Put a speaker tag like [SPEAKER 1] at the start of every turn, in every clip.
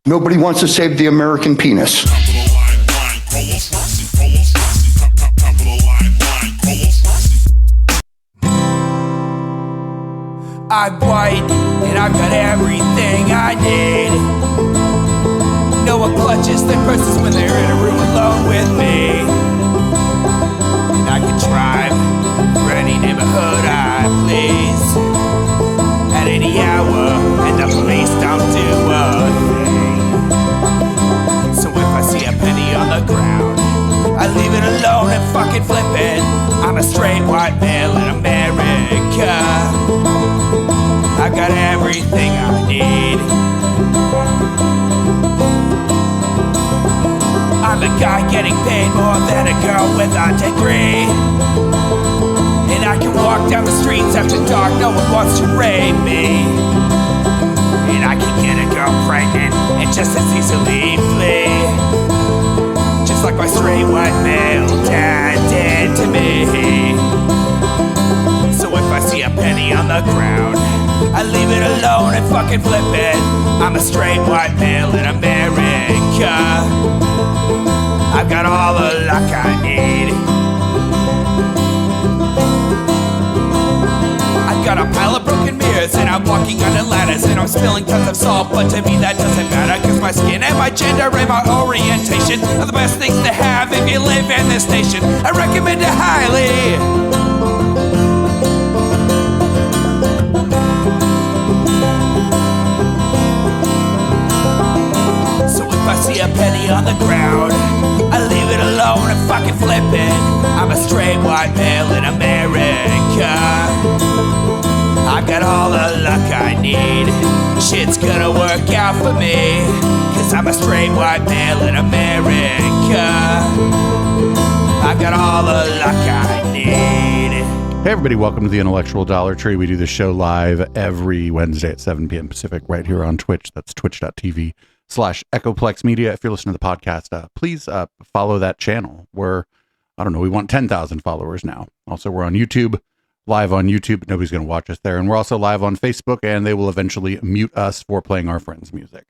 [SPEAKER 1] Nobody wants to save the American penis.
[SPEAKER 2] I'm white, and I've got everything I need. No one clutches their purses when they're in a room alone with me. And I can drive for any neighborhood I please at any hour, and the police don't do a thing. So if I see a penny on the ground, I leave it alone and fucking flip it. I'm a straight white male in America. I've got everything I need. I'm a guy getting paid more than a girl with a degree. And I can walk down the streets after dark, no one wants to rape me. And I can get a girl pregnant and just as easily flee. Just like my straight white male dad did to me. So if I see a penny on the ground, I leave it alone and fucking flip it. I'm a straight white male in America. I've got all the luck I need. I've got a pile of broken mirrors and I'm walking under ladders and I'm spilling tons of salt, but to me that doesn't matter, cause my skin and my gender and my orientation are the best things to have if you live in this nation. I recommend it highly. I see a penny on the ground, I leave it alone and fucking flip it. I'm a straight white male in America. I've got all the luck I need. Shit's gonna work out for me, cause I'm a straight white male in America. I've got all the luck I need.
[SPEAKER 3] Hey everybody, welcome to the Intellectual Dollar Tree. We do this show live every Wednesday at 7 p.m. Pacific right here on Twitch. That's twitch.tv/Echoplex Media. If you're listening to the podcast, please follow that channel. We want 10,000 followers now. Also, we're on YouTube, live on YouTube. Nobody's going to watch us there. And we're also live on Facebook, and they will eventually mute us for playing our friends' music.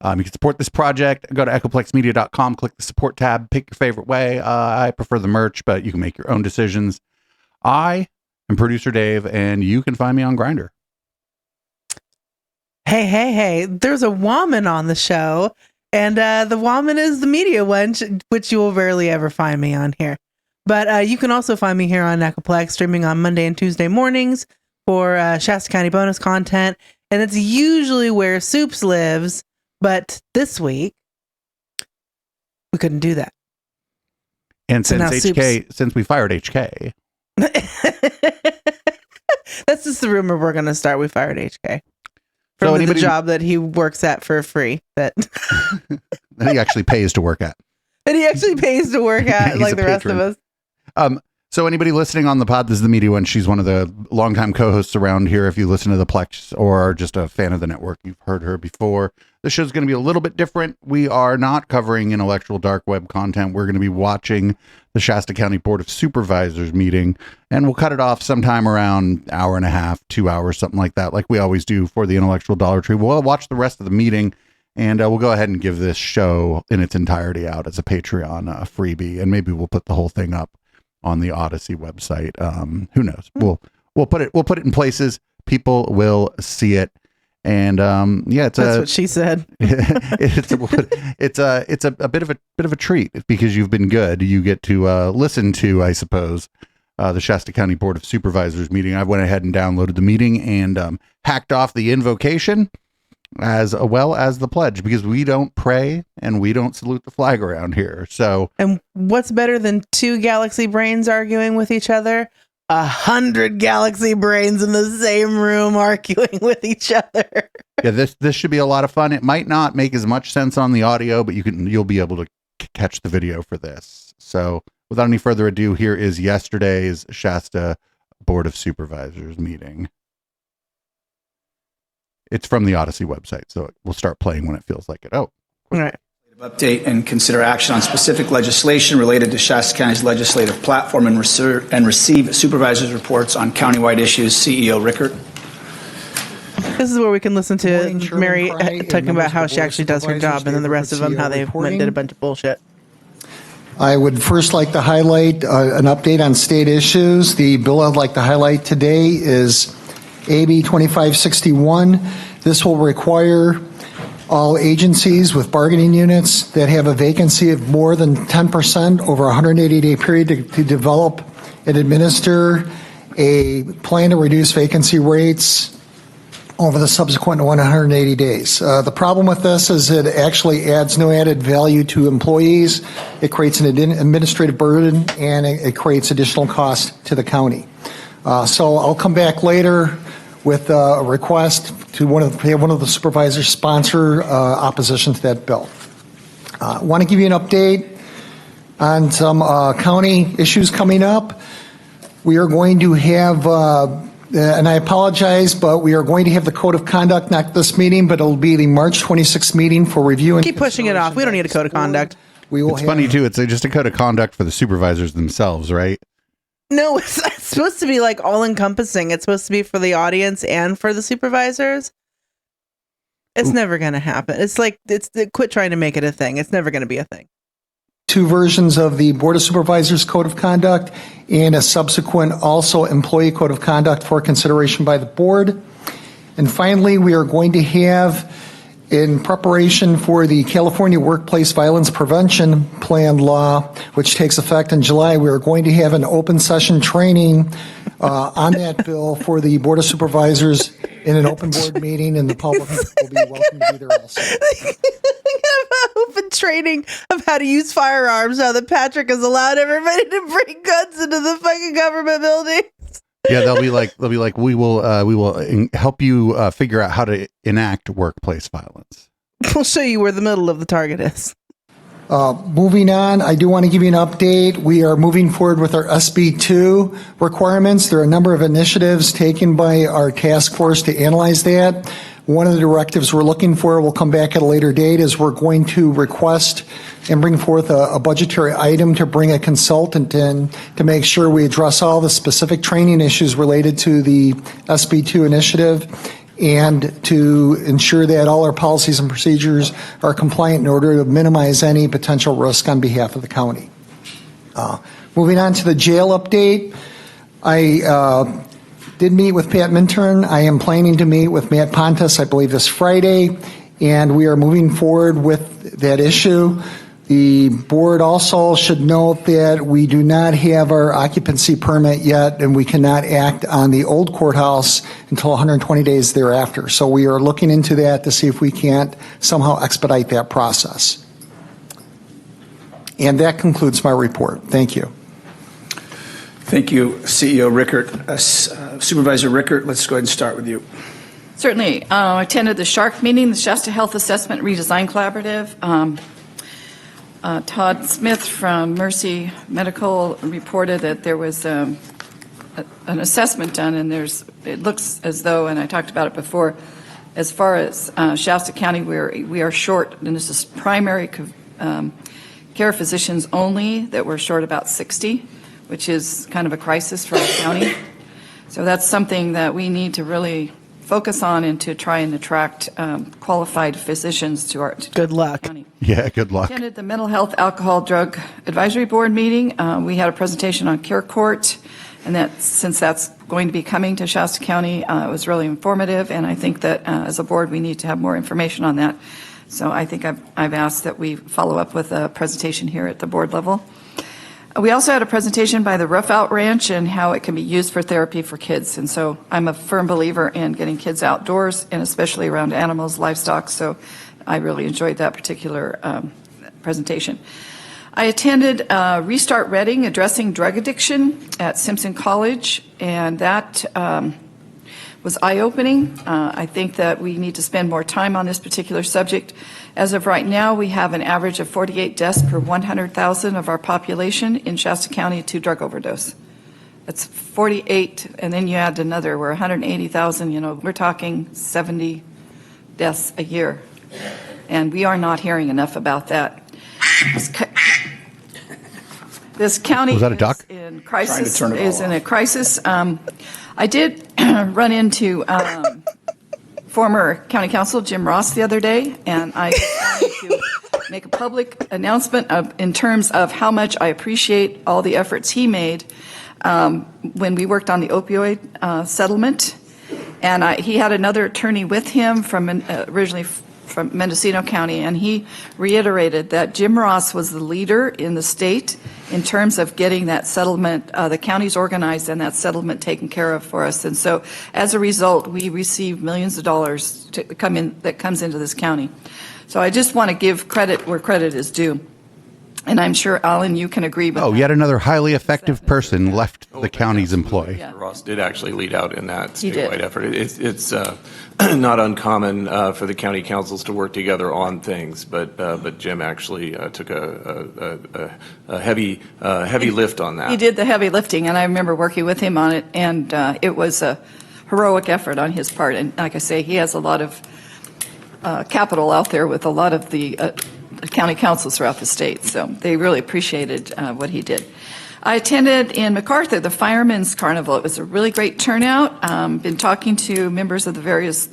[SPEAKER 3] You can support this project. Go to echoplexmedia.com, click the support tab, pick your favorite way. I prefer the merch, but you can make your own decisions. I am producer Dave, and you can find me on Grindr.
[SPEAKER 4] Hey, there's a woman on the show, and the woman is the media one, which you will rarely ever find me on here. But you can also find me here on Echoplex, streaming on Monday and Tuesday mornings for Shasta County bonus content, and it's usually where Soups lives, but this week, we couldn't do that.
[SPEAKER 3] And since we fired HK...
[SPEAKER 4] That's just the rumor we're going to start. We fired HK. From the job that he works at for free. That
[SPEAKER 3] he actually pays to work at.
[SPEAKER 4] That he actually pays to work at, like the rest of us.
[SPEAKER 3] So anybody listening on the pod, this is the media one. She's one of the longtime co-hosts around here. If you listen to the Plex or are just a fan of the network, you've heard her before. The show's going to be a little bit different. We are not covering intellectual dark web content. We're going to be watching the Shasta County Board of Supervisors meeting, and we'll cut it off sometime around hour and a half, 2 hours, something like that, like we always do for the Intellectual Dollar Tree. We'll watch the rest of the meeting, and we'll go ahead and give this show in its entirety out as a Patreon freebie, and maybe we'll put the whole thing up on the Odyssey website. Who knows? We'll put it in places. People will see it. And that's
[SPEAKER 4] what she said.
[SPEAKER 3] it's a bit of a treat because you've been good. You get to listen to, I suppose, the Shasta County Board of Supervisors meeting. I went ahead and downloaded the meeting and hacked off the invocation as well as the pledge, because we don't pray and we don't salute the flag around here. So,
[SPEAKER 4] and what's better than two galaxy brains arguing with each other? 100 galaxy brains in the same room arguing with each other.
[SPEAKER 3] Yeah, this should be a lot of fun. It might not make as much sense on the audio, but you'll be able to catch the video for this. So, without any further ado, here is yesterday's Shasta Board of Supervisors meeting. It's from the Odyssey website, so it will start playing when it feels like it. Oh,
[SPEAKER 4] all right.
[SPEAKER 5] Update and consider action on specific legislation related to Shasta County's legislative platform and receive supervisors' reports on countywide issues. CEO Rickert.
[SPEAKER 4] This is where we can listen to
[SPEAKER 6] Morning, Chairman
[SPEAKER 4] Mary
[SPEAKER 6] Cry and
[SPEAKER 4] talking about
[SPEAKER 6] members
[SPEAKER 4] how
[SPEAKER 6] of the
[SPEAKER 4] she
[SPEAKER 6] Board of
[SPEAKER 4] actually does her
[SPEAKER 6] Supervisors.
[SPEAKER 4] job, and then the rest of them how they went and did a bunch of bullshit.
[SPEAKER 6] I would first like to highlight an update on state issues. The bill I'd like to highlight today is AB 2561. This will require all agencies with bargaining units that have a vacancy of more than 10% over a 180-day period to develop and administer a plan to reduce vacancy rates over the subsequent 180 days. The problem with this is it actually adds no added value to employees. It creates an administrative burden, and it creates additional cost to the county. So I'll come back later with a request to one of the supervisors sponsor opposition to that bill. I want to give you an update on some county issues coming up. We are going to have, and I apologize, but we are going to have the code of conduct, not this meeting, but it'll be the March 26th meeting for review. And
[SPEAKER 4] Keep pushing it off. We don't need a code of conduct.
[SPEAKER 6] We will
[SPEAKER 3] It's funny too. It's just a code of conduct for the supervisors themselves, right?
[SPEAKER 4] No, it's supposed to be like all encompassing. It's supposed to be for the audience and for the supervisors. It's never going to happen. It's like, quit trying to make it a thing. It's never going to be a thing.
[SPEAKER 6] 2 versions of the Board of Supervisors Code of Conduct and a subsequent also employee code of conduct for consideration by the board. And finally, we are going to have, in preparation for the California Workplace Violence Prevention Plan law, which takes effect in July, we are going to have an open session training on that bill for the Board of Supervisors in an open board meeting, and the public will be welcome to be there also.
[SPEAKER 4] Open training of how to use firearms now that Patrick has allowed everybody to bring guns into the fucking government building.
[SPEAKER 3] Yeah, they'll be like, we will help you figure out how to enact workplace violence.
[SPEAKER 4] We'll show you where the middle of the target is.
[SPEAKER 6] Moving on, I do want to give you an update. We are moving forward with our SB2 requirements. There are a number of initiatives taken by our task force to analyze that. One of the directives we're looking for, we'll come back at a later date, is we're going to request and bring forth a budgetary item to bring a consultant in to make sure we address all the specific training issues related to the SB2 initiative, and to ensure that all our policies and procedures are compliant in order to minimize any potential risk on behalf of the county. Moving on to the jail update, I did meet with Pat Minturn. I am planning to meet with Matt Pontus, I believe, this Friday, and we are moving forward with that issue. The board also should note that we do not have our occupancy permit yet, and we cannot act on the old courthouse until 120 days thereafter. So we are looking into that to see if we can't somehow expedite that process. And that concludes my report. Thank you.
[SPEAKER 5] Thank you, CEO Rickert. Supervisor Rickert, let's go ahead and start with you.
[SPEAKER 7] Certainly. I attended the SHARC meeting, the Shasta Health Assessment Redesign Collaborative. Todd Smith from Mercy Medical reported that there was an assessment done, and it looks as though, and I talked about it before, as far as Shasta County, we are short, and this is primary care physicians only, that we're short about 60, which is kind of a crisis for our county. So that's something that we need to really focus on, and to try and attract qualified physicians to our
[SPEAKER 4] Good luck.
[SPEAKER 7] county.
[SPEAKER 3] Yeah, good luck.
[SPEAKER 7] Attended the Mental Health Alcohol Drug Advisory Board meeting. We had a presentation on Care Court, and that, since that's going to be coming to Shasta County, it was really informative, and I think that as a board we need to have more information on that. So I think I've asked that we follow up with a presentation here at the board level. We also had a presentation by the Rough Out Ranch and how it can be used for therapy for kids. And so I'm a firm believer in getting kids outdoors, and especially around animals, livestock. So I really enjoyed that particular presentation. I attended Restart Reading, Addressing Drug Addiction at Simpson College, and that was eye-opening. I think that we need to spend more time on this particular subject. As of right now, we have an average of 48 deaths per 100,000 of our population in Shasta County to drug overdose. That's 48, and then you add another, we're 180,000, we're talking 70 deaths a year. And we are not hearing enough about that. This county
[SPEAKER 3] Was that a duck?
[SPEAKER 7] is in crisis.
[SPEAKER 5] Trying to turn it all
[SPEAKER 7] I did run into former county council Jim Ross the other day, and I just wanted to make a public announcement in terms of how much I appreciate all the efforts he made when we worked on the opioid settlement. And he had another attorney with him from originally from Mendocino County, and he reiterated that Jim Ross was the leader in the state in terms of getting that settlement, the counties organized and that settlement taken care of for us. And so as a result, we received millions of dollars that comes into this county. So I just want to give credit where credit is due. And I'm sure, Alan, you can agree with that.
[SPEAKER 3] Yet another highly effective person left the county's employ.
[SPEAKER 7] Yeah.
[SPEAKER 8] Ross did actually lead out in that
[SPEAKER 7] He did.
[SPEAKER 8] statewide effort. It's not uncommon for the county councils to work together on things, but Jim actually took a heavy lift on that.
[SPEAKER 7] He did the heavy lifting, and I remember working with him on it, and it was a heroic effort on his part. And like I say, he has a lot of capital out there with a lot of the county councils throughout the state, so they really appreciated what he did. I attended in MacArthur the Firemen's Carnival. It was a really great turnout. Been talking to members of the various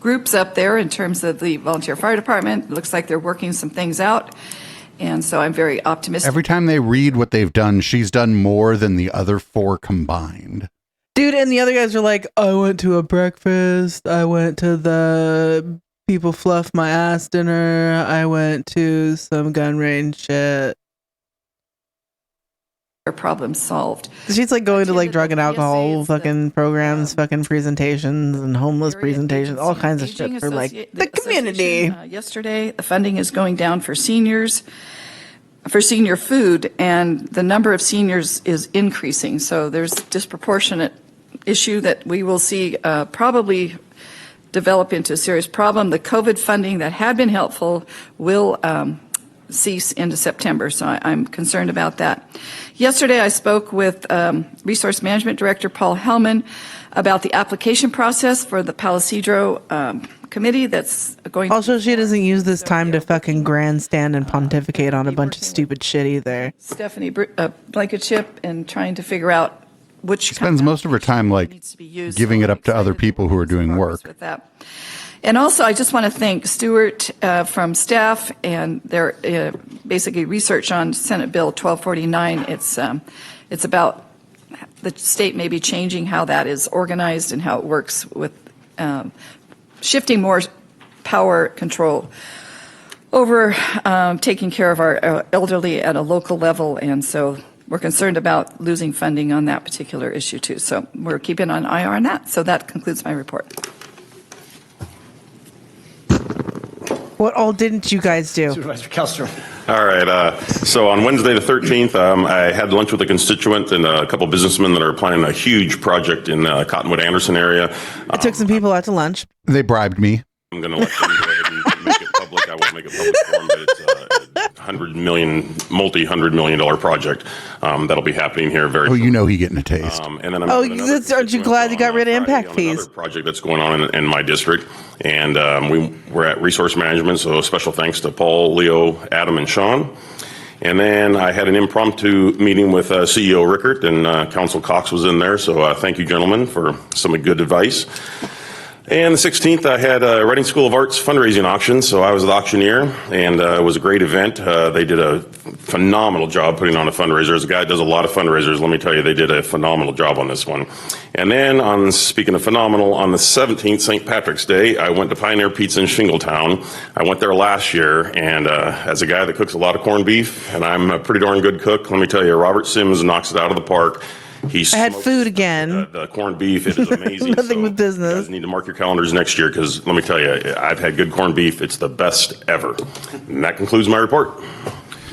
[SPEAKER 7] groups up there in terms of the volunteer fire department. It looks like they're working some things out, and so I'm very optimistic.
[SPEAKER 3] Every time they read what they've done, she's done more than the other four combined.
[SPEAKER 4] Dude, and the other guys are like, I went to a breakfast. I went to the people fluff my ass dinner. I went to some gun range shit.
[SPEAKER 7] Problem solved.
[SPEAKER 4] She's like going to like drug and
[SPEAKER 7] Attended the
[SPEAKER 4] alcohol
[SPEAKER 7] PSA's,
[SPEAKER 4] fucking programs, fucking presentations and homeless
[SPEAKER 7] Area
[SPEAKER 4] presentations, all
[SPEAKER 7] Agency
[SPEAKER 4] kinds of
[SPEAKER 7] Aging
[SPEAKER 4] shit for like
[SPEAKER 7] Associ-
[SPEAKER 4] the community.
[SPEAKER 7] Association, yesterday, the funding is going down for seniors, for senior food, and the number of seniors is increasing. So there's a disproportionate issue that we will see probably develop into a serious problem. The COVID funding that had been helpful will cease into September, so I'm concerned about that. Yesterday, I spoke with Resource Management Director Paul Hellman about the application process for the Palisadro committee that's going
[SPEAKER 4] Also, she doesn't use this time to fucking grandstand and pontificate on a bunch of stupid shit either.
[SPEAKER 7] Stephanie Blankenship and trying to figure out which
[SPEAKER 3] Spends most of her time like
[SPEAKER 7] needs to be used.
[SPEAKER 3] giving
[SPEAKER 7] So
[SPEAKER 3] it
[SPEAKER 7] I'm
[SPEAKER 3] up to other
[SPEAKER 7] excited
[SPEAKER 3] people who are
[SPEAKER 7] to see
[SPEAKER 3] doing
[SPEAKER 7] progress
[SPEAKER 3] work.
[SPEAKER 7] with that. And also, I just want to thank Stuart from staff and their basically research on Senate Bill 1249. It's about the state maybe changing how that is organized and how it works with shifting more power control over taking care of our elderly at a local level. And so we're concerned about losing funding on that particular issue too. So we're keeping an eye on that. So that concludes my report.
[SPEAKER 4] What all didn't you guys do?
[SPEAKER 5] Supervisor Kelstra.
[SPEAKER 9] All right. So on Wednesday the 13th, I had lunch with a constituent and a couple businessmen that are planning a huge project in Cottonwood Anderson area.
[SPEAKER 4] I took some people out to lunch.
[SPEAKER 3] They bribed me.
[SPEAKER 9] I'm going to let them go ahead and make it public. I won't make it public for them, but it's a multi-$100 million project that'll be happening here very soon.
[SPEAKER 3] You know he getting a taste.
[SPEAKER 9] And then I'm
[SPEAKER 4] Oh,
[SPEAKER 9] with another
[SPEAKER 4] aren't you glad you got rid of
[SPEAKER 9] Friday
[SPEAKER 4] impact
[SPEAKER 9] on
[SPEAKER 4] fees?
[SPEAKER 9] Another project that's going on in my district, and we're at Resource Management, so special thanks to Paul, Leo, Adam, and Sean. And then I had an impromptu meeting with CEO Rickert, and Council Cox was in there, so thank you, gentlemen, for some good advice. And the 16th, I had a Reading School of Arts fundraising auction, so I was the auctioneer, and it was a great event. They did a phenomenal job putting on a fundraiser. As a guy that does a lot of fundraisers, let me tell you, they did a phenomenal job on this one. And then, speaking of phenomenal, on the 17th, St. Patrick's Day, I went to Pioneer Pizza in Shingletown. I went there last year, and as a guy that cooks a lot of corned beef, and I'm a pretty darn good cook, let me tell you, Robert Sims knocks it out of the park. I
[SPEAKER 4] had food again.
[SPEAKER 9] The corned beef, it is amazing.
[SPEAKER 4] Nothing with business.
[SPEAKER 9] You guys need to mark your calendars next year because let me tell you, I've had good corned beef. It's the best ever. And that concludes my report.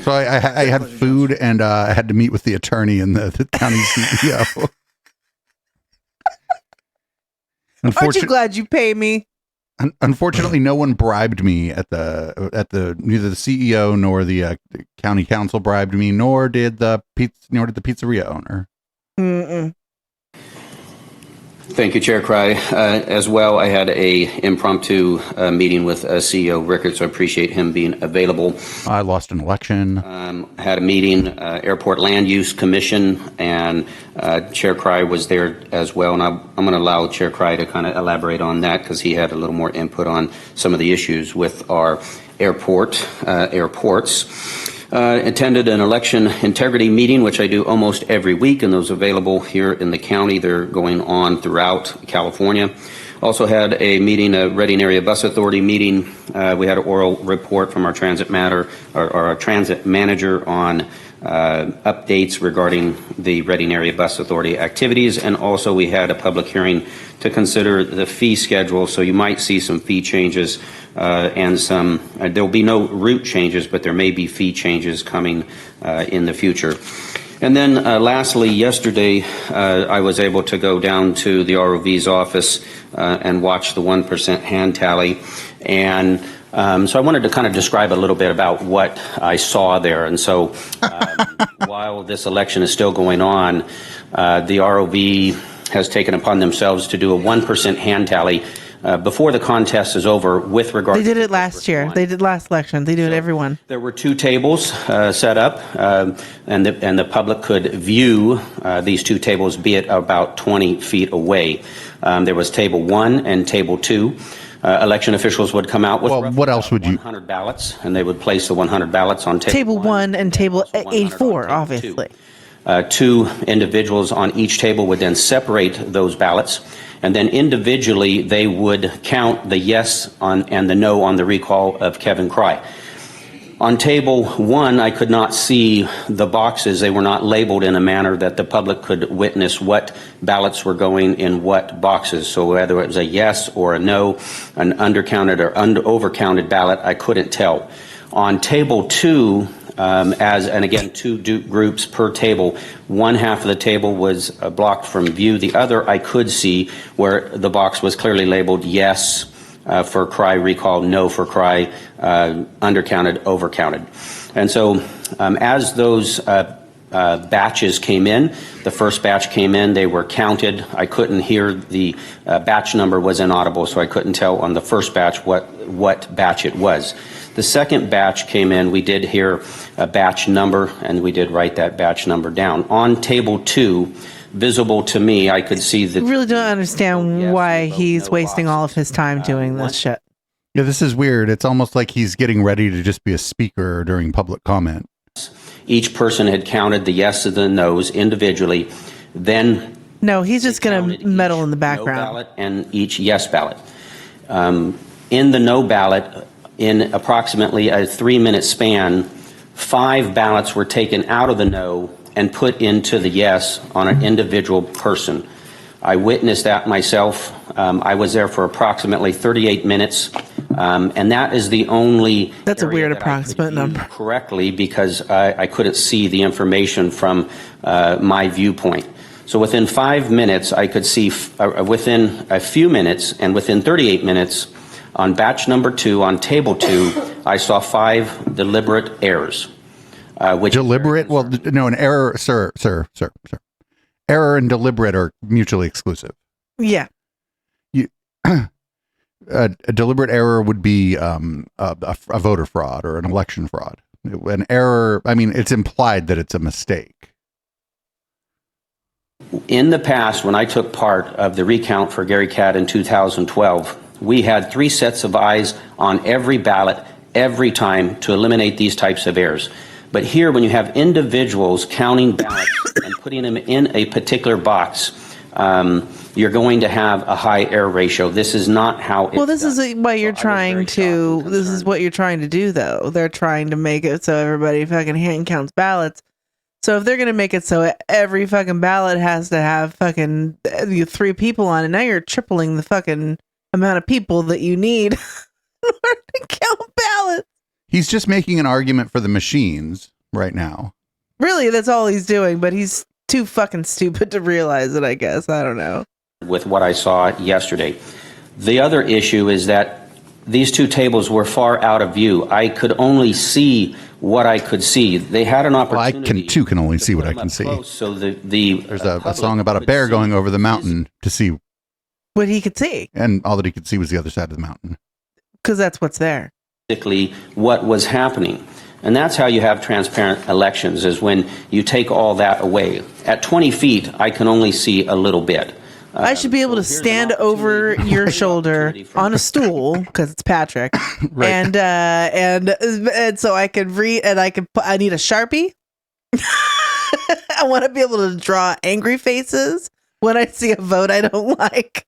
[SPEAKER 3] So I had food and I had to meet with the attorney and the county CEO.
[SPEAKER 4] Aren't you glad you pay me?
[SPEAKER 3] Unfortunately, no one bribed me at the neither the CEO nor the county council bribed me, nor did the pizzeria owner.
[SPEAKER 4] Mm-mm.
[SPEAKER 10] Thank you, Chair Cry. As well, I had a impromptu meeting with CEO Rickert, so I appreciate him being available.
[SPEAKER 3] I lost an election.
[SPEAKER 10] Had a meeting, Airport Land Use Commission, and Chair Cry was there as well. And I'm going to allow Chair Cry to kind of elaborate on that because he had a little more input on some of the issues with our airports. Attended an election integrity meeting, which I do almost every week, and those available here in the county. They're going on throughout California. Also had a meeting, a Reading Area Bus Authority meeting. We had an oral report from our transit transit manager on updates regarding the Reading Area Bus Authority activities, and also we had a public hearing to consider the fee schedule. So you might see some fee changes and some. There will be no route changes, but there may be fee changes coming in the future. And then lastly, yesterday I was able to go down to the ROV's office and watch the 1% hand tally, and so I wanted to kind of describe a little bit about what I saw there. And so while this election is still going on, the ROV has taken upon themselves to do a 1% hand tally before the contest is over with regard.
[SPEAKER 4] They did it last year. They did last election. They do it every one.
[SPEAKER 10] There were 2 tables set up, and the public could view these 2 tables, be it about 20 feet away. There was table 1 and table 2. Election officials would come out with
[SPEAKER 3] what else would
[SPEAKER 10] 100 ballots, and they would place the 100 ballots on
[SPEAKER 4] table 1 and table 84, obviously.
[SPEAKER 10] 2 individuals on each table would then separate those ballots, and then individually they would count the yes on and the no on the recall of Kevin Cry. On table 1, I could not see the boxes. They were not labeled in a manner that the public could witness what ballots were going in what boxes. So whether it was a yes or a no, an undercounted or overcounted ballot, I couldn't tell. On table 2, and again, 2 groups per table, one half of the table was blocked from view. The other I could see where the box was clearly labeled yes for Cry recall, no for Cry undercounted, overcounted. And so as those batches came in, the first batch came in, they were counted. I couldn't hear the batch number was inaudible, so I couldn't tell on the first batch what batch it was. The second batch came in, we did hear a batch number, and we did write that batch number down. On table 2, visible to me, I could see that.
[SPEAKER 4] I really don't understand why he's wasting all of his time doing this shit.
[SPEAKER 3] Yeah, this is weird. It's almost like he's getting ready to just be a speaker during public comment.
[SPEAKER 10] Each person had counted the yes and the no's individually. Then
[SPEAKER 4] no, he's just going to meddle in the background.
[SPEAKER 10] No ballot and each yes ballot. In the no ballot, in approximately a 3-minute span, 5 ballots were taken out of the no and put into the yes on an individual person. I witnessed that myself. I was there for approximately 38 minutes, and that is the only.
[SPEAKER 4] That's a weird approximate number.
[SPEAKER 10] Correctly, because I couldn't see the information from my viewpoint. So within 5 minutes, I could see within a few minutes, and within 38 minutes, on batch number 2, on table 2, I saw 5 deliberate errors.
[SPEAKER 3] Deliberate? Well, no, an error, sir. Error and deliberate are mutually exclusive.
[SPEAKER 4] Yeah.
[SPEAKER 3] A deliberate error would be a voter fraud or an election fraud. An error, I mean, it's implied that it's a mistake.
[SPEAKER 10] In the past, when I took part of the recount for Gary Catt in 2012, we had 3 sets of eyes on every ballot every time to eliminate these types of errors. But here, when you have individuals counting ballots and putting them in a particular box, you're going to have a high error ratio. This is not how it's
[SPEAKER 4] this
[SPEAKER 10] done.
[SPEAKER 4] is what you're trying to. This is what you're trying to do, though. They're trying to make it so everybody fucking hand counts ballots. So if they're gonna make it so every fucking ballot has to have fucking 3 people on it, now you're tripling the fucking amount of people that you need in order to count ballots.
[SPEAKER 3] He's just making an argument for the machines right now.
[SPEAKER 4] Really, that's all he's doing, but he's too fucking stupid to realize it, I guess. I don't know.
[SPEAKER 10] With what I saw yesterday. The other issue is that these 2 tables were far out of view. I could only see what I could see. They had an opportunity.
[SPEAKER 3] Well, I can only see what I can see.
[SPEAKER 10] So
[SPEAKER 3] there's a song about a bear going over the mountain to see
[SPEAKER 4] What he could see,
[SPEAKER 3] And all that he could see was the other side of the mountain.
[SPEAKER 4] because that's what's there.
[SPEAKER 10] What was happening. And that's how you have transparent elections, is when you take all that away. At 20 feet, I can only see a little bit.
[SPEAKER 4] I should be able to stand over your shoulder on a stool because it's Patrick,
[SPEAKER 3] Right.
[SPEAKER 4] and so I could read, and I need a Sharpie. I want to be able to draw angry faces when I see a vote I don't like.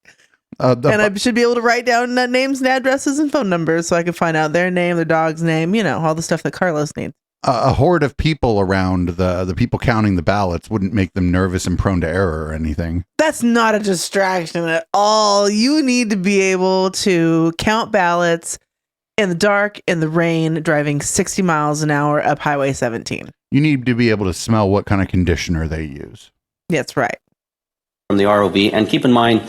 [SPEAKER 4] And I should be able to write down names and addresses and phone numbers so I can find out their name, their dog's name, all the stuff that Carlos needs.
[SPEAKER 3] A horde of people around the people counting the ballots wouldn't make them nervous and prone to error or anything.
[SPEAKER 4] That's not a distraction at all. You need to be able to count ballots in the dark, in the rain, driving 60 miles an hour up Highway 17.
[SPEAKER 3] You need to be able to smell what kind of conditioner they use.
[SPEAKER 4] That's right.
[SPEAKER 10] From the ROV, and keep in mind,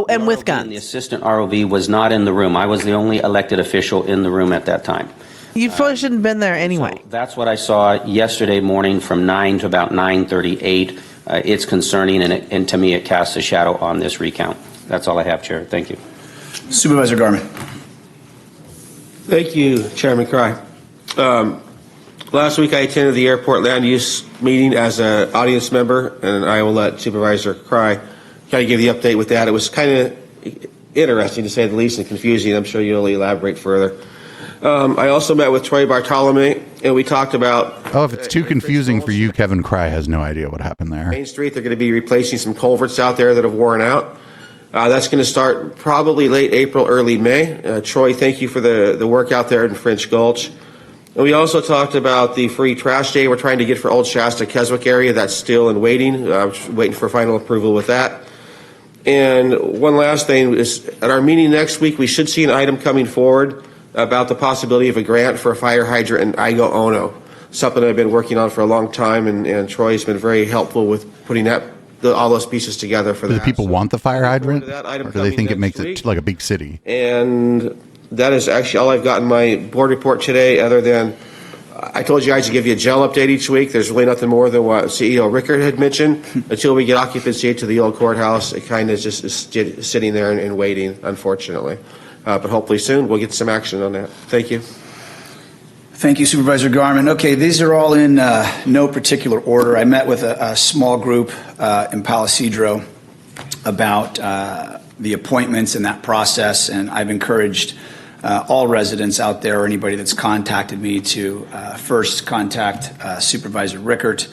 [SPEAKER 4] and with
[SPEAKER 10] ROV
[SPEAKER 4] guns.
[SPEAKER 10] and the assistant ROV was not in the room. I was the only elected official in the room at that time.
[SPEAKER 4] You probably shouldn't have been there anyway.
[SPEAKER 10] So that's what I saw yesterday morning from 9 to about 9:38. It's concerning, and to me, it casts a shadow on this recount. That's all I have, Chair. Thank you.
[SPEAKER 5] Supervisor Garmin.
[SPEAKER 11] Thank you, Chairman Cry. Last week I attended the airport land use meeting as an audience member, and I will let Supervisor Cry kind of give the update with that. It was kind of interesting, to say the least, and confusing. I'm sure you'll elaborate further. I also met with Troy Bartolome, and we talked about...
[SPEAKER 3] Oh, if it's too confusing for you, Kevin Cry has no idea what happened there.
[SPEAKER 11] Main Street, they're going to be replacing some culverts out there that have worn out. That's going to start probably late April, early May. Troy, thank you for the work out there in French Gulch. And we also talked about the free trash day we're trying to get for Old Shasta, Keswick area. That's still in waiting. Waiting for final approval with that. And one last thing is, at our meeting next week, we should see an item coming forward about the possibility of a grant for a fire hydrant in Igo Ono, something I've been working on for a long time, and Troy's been very helpful with putting all those pieces together for
[SPEAKER 3] Do
[SPEAKER 11] that.
[SPEAKER 3] the people want the fire hydrant?
[SPEAKER 11] that item
[SPEAKER 3] Or do they
[SPEAKER 11] coming
[SPEAKER 3] think it
[SPEAKER 11] next
[SPEAKER 3] makes
[SPEAKER 11] week.
[SPEAKER 3] it like a big city?
[SPEAKER 11] And that is actually all I've got in my board report today, other than I told you guys to give you a jail update each week. There's really nothing more than what CEO Rickard had mentioned. Until we get occupancy to the old courthouse, it kind of just is sitting there and waiting, unfortunately. But hopefully soon we'll get some action on that. Thank you.
[SPEAKER 5] Thank you, Supervisor Garmin. Okay, these are all in no particular order. I met with a small group in Palo Cedro about the appointments in that process, and I've encouraged all residents out there, or anybody that's contacted me, to first contact Supervisor Rickert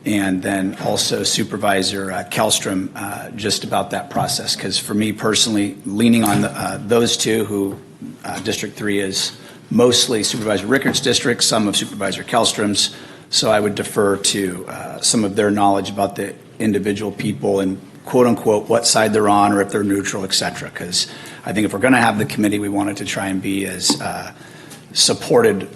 [SPEAKER 5] and then also Supervisor Kellstrom just about that process. Because for me personally, leaning on those two, who District 3 is mostly Supervisor Rickert's district, some of Supervisor Kellstrom's, so I would defer to some of their knowledge about the individual people and quote unquote what side they're on, or if they're neutral, et cetera. Because I think if we're going to have the committee, we want it to try and be as supported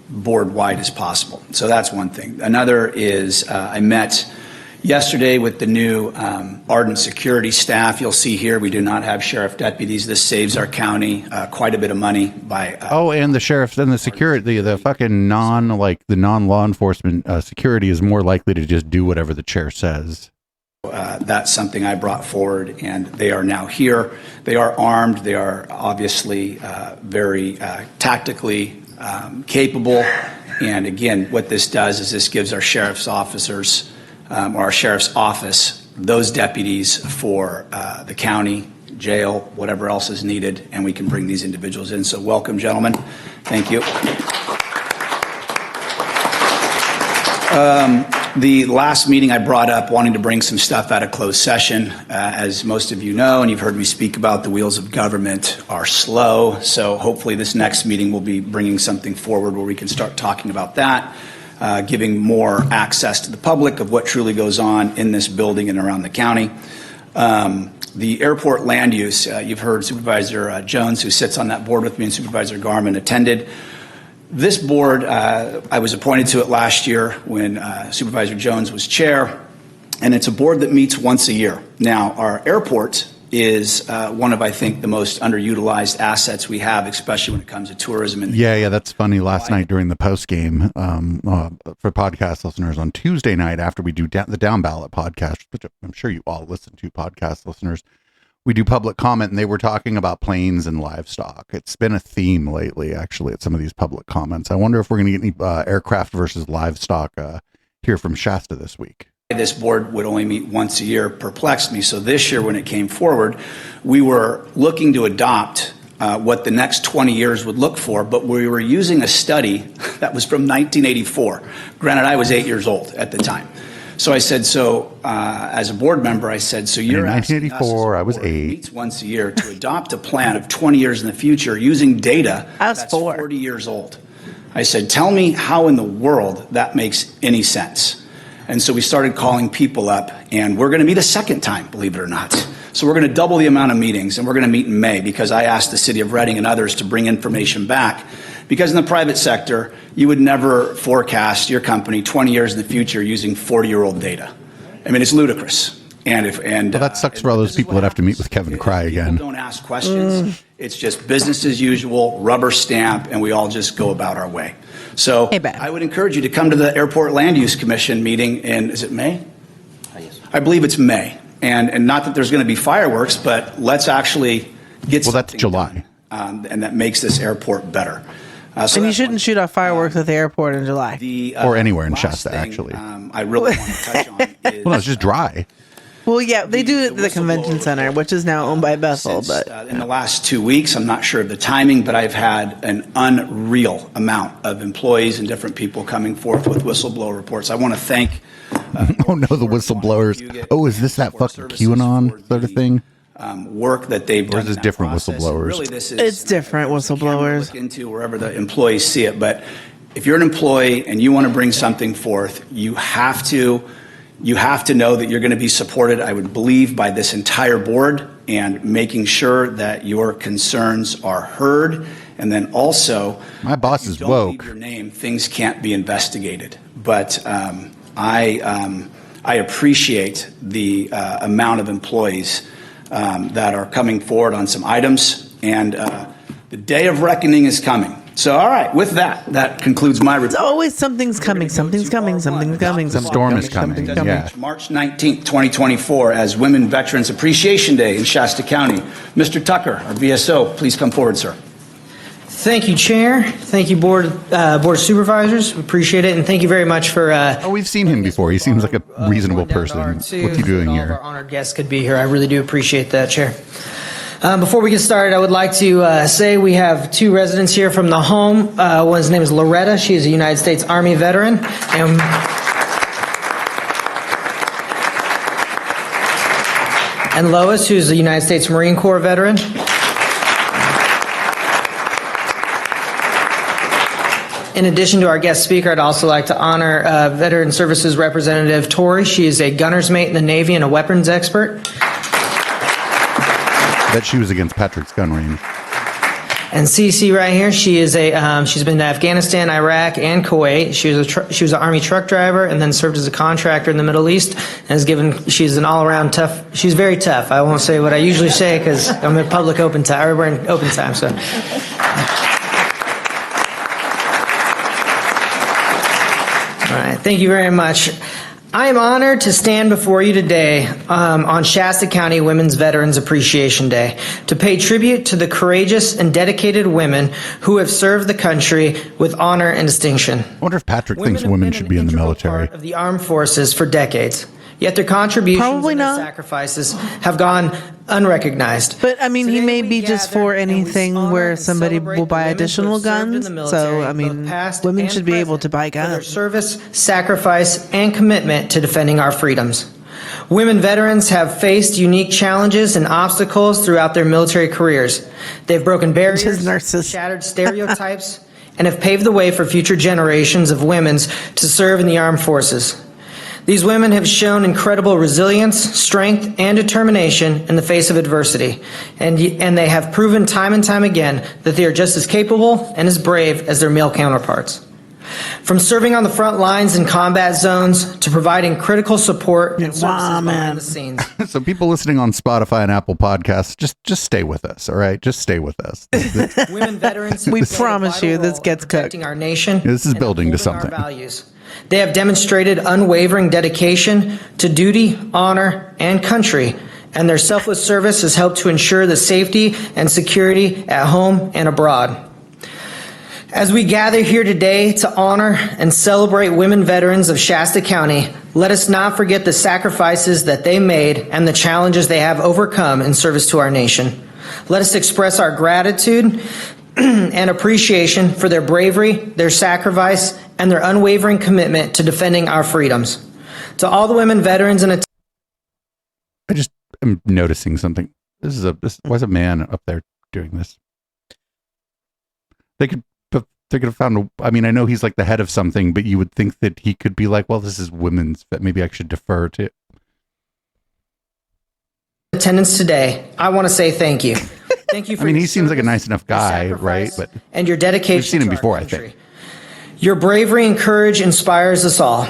[SPEAKER 5] board-wide as possible. So that's one thing. Another is I met yesterday with the new Ardent security staff. You'll see here we do not have sheriff deputies. This saves our county quite a bit of money by...
[SPEAKER 3] And the sheriff and the security, the fucking non-law enforcement security is more likely to just do whatever the chair says.
[SPEAKER 5] That's something I brought forward, and they are now here. They are armed. They are obviously very tactically capable. And again, what this does is this gives our sheriff's officers, or our sheriff's office, those deputies for the county, jail, whatever else is needed, and we can bring these individuals in. So welcome, gentlemen. Thank you. The last meeting I brought up wanting to bring some stuff out of closed session. As most of you know, and you've heard me speak about, the wheels of government are slow. So hopefully this next meeting will be bringing something forward where we can start talking about that, giving more access to the public of what truly goes on in this building and around the county. The airport land use, you've heard Supervisor Jones, who sits on that board with me, and Supervisor Garmin attended. This board, I was appointed to it last year when Supervisor Jones was chair, and it's a board that meets once a year. Now, our airport is one of, I think, the most underutilized assets we have, especially when it comes to tourism.
[SPEAKER 3] Yeah, that's funny. Last night during the post game for podcast listeners on Tuesday night after we do the Down Ballot podcast, which I'm sure you all listen to, podcast listeners, we do public comment, and they were talking about planes and livestock. It's been a theme lately, actually, at some of these public comments. I wonder if we're going to get any aircraft versus livestock here from Shasta this week.
[SPEAKER 5] This board would only meet once a year perplexed me. So this year, when it came forward, we were looking to adopt what the next 20 years would look for, but we were using a study that was from 1984. Granted, I was 8 years old at the time. So I said, as a board member, I said, so you're
[SPEAKER 3] in 1984, I was 8.
[SPEAKER 5] Meets once a year to adopt a plan of 20 years in the future using data that's 40 years old. I said, tell me how in the world that makes any sense. And so we started calling people up, and we're going to meet a second time, believe it or not. So we're going to double the amount of meetings, and we're going to meet in May because I asked the city of Reading and others to bring information back. Because in the private sector, you would never forecast your company 20 years in the future using 40-year-old data. I mean, it's ludicrous. And
[SPEAKER 3] well, that sucks for all those people that have to meet with Kevin Cry again.
[SPEAKER 5] People don't ask questions. It's just business as usual, rubber stamp, and we all just go about our way. So I would encourage you to come to the Airport Land Use Commission meeting in, is it May?
[SPEAKER 10] Yes.
[SPEAKER 5] I believe it's May. And not that there's going to be fireworks, but let's actually get something
[SPEAKER 3] that's July.
[SPEAKER 5] done, and that makes this airport better.
[SPEAKER 4] And you shouldn't shoot off fireworks at the airport in July.
[SPEAKER 3] Or anywhere in Shasta, actually.
[SPEAKER 5] I really want to touch on is,
[SPEAKER 3] well, no, it's just dry.
[SPEAKER 4] Well, yeah, they do it at the convention center, which is now owned by Bethel. But
[SPEAKER 5] in the last 2 weeks, I'm not sure of the timing, but I've had an unreal amount of employees and different people coming forth with whistleblower reports. I want to thank.
[SPEAKER 3] Oh no, the whistleblowers. Oh, is this that fucking QAnon sort of thing?
[SPEAKER 5] Work that they've done.
[SPEAKER 3] Or is this different whistleblowers?
[SPEAKER 5] Really, this is
[SPEAKER 4] it's different whistleblowers.
[SPEAKER 5] Look into wherever the employees see it, but if you're an employee and you want to bring something forth, you have to know that you're going to be supported, I would believe, by this entire board, and making sure that your concerns are heard. And then also,
[SPEAKER 3] my boss is
[SPEAKER 5] don't
[SPEAKER 3] woke.
[SPEAKER 5] Leave your name, things can't be investigated. But I appreciate the amount of employees that are coming forward on some items, and the day of reckoning is coming. So, all right, with that concludes my report.
[SPEAKER 4] It's always something's coming, something's coming, something's coming.
[SPEAKER 3] The storm is coming. Yeah.
[SPEAKER 5] March 19th, 2024, as Women Veterans Appreciation Day in Shasta County. Mr. Tucker, our VSO, please come forward, sir.
[SPEAKER 12] Thank you, Chair. Thank you, Board of Supervisors. We appreciate it, and thank you very much for.
[SPEAKER 3] We've seen him before. He seems like a reasonable person. What's he doing here?
[SPEAKER 12] All of our honored guests could be here. I really do appreciate that, Chair. Before we get started, I would like to say we have two residents here from the home. One's name is Loretta. She is a United States Army veteran. And Lois, who's a United States Marine Corps veteran. In addition to our guest speaker, I'd also like to honor Veteran Services Representative Tori. She is a gunner's mate in the Navy and a weapons expert.
[SPEAKER 3] That she was against Patrick's gun range.
[SPEAKER 12] And Cece right here, she is she's been to Afghanistan, Iraq, and Kuwait. She was an Army truck driver and then served as a contractor in the Middle East. And she's an all-around tough. She's very tough. I won't say what I usually say because I'm in public open time. Or we're in open time, so. All right, thank you very much. I am honored to stand before you today on Shasta County Women's Veterans Appreciation Day to pay tribute to the courageous and dedicated women who have served the country with honor and distinction.
[SPEAKER 3] I wonder if Patrick thinks women should be in the military.
[SPEAKER 12] Of the armed forces for decades. Yet their contributions and their sacrifices have gone unrecognized.
[SPEAKER 4] But, I mean, he may be just for anything where somebody will buy additional guns. So, I mean, women should be able to buy guns.
[SPEAKER 12] For their service, sacrifice, and commitment to defending our freedoms. Women veterans have faced unique challenges and obstacles throughout their military careers. They've broken barriers, shattered stereotypes, and have paved the way for future generations of women to serve in the armed forces. These women have shown incredible resilience, strength, and determination in the face of adversity, and they have proven time and time again that they are just as capable and as brave as their male counterparts. From serving on the front lines in combat zones to providing critical support and services behind the scenes.
[SPEAKER 3] So people listening on Spotify and Apple Podcasts, just stay with us, all right? Just stay with us.
[SPEAKER 12] Women veterans,
[SPEAKER 4] we promise you this gets cooked.
[SPEAKER 12] Our nation.
[SPEAKER 3] This is building to something.
[SPEAKER 12] Our values. They have demonstrated unwavering dedication to duty, honor, and country, and their selfless service has helped to ensure the safety and security at home and abroad. As we gather here today to honor and celebrate women veterans of Shasta County, let us not forget the sacrifices that they made and the challenges they have overcome in service to our nation. Let us express our gratitude and appreciation for their bravery, their sacrifice, and their unwavering commitment to defending our freedoms. To all the women veterans and
[SPEAKER 3] I just am noticing something. Why is a man up there doing this? They could have found I mean, I know he's like the head of something, but you would think that he could be like, well, this is women's, but maybe I should defer to
[SPEAKER 12] attendance today. I want to say thank you. Thank you for
[SPEAKER 3] I mean, he seems like a nice enough guy, right? But
[SPEAKER 12] and your dedication.
[SPEAKER 3] we've seen him
[SPEAKER 12] to our
[SPEAKER 3] before, I
[SPEAKER 12] country.
[SPEAKER 3] think.
[SPEAKER 12] Your bravery and courage inspires us all,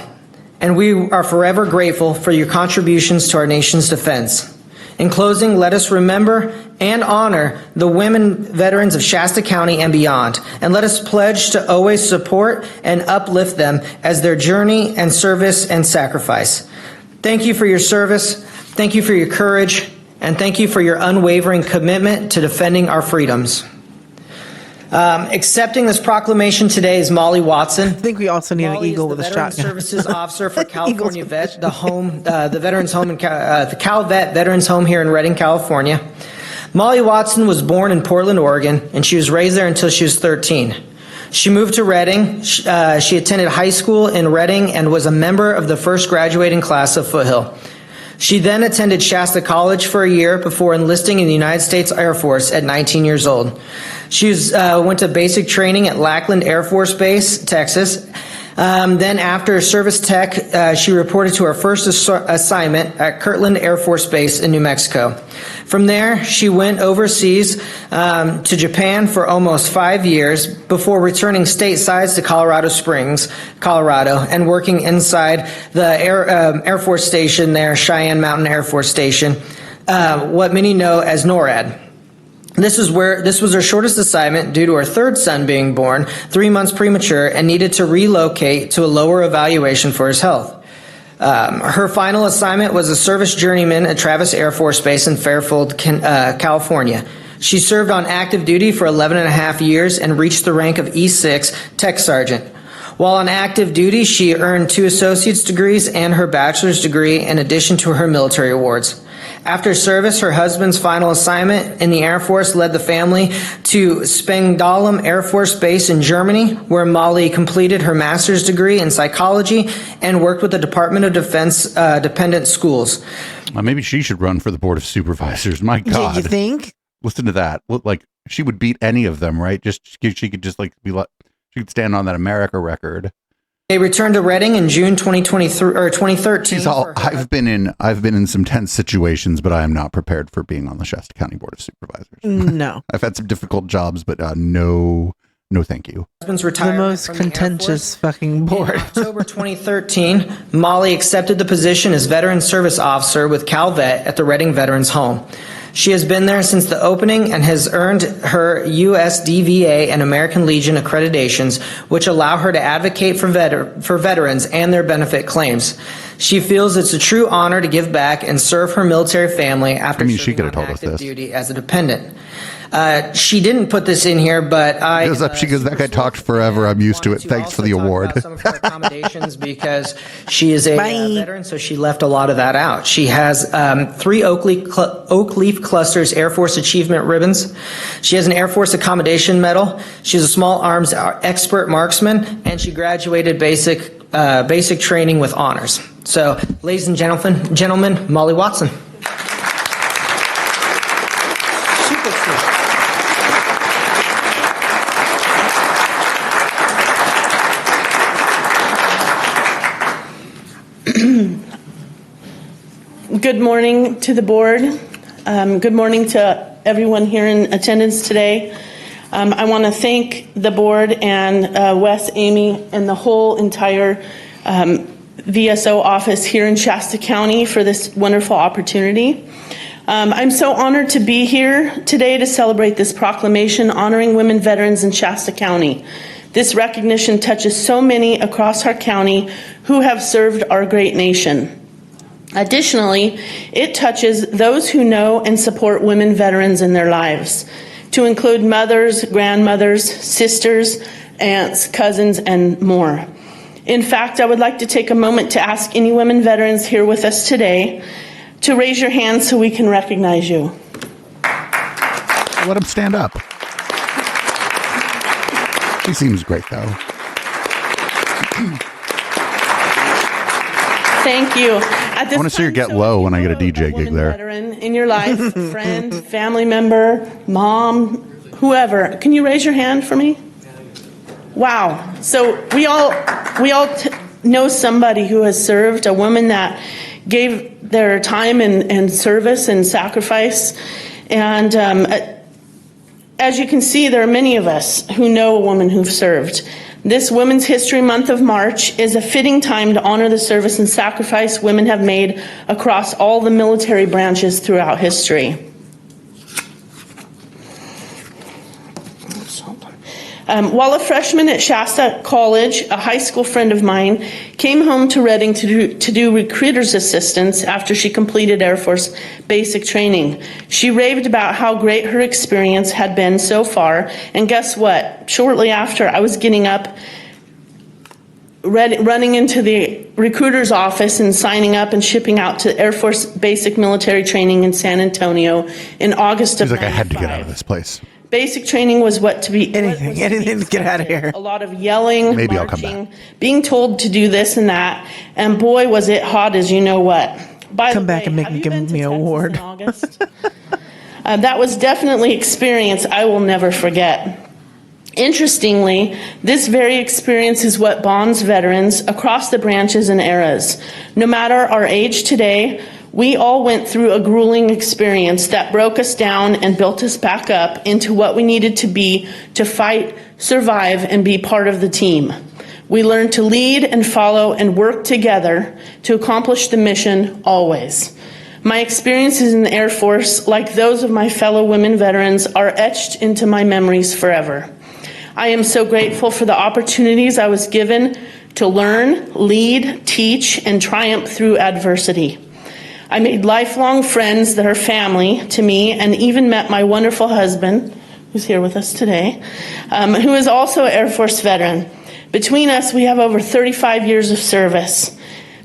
[SPEAKER 12] and we are forever grateful for your contributions to our nation's defense. In closing, let us remember and honor the women veterans of Shasta County and beyond, and let us pledge to always support and uplift them as their journey and service and sacrifice. Thank you for your service, thank you for your courage, and thank you for your unwavering commitment to defending our freedoms. Accepting this proclamation today is Molly Watson.
[SPEAKER 4] I think we also need
[SPEAKER 12] Molly
[SPEAKER 4] an eagle
[SPEAKER 12] is
[SPEAKER 4] with
[SPEAKER 12] the
[SPEAKER 4] a
[SPEAKER 12] Veteran
[SPEAKER 4] shotgun.
[SPEAKER 12] Services Officer for California Vet, the Veterans Home in the Cal Vet Veterans Home here in Redding, California. Molly Watson was born in Portland, Oregon, and she was raised there until she was 13. She moved to Redding. She attended high school in Redding and was a member of the first graduating class of Foothill. She then attended Shasta College for a year before enlisting in the United States Air Force at 19 years old. She went to basic training at Lackland Air Force Base, Texas. Then after service tech, she reported to her first assignment at Kirtland Air Force Base in New Mexico. From there, she went overseas to Japan for almost 5 years before returning stateside to Colorado Springs, Colorado, and working inside the Air Force Station there, Cheyenne Mountain Air Force Station, what many know as NORAD. This was her shortest assignment due to her third son being born 3 months premature and needed to relocate to a lower evaluation for his health. Her final assignment was a service journeyman at Travis Air Force Base in Fairfield, California. She served on active duty for 11 and a half years and reached the rank of E6 Tech Sergeant. While on active duty, she earned 2 associate's degrees and her bachelor's degree in addition to her military awards. After service, her husband's final assignment in the Air Force led the family to Spangdahlem Air Force Base in Germany, where Molly completed her master's degree in psychology and worked with the Department of Defense dependent schools.
[SPEAKER 3] Maybe she should run for the Board of Supervisors. My God.
[SPEAKER 4] You think?
[SPEAKER 3] Listen to that. Like, she would beat any of them, right? She could just like be like, she could stand on that America record.
[SPEAKER 12] They returned to Redding in June 2023 or 2013.
[SPEAKER 3] She's all, I've been in some tense situations, but I am not prepared for being on the Shasta County Board of Supervisors.
[SPEAKER 4] No.
[SPEAKER 3] I've had some difficult jobs, but no, thank you.
[SPEAKER 12] The
[SPEAKER 4] most contentious fucking board.
[SPEAKER 12] In October 2013, Molly accepted the position as Veteran Service Officer with Cal Vet at the Redding Veterans Home. She has been there since the opening and has earned her USDVA and American Legion accreditations, which allow her to advocate for veterans and their benefit claims. She feels it's a true honor to give back and serve her military family after serving on active duty as a dependent. She didn't put this in here, but
[SPEAKER 3] she goes, that guy talked forever. I'm used to it. Thanks for the award.
[SPEAKER 12] Some of her accommodations because she is a veteran, so she left a lot of that out. She has 3 oak leaf clusters Air Force Achievement ribbons. She has an Air Force Accommodation Medal. She's a small arms expert marksman, and she graduated basic training with honors. So, ladies and gentlemen, Molly Watson.
[SPEAKER 13] Good morning to the board. Good morning to everyone here in attendance today. I want to thank the board and Wes, Amy, and the whole entire VSO office here in Shasta County for this wonderful opportunity. I'm so honored to be here today to celebrate this proclamation honoring women veterans in Shasta County. This recognition touches so many across our county who have served our great nation. Additionally, it touches those who know and support women veterans in their lives, to include mothers, grandmothers, sisters, aunts, cousins, and more. In fact, I would like to take a moment to ask any women veterans here with us today to raise your hand so we can recognize you.
[SPEAKER 3] Let him stand up. He seems great, though.
[SPEAKER 13] Thank you.
[SPEAKER 3] I want to see her get low when I get a DJ gig there.
[SPEAKER 13] Veteran in your life, friend, family member, mom, whoever. Can you raise your hand for me? Wow. So we all know somebody who has served, a woman that gave their time and service and sacrifice. And as you can see, there are many of us who know a woman who've served. This Women's History Month of March is a fitting time to honor the service and sacrifice women have made across all the military branches throughout history. While a freshman at Shasta College, a high school friend of mine came home to Reading to do recruiter's assistance after she completed Air Force basic training. She raved about how great her experience had been so far, and guess what? Shortly after, I was getting up, running into the recruiter's office and signing up and shipping out to Air Force basic military training in San Antonio in August of 95.
[SPEAKER 3] She's like, I had to get out of this place.
[SPEAKER 13] Basic training was what to be
[SPEAKER 4] anything to get out of here.
[SPEAKER 13] A lot of yelling,
[SPEAKER 3] maybe
[SPEAKER 13] marching,
[SPEAKER 3] I'll come back.
[SPEAKER 13] Being told to do this and that, and boy was it hot as you know what.
[SPEAKER 4] Come back and give me an award.
[SPEAKER 13] That was definitely an experience I will never forget. Interestingly, this very experience is what bonds veterans across the branches and eras. No matter our age today, we all went through a grueling experience that broke us down and built us back up into what we needed to be to fight, survive, and be part of the team. We learned to lead and follow and work together to accomplish the mission always. My experiences in the Air Force, like those of my fellow women veterans, are etched into my memories forever. I am so grateful for the opportunities I was given to learn, lead, teach, and triumph through adversity. I made lifelong friends that are family to me, and even met my wonderful husband, who's here with us today, who is also an Air Force veteran. Between us, we have over 35 years of service.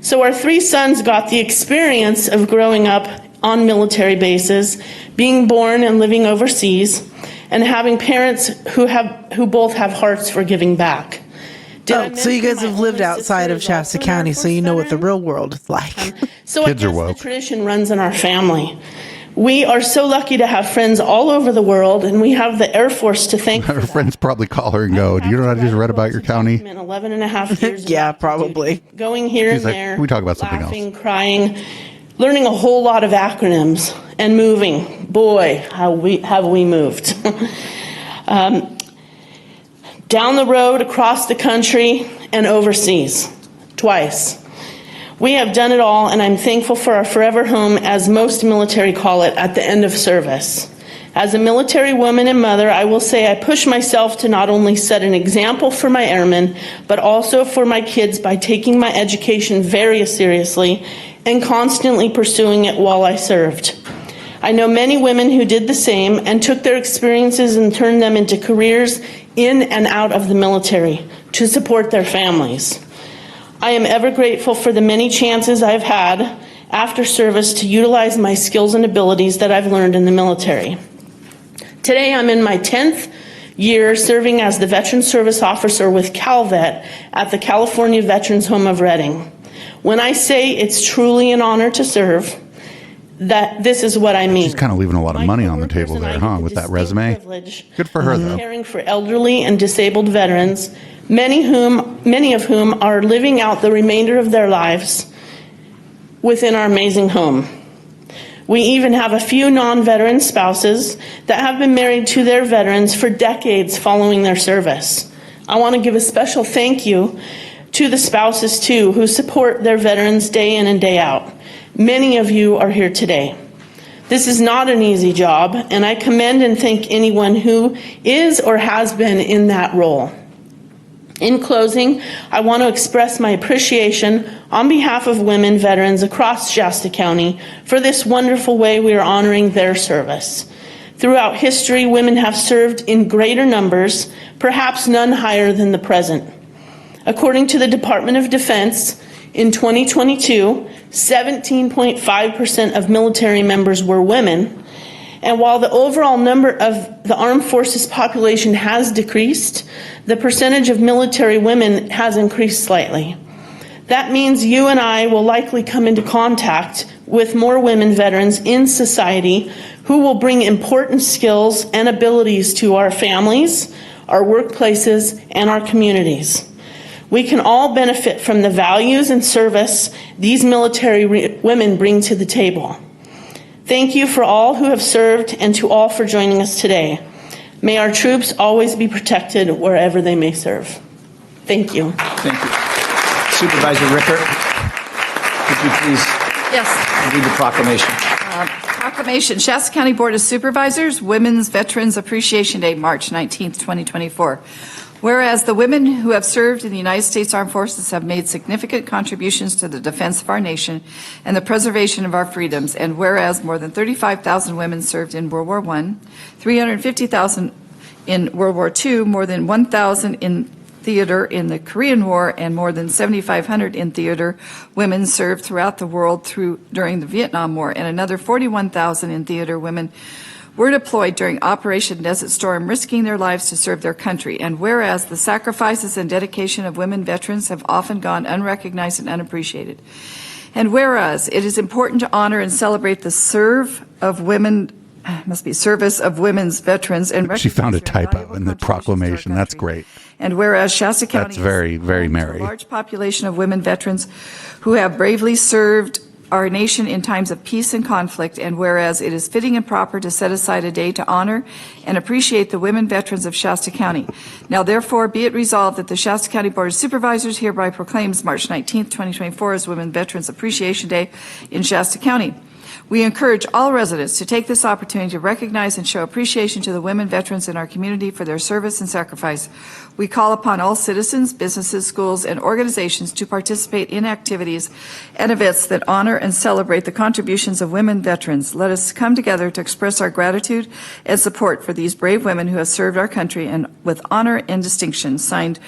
[SPEAKER 13] So our 3 sons got the experience of growing up on military bases, being born and living overseas, and having parents who both have hearts for giving back.
[SPEAKER 4] So you guys have lived outside of Shasta County, so you know what the real world is like.
[SPEAKER 13] So I guess the tradition runs in our family. We are so lucky to have friends all over the world, and we have the Air Force to thank.
[SPEAKER 3] Her friends probably call her and go, "Do you know what I just read about your county?"
[SPEAKER 13] 11 and a half years.
[SPEAKER 4] Yeah, probably.
[SPEAKER 13] Going here
[SPEAKER 3] She's
[SPEAKER 13] and
[SPEAKER 3] like,
[SPEAKER 13] there.
[SPEAKER 3] "Can we talk about something
[SPEAKER 13] laughing,
[SPEAKER 3] else?"
[SPEAKER 13] Crying, learning a whole lot of acronyms, and moving. Boy, how have we moved. Down the road, across the country, and overseas, twice. We have done it all, and I'm thankful for our forever home, as most military call it, at the end of service. As a military woman and mother, I will say I push myself to not only set an example for my airmen, but also for my kids by taking my education very seriously and constantly pursuing it while I served. I know many women who did the same and took their experiences and turned them into careers in and out of the military to support their families. I am ever grateful for the many chances I've had after service to utilize my skills and abilities that I've learned in the military. Today I'm in my 10th year serving as the Veteran Service Officer with CalVet at the California Veterans Home of Reading. When I say it's truly an honor to serve, that this is what I mean.
[SPEAKER 3] She's kind of leaving a lot of money on the table there, huh, with that resume. Good for her, though.
[SPEAKER 13] Caring for elderly and disabled veterans, many of whom are living out the remainder of their lives within our amazing home. We even have a few non-veteran spouses that have been married to their veterans for decades following their service. I want to give a special thank you to the spouses, too, who support their veterans day in and day out. Many of you are here today. This is not an easy job, and I commend and thank anyone who is or has been in that role. In closing, I want to express my appreciation on behalf of women veterans across Shasta County for this wonderful way we are honoring their service. Throughout history, women have served in greater numbers, perhaps none higher than the present. According to the Department of Defense, in 2022, 17.5% of military members were women. And while the overall number of the armed forces population has decreased, the percentage of military women has increased slightly. That means you and I will likely come into contact with more women veterans in society who will bring important skills and abilities to our families, our workplaces, and our communities. We can all benefit from the values and service these military women bring to the table. Thank you for all who have served and to all for joining us today. May our troops always be protected wherever they may serve. Thank you.
[SPEAKER 5] Thank you. Supervisor Rickert, could you please read the proclamation?
[SPEAKER 7] Proclamation, Shasta County Board of Supervisors, Women's Veterans Appreciation Day, March 19th, 2024. Whereas the women who have served in the United States Armed Forces have made significant contributions to the defense of our nation and the preservation of our freedoms, and whereas more than 35,000 women served in World War I, 350,000 in World War II, more than 1,000 in theater in the Korean War, and more than 7,500 in theater women served throughout the world during the Vietnam War, and another 41,000 in theater women were deployed during Operation Desert Storm, risking their lives to serve their country. And whereas the sacrifices and dedication of women veterans have often gone unrecognized and unappreciated. And whereas it is important to honor and celebrate the service of women's veterans and
[SPEAKER 3] she found a typo in the proclamation. That's great.
[SPEAKER 7] And whereas Shasta County
[SPEAKER 3] that's very, very merry.
[SPEAKER 7] A large population of women veterans who have bravely served our nation in times of peace and conflict, and whereas it is fitting and proper to set aside a day to honor and appreciate the women veterans of Shasta County. Now, therefore, be it resolved that the Shasta County Board of Supervisors hereby proclaims March 19th, 2024 as Women Veterans Appreciation Day in Shasta County. We encourage all residents to take this opportunity to recognize and show appreciation to the women veterans in our community for their service and sacrifice. We call upon all citizens, businesses, schools, and organizations to participate in activities and events that honor and celebrate the contributions of women veterans. Let us come together to express our gratitude and support for these brave women who have served our country and with honor and distinction. Signed,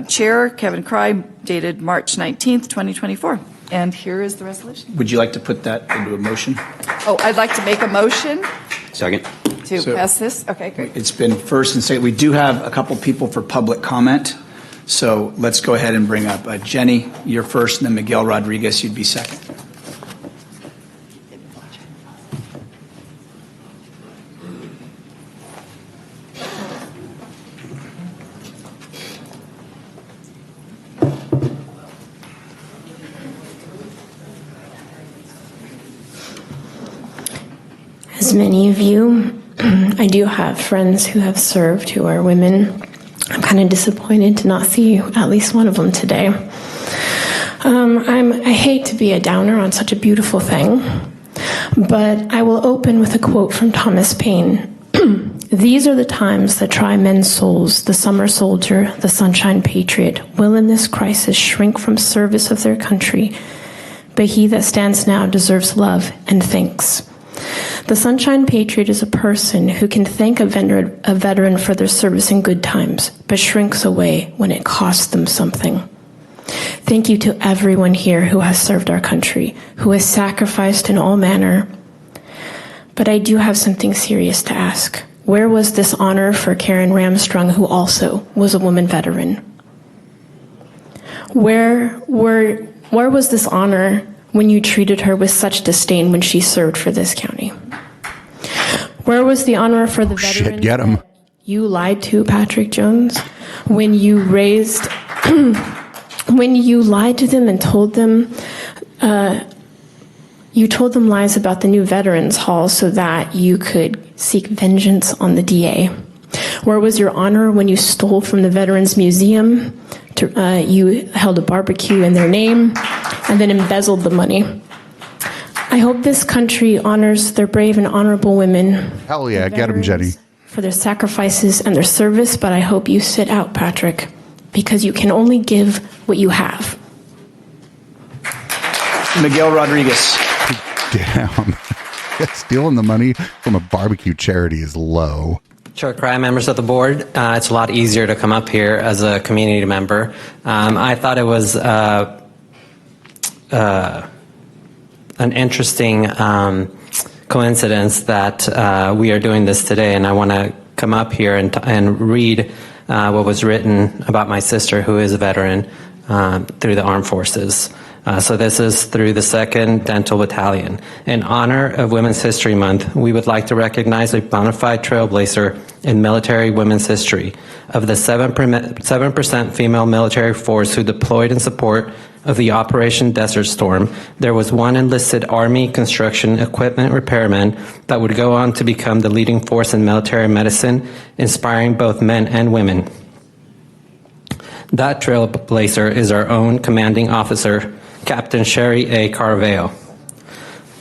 [SPEAKER 7] Chair Kevin Cry, dated March 19th, 2024. And here is the resolution.
[SPEAKER 5] Would you like to put that into a motion?
[SPEAKER 7] Oh, I'd like to make a motion.
[SPEAKER 10] Second.
[SPEAKER 7] To pass this? Okay, great.
[SPEAKER 5] It's been first and second. We do have a couple people for public comment. So let's go ahead and bring up Jenny, you're first, and then Miguel Rodriguez, you'd be second.
[SPEAKER 14] As many of you, I do have friends who have served who are women. I'm kind of disappointed to not see at least one of them today. I hate to be a downer on such a beautiful thing, but I will open with a quote from Thomas Paine. These are the times that try men's souls. The summer soldier, the sunshine patriot, will in this crisis shrink from service of their country, but he that stands now deserves love and thanks. The Sunshine Patriot is a person who can thank a veteran for their service in good times, but shrinks away when it costs them something. Thank you to everyone here who has served our country, who has sacrificed in all manner. But I do have something serious to ask. Where was this honor for Karen Ramstrong, who also was a woman veteran? Where was this honor when you treated her with such disdain when she served for this county? Where was the honor for the veteran
[SPEAKER 3] get him.
[SPEAKER 14] You lied to, Patrick Jones, when you when you lied to them and told them, you told them lies about the new Veterans Hall so that you could seek vengeance on the DA? Where was your honor when you stole from the Veterans Museum? You held a barbecue in their name and then embezzled the money. I hope this country honors their brave and honorable women.
[SPEAKER 3] Hell yeah, get them, Jenny.
[SPEAKER 14] For their sacrifices and their service, but I hope you sit out, Patrick. because you can only give what you have.
[SPEAKER 5] Miguel Rodriguez.
[SPEAKER 3] Damn. Stealing the money from a barbecue charity is low.
[SPEAKER 15] Sure, Cry, members of the board. It's a lot easier to come up here as a community member. I thought it was an interesting coincidence that we are doing this today, and I want to come up here and read what was written about my sister, who is a veteran through the armed forces. So this is through the 2nd Dental Battalion. In honor of Women's History Month, we would like to recognize a bona fide trailblazer in military women's history. Of the 7% female military force who deployed in support of the Operation Desert Storm, there was one enlisted Army construction equipment repairman that would go on to become the leading force in military medicine, inspiring both men and women. That trailblazer is our own commanding officer, Captain Sherry A. Carveo.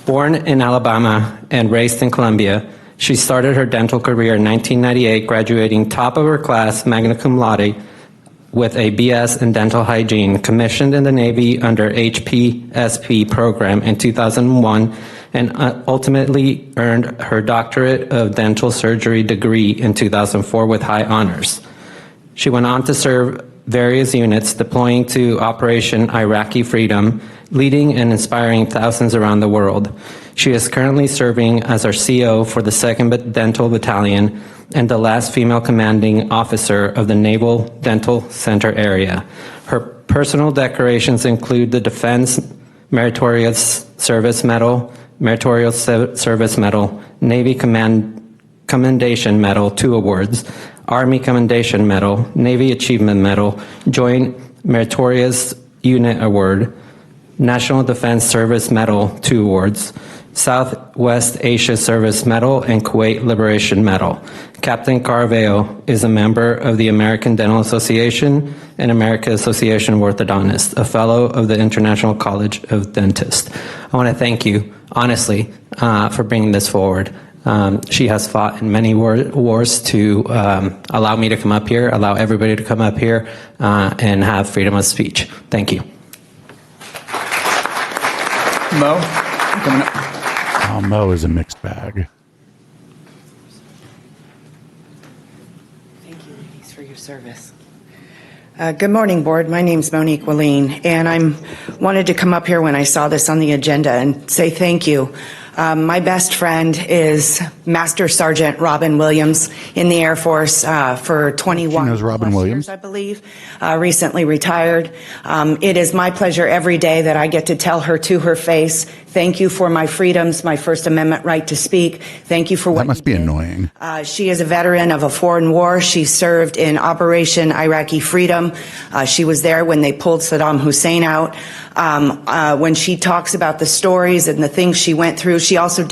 [SPEAKER 15] Born in Alabama and raised in Colombia, she started her dental career in 1998, graduating top of her class, magna cum laude, with a BS in dental hygiene, commissioned in the Navy under HPSP program in 2001, and ultimately earned her doctorate of dental surgery degree in 2004 with high honors. She went on to serve various units, deploying to Operation Iraqi Freedom, leading and inspiring thousands around the world. She is currently serving as our CO for the 2nd Dental Battalion and the last female commanding officer of the Naval Dental Center area. Her personal decorations include the Defense Meritorious Service Medal, Meritorious Service Medal, Navy Commendation Medal, 2 awards, Army Commendation Medal, Navy Achievement Medal, Joint Meritorious Unit Award, National Defense Service Medal, 2 awards, Southwest Asia Service Medal, and Kuwait Liberation Medal. Captain Carveo is a member of the American Dental Association and American Association of Orthodontists, a fellow of the International College of Dentists. I want to thank you, honestly, for bringing this forward. She has fought in many wars to allow me to come up here, allow everybody to come up here, and have freedom of speech. Thank you.
[SPEAKER 5] Mo, coming up.
[SPEAKER 3] Oh, Mo is a mixed bag.
[SPEAKER 16] Thank you, ladies, for your service. Good morning, board. My name's Monique Willeen, and I wanted to come up here when I saw this on the agenda and say thank you. My best friend is Master Sergeant Robin Williams in the Air Force for 21
[SPEAKER 3] knows Robin Williams,
[SPEAKER 16] years, I believe, recently retired. It is my pleasure every day that I get to tell her to her face, thank you for my freedoms, my First Amendment right to speak. Thank you for what
[SPEAKER 3] that must be annoying.
[SPEAKER 16] She is a veteran of a foreign war. She served in Operation Iraqi Freedom. She was there when they pulled Saddam Hussein out. When she talks about the stories and the things she went through, she also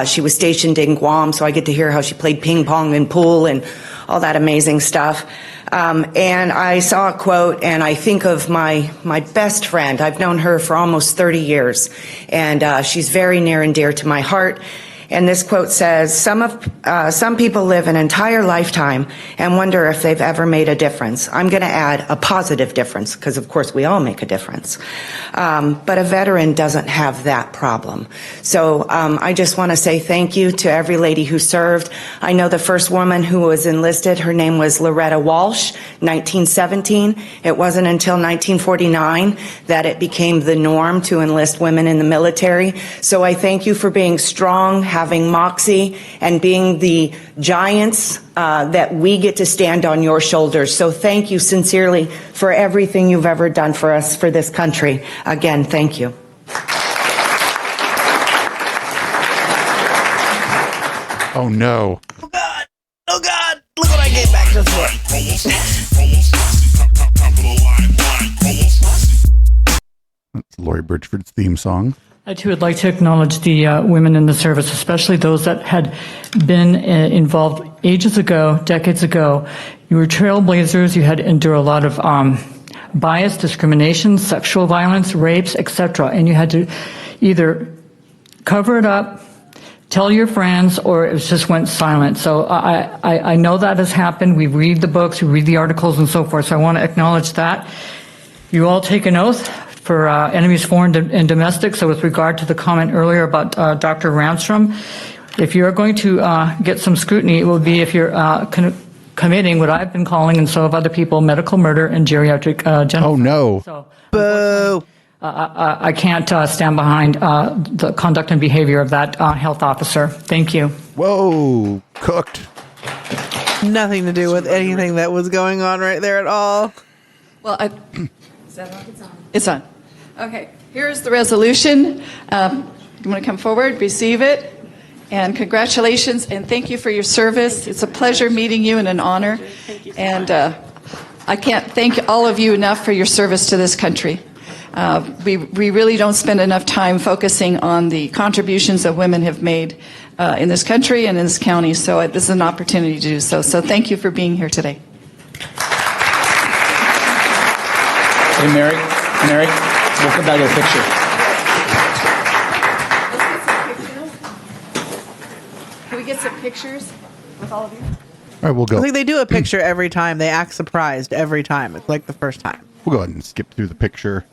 [SPEAKER 16] she was stationed in Guam, so I get to hear how she played ping pong and pool and all that amazing stuff. And I saw a quote, and I think of my best friend. I've known her for almost 30 years, and she's very near and dear to my heart. And this quote says, some people live an entire lifetime and wonder if they've ever made a difference. I'm going to add a positive difference, because of course we all make a difference. But a veteran doesn't have that problem. So I just want to say thank you to every lady who served. I know the first woman who was enlisted, her name was Loretta Walsh, 1917. It wasn't until 1949 that it became the norm to enlist women in the military. So I thank you for being strong, having moxie, and being the giants that we get to stand on your shoulders. So thank you sincerely for everything you've ever done for us, for this country. Again, thank you.
[SPEAKER 3] Oh, no.
[SPEAKER 2] Oh, God. Oh, God. Look what I gave back to the floor.
[SPEAKER 3] That's Lori Bridgeford's theme song.
[SPEAKER 17] I too would like to acknowledge the women in the service, especially those that had been involved ages ago, decades ago. You were trailblazers. You had to endure a lot of bias, discrimination, sexual violence, rapes, etc. And you had to either cover it up, tell your friends, or it just went silent. So I know that has happened. We read the books, we read the articles and so forth. So I want to acknowledge that. You all take an oath for enemies foreign and domestic. So with regard to the comment earlier about Dr. Ramstrom, if you're going to get some scrutiny, it will be if you're committing what I've been calling, and so have other people, medical murder and geriatric genocide.
[SPEAKER 3] Oh, no.
[SPEAKER 17] So,
[SPEAKER 4] boo.
[SPEAKER 17] I can't stand behind the conduct and behavior of that health officer. Thank you.
[SPEAKER 3] Whoa, cooked.
[SPEAKER 4] Nothing to do with anything that was going on right there at all.
[SPEAKER 7] Well, is that on? It's on. Okay, here's the resolution. You want to come forward, receive it, and congratulations, and thank you for your service. It's a pleasure meeting you and an honor. And I can't thank all of you enough for your service to this country. We really don't spend enough time focusing on the contributions that women have made in this country and in this county, so this is an opportunity to do so. So thank you for being here today.
[SPEAKER 5] Hey, Mary, we'll come back to the picture.
[SPEAKER 7] Can we get some pictures with all of you?
[SPEAKER 3] All right, we'll go.
[SPEAKER 4] I think they do a picture every time. They act surprised every time. It's like the first time.
[SPEAKER 3] We'll go ahead and skip through the picture.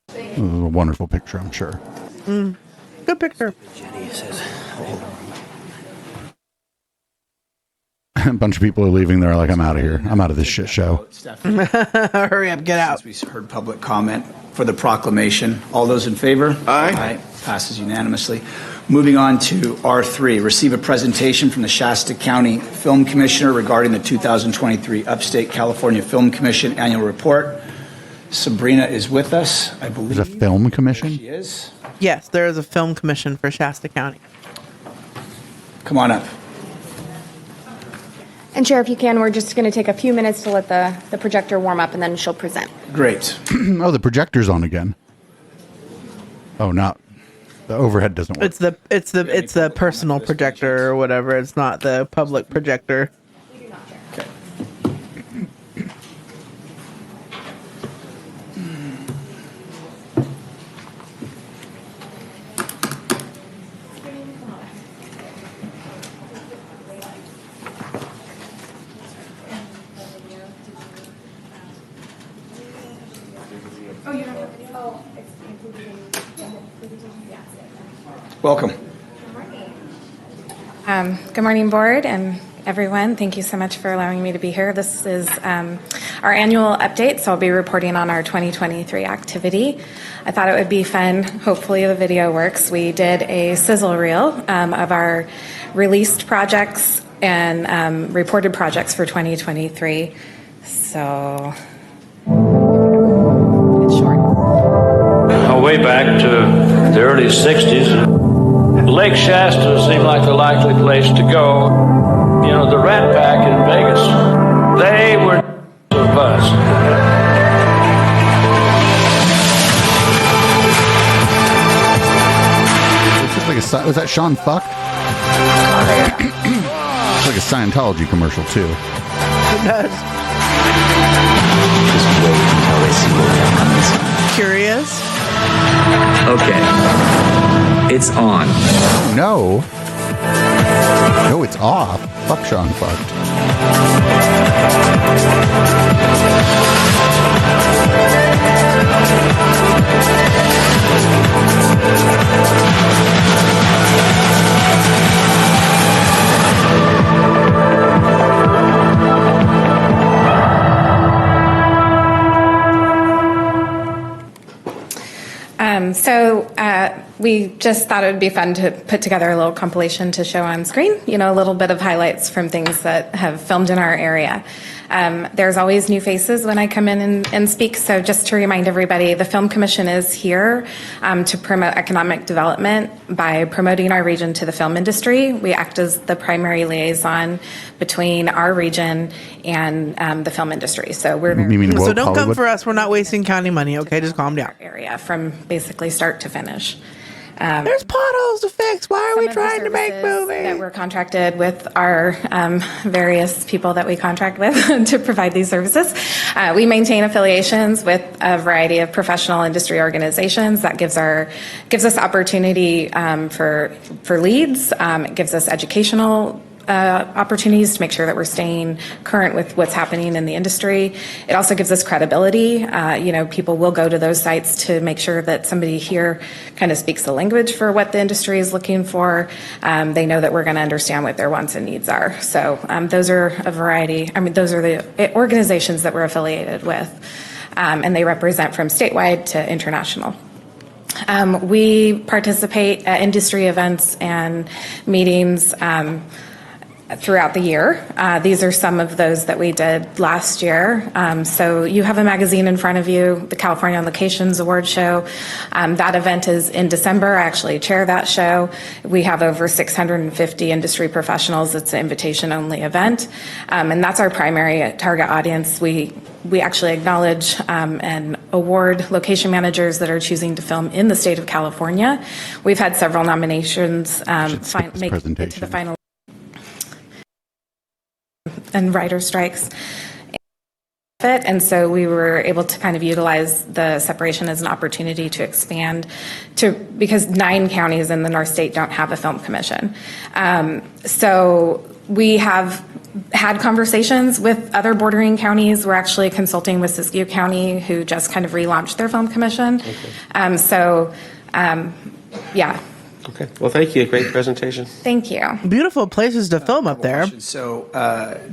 [SPEAKER 3] This is a wonderful picture, I'm sure.
[SPEAKER 4] Good picture.
[SPEAKER 3] A bunch of people are leaving. They're like, I'm out of here. I'm out of this shit show.
[SPEAKER 4] Hurry up, get out.
[SPEAKER 5] We heard public comment for the proclamation. All those in favor? Aye. Passes unanimously. Moving on to R3, receive a presentation from the Shasta County Film Commissioner regarding the 2023 Upstate California Film Commission Annual Report. Sabrina is with us, I believe.
[SPEAKER 3] There's a film commission?
[SPEAKER 5] She is.
[SPEAKER 4] Yes, there is a film commission for Shasta County.
[SPEAKER 5] Come on up.
[SPEAKER 18] And Chair, if you can, we're just going to take a few minutes to let the projector warm up, and then she'll present.
[SPEAKER 5] Great.
[SPEAKER 3] Oh, the projector's on again. Oh, not the overhead doesn't work.
[SPEAKER 4] It's the personal projector or whatever. It's not the public projector.
[SPEAKER 5] Welcome.
[SPEAKER 18] Good morning, board and everyone. Thank you so much for allowing me to be here. This is our annual update, so I'll be reporting on our 2023 activity. I thought it would be fun. Hopefully the video works. We did a sizzle reel of our released projects and reported projects for 2023. So it's short.
[SPEAKER 19] Way back to the early 60s, Lake Shasta seemed like the likely place to go. You know, the Rat Pack in Vegas, they were of us.
[SPEAKER 3] Was that Sean Fuck? It's like a Scientology commercial too.
[SPEAKER 4] It does.
[SPEAKER 20] Just wait until they see what happens.
[SPEAKER 4] Curious?
[SPEAKER 20] Okay. It's on.
[SPEAKER 3] No. No, it's off. Fuck Sean Fucked.
[SPEAKER 18] We just thought it would be fun to put together a little compilation to show on screen, you know, a little bit of highlights from things that have filmed in our area. There's always new faces when I come in and speak, so just to remind everybody, the Film Commission is here to promote economic development by promoting our region to the film industry. We act as the primary liaison between our region and the film industry. So we're
[SPEAKER 4] so don't come for us. We're not wasting county money. Okay, just calm down.
[SPEAKER 18] Area from basically start to finish.
[SPEAKER 4] There's potholes to fix. Why are we trying to make movies?
[SPEAKER 18] That we're contracted with our various people that we contract with to provide these services. We maintain affiliations with a variety of professional industry organizations. That gives us opportunity for leads. It gives us educational opportunities to make sure that we're staying current with what's happening in the industry. It also gives us credibility. People will go to those sites to make sure that somebody here kind of speaks the language for what the industry is looking for. They know that we're going to understand what their wants and needs are. So those are a variety. Those are the organizations that we're affiliated with, and they represent from statewide to international. We participate at industry events and meetings throughout the year. These are some of those that we did last year. So you have a magazine in front of you, the California Locations Award Show. That event is in December. I actually chair that show. We have over 650 industry professionals. It's an invitation-only event. And that's our primary target audience. We actually acknowledge and award location managers that are choosing to film in the state of California. We've had several nominations make it to the final and writer strikes. And so we were able to kind of utilize the separation as an opportunity to expand because 9 counties in the North State don't have a film commission. So we have had conversations with other bordering counties. We're actually consulting with Siskiyou County, who just kind of relaunched their film commission. Yeah.
[SPEAKER 11] Okay. Well, thank you. Great presentation.
[SPEAKER 18] Thank you.
[SPEAKER 4] Beautiful places to film up there.
[SPEAKER 5] So,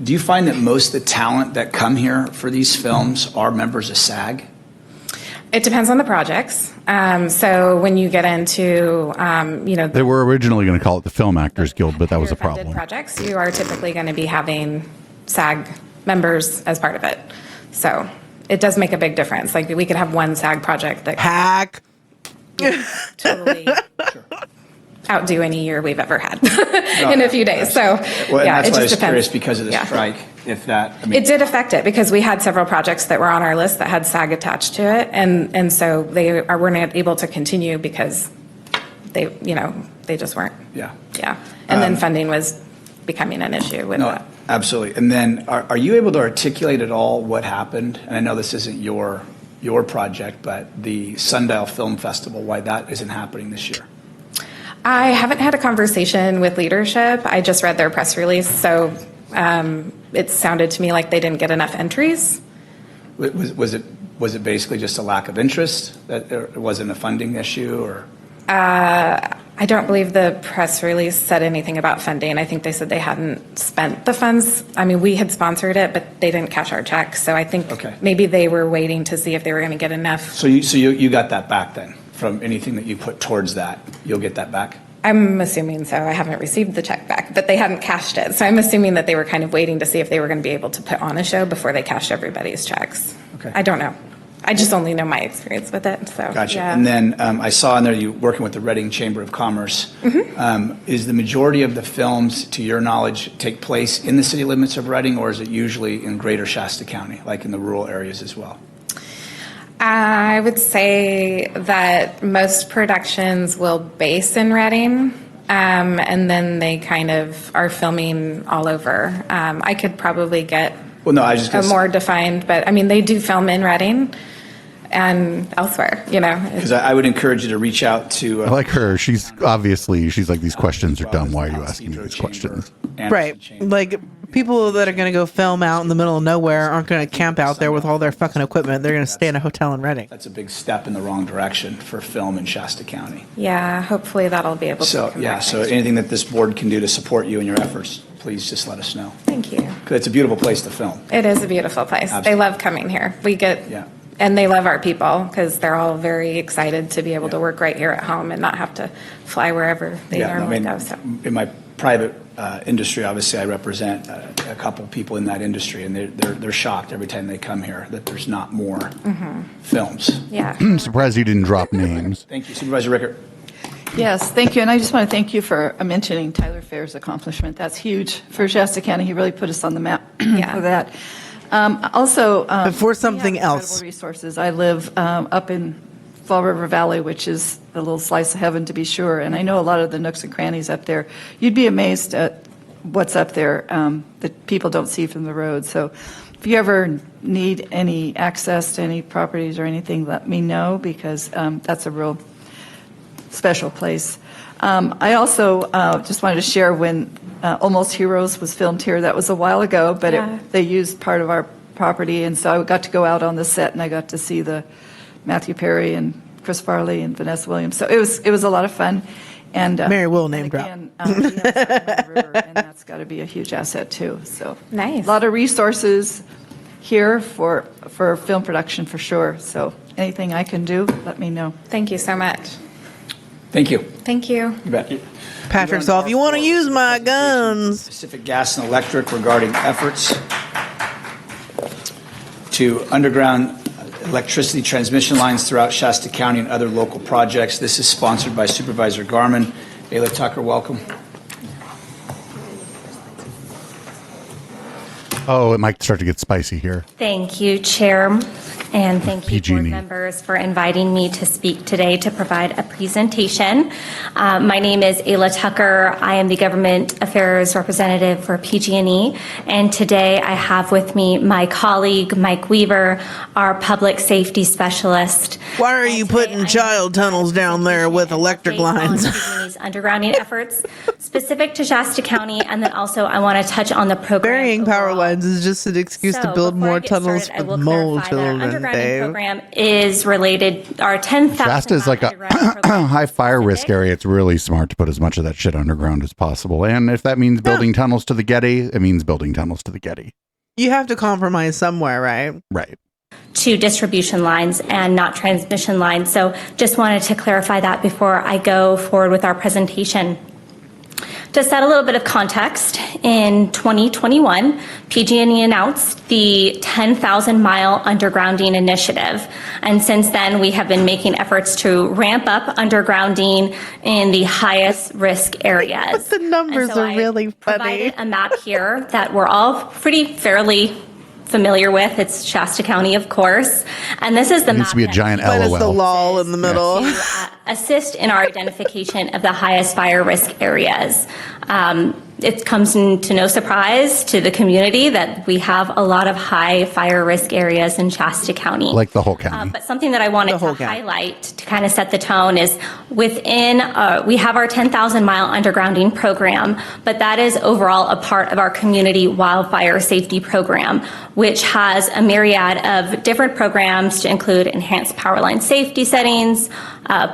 [SPEAKER 5] do you find that most of the talent that come here for these films are members of SAG?
[SPEAKER 18] It depends on the projects. So when you get into,
[SPEAKER 3] they were originally going to call it the Film Actors Guild, but that was a problem.
[SPEAKER 18] Projects, you are typically going to be having SAG members as part of it. So it does make a big difference. Like we could have one SAG project that totally outdo any year we've ever had in a few days. So
[SPEAKER 5] that's
[SPEAKER 18] it
[SPEAKER 5] why I
[SPEAKER 18] just
[SPEAKER 5] was
[SPEAKER 18] depends.
[SPEAKER 5] curious because of the strike. If that,
[SPEAKER 18] it did affect it because we had several projects that were on our list that had SAG attached to it, and so they weren't able to continue because they just weren't.
[SPEAKER 5] Yeah.
[SPEAKER 18] And then funding was becoming an issue with that.
[SPEAKER 5] Absolutely. And then, are you able to articulate at all what happened? And I know this isn't your project, but the Sundial Film Festival, why that isn't happening this year?
[SPEAKER 18] I haven't had a conversation with leadership. I just read their press release, so it sounded to me like they didn't get enough entries.
[SPEAKER 5] Was it basically just a lack of interest? That it wasn't a funding issue, or?
[SPEAKER 18] I don't believe the press release said anything about funding. I think they said they hadn't spent the funds. We had sponsored it, but they didn't cash our check. So I think maybe they were waiting to see if they were going to get enough.
[SPEAKER 5] So you got that back then? From anything that you put towards that, you'll get that back?
[SPEAKER 18] I'm assuming so. I haven't received the check back, but they hadn't cashed it. So I'm assuming that they were kind of waiting to see if they were going to be able to put on a show before they cashed everybody's checks.
[SPEAKER 5] Okay.
[SPEAKER 18] I don't know. I just only know my experience with it. So
[SPEAKER 5] Gotcha.
[SPEAKER 18] Yeah.
[SPEAKER 5] And then I saw in there you working with the Reading Chamber of Commerce.
[SPEAKER 18] Mm-hmm.
[SPEAKER 5] Is the majority of the films, to your knowledge, take place in the city limits of Reading, or is it usually in greater Shasta County, like in the rural areas as well?
[SPEAKER 18] I would say that most productions will base in Reading, and then they kind of are filming all over. I could probably get a more defined, but they do film in Reading and elsewhere,
[SPEAKER 5] Because I would encourage you to reach out to...
[SPEAKER 3] I like her. She's like, these questions are dumb. Why are you asking me these questions?
[SPEAKER 4] Right. Like, people that are going to go film out in the middle of nowhere aren't going to camp out there with all their fucking equipment. They're going to stay in a hotel in Reading.
[SPEAKER 5] That's a big step in the wrong direction for film in Shasta County.
[SPEAKER 18] Yeah, hopefully that'll be able to come back.
[SPEAKER 5] So anything that this board can do to support you in your efforts, please just let us know.
[SPEAKER 18] Thank you.
[SPEAKER 5] Because it's a beautiful place to film.
[SPEAKER 18] It is a beautiful place.
[SPEAKER 5] Absolutely.
[SPEAKER 18] They love coming here. And they love our people because they're all very excited to be able to work right here at home and not have to fly wherever they normally go. So.
[SPEAKER 5] In my private industry, obviously, I represent a couple people in that industry, and they're shocked every time they come here that there's not more films.
[SPEAKER 18] Yeah.
[SPEAKER 3] I'm surprised you didn't drop names.
[SPEAKER 5] Thank you, Supervisor Rickert.
[SPEAKER 21] Yes, thank you. And I just want to thank you for mentioning Tyler Fair's accomplishment. That's huge for Shasta County. He really put us on the map for that.
[SPEAKER 4] For something else.
[SPEAKER 21] Resources. I live up in Fall River Valley, which is a little slice of heaven to be sure. And I know a lot of the nooks and crannies up there. You'd be amazed at what's up there that people don't see from the road. So if you ever need any access to any properties or anything, let me know, because that's a real special place. I also just wanted to share when Almost Heroes was filmed here. That was a while ago, but they used part of our property, and so I got to go out on the set and I got to see the Matthew Perry and Chris Farley and Vanessa Williams. So it was a lot of fun. And
[SPEAKER 4] Mary will name drop.
[SPEAKER 21] We have the river, and that's got to be a huge asset too. So
[SPEAKER 18] nice.
[SPEAKER 21] A lot of resources here for film production for sure. So anything I can do, let me know.
[SPEAKER 18] Thank you so much.
[SPEAKER 5] Thank you.
[SPEAKER 18] Thank you.
[SPEAKER 5] You bet.
[SPEAKER 4] Patrick, so if you want to use my guns.
[SPEAKER 5] Pacific Gas and Electric regarding efforts to underground electricity transmission lines throughout Shasta County and other local projects. This is sponsored by Supervisor Garman. Ayla Tucker, welcome.
[SPEAKER 3] Oh, it might start to get spicy here.
[SPEAKER 1] Thank you, Chair, and thank you,
[SPEAKER 3] PG&E.
[SPEAKER 1] board members, for inviting me to speak today to provide a presentation. My name is Ayla Tucker. I am the Government Affairs Representative for PG&E, and today I have with me my colleague, Mike Weaver, our Public Safety Specialist.
[SPEAKER 4] Why are you putting child tunnels down there with electric lines?
[SPEAKER 1] PG&E's undergrounding efforts specific to Shasta County, and then also I want to touch on the program.
[SPEAKER 4] Burying power lines is just an excuse to build more tunnels
[SPEAKER 1] started,
[SPEAKER 4] for mole children,
[SPEAKER 1] undergrounding
[SPEAKER 4] Dave.
[SPEAKER 1] program is related. Our 10,000
[SPEAKER 3] Shasta is like a high fire risk area. It's really smart to put as much of that shit underground as possible. And if that means building tunnels to the Getty, it means building tunnels to the Getty.
[SPEAKER 4] You have to compromise somewhere, right?
[SPEAKER 3] Right.
[SPEAKER 1] to distribution lines and not transmission lines. So just wanted to clarify that before I go forward with our presentation. To set a little bit of context, in 2021, PG&E announced the 10,000-mile undergrounding initiative. And since then, we have been making efforts to ramp up undergrounding in the highest risk areas.
[SPEAKER 4] The numbers are really funny.
[SPEAKER 1] Provided a map here that we're all fairly familiar with. It's Shasta County, of course. And this is the
[SPEAKER 3] It needs
[SPEAKER 1] map
[SPEAKER 3] to be a
[SPEAKER 1] that
[SPEAKER 3] giant
[SPEAKER 1] uses
[SPEAKER 4] But it's the
[SPEAKER 3] LOL.
[SPEAKER 4] lull in the middle.
[SPEAKER 1] to assist in our identification of the highest fire risk areas. It comes to no surprise to the community that we have a lot of high fire risk areas in Shasta County.
[SPEAKER 3] Like the whole county.
[SPEAKER 1] But something that I wanted to highlight to kind of set the tone is within, we have our 10,000-mile undergrounding program, but that is overall a part of our community wildfire safety program, which has a myriad of different programs to include enhanced power line safety settings,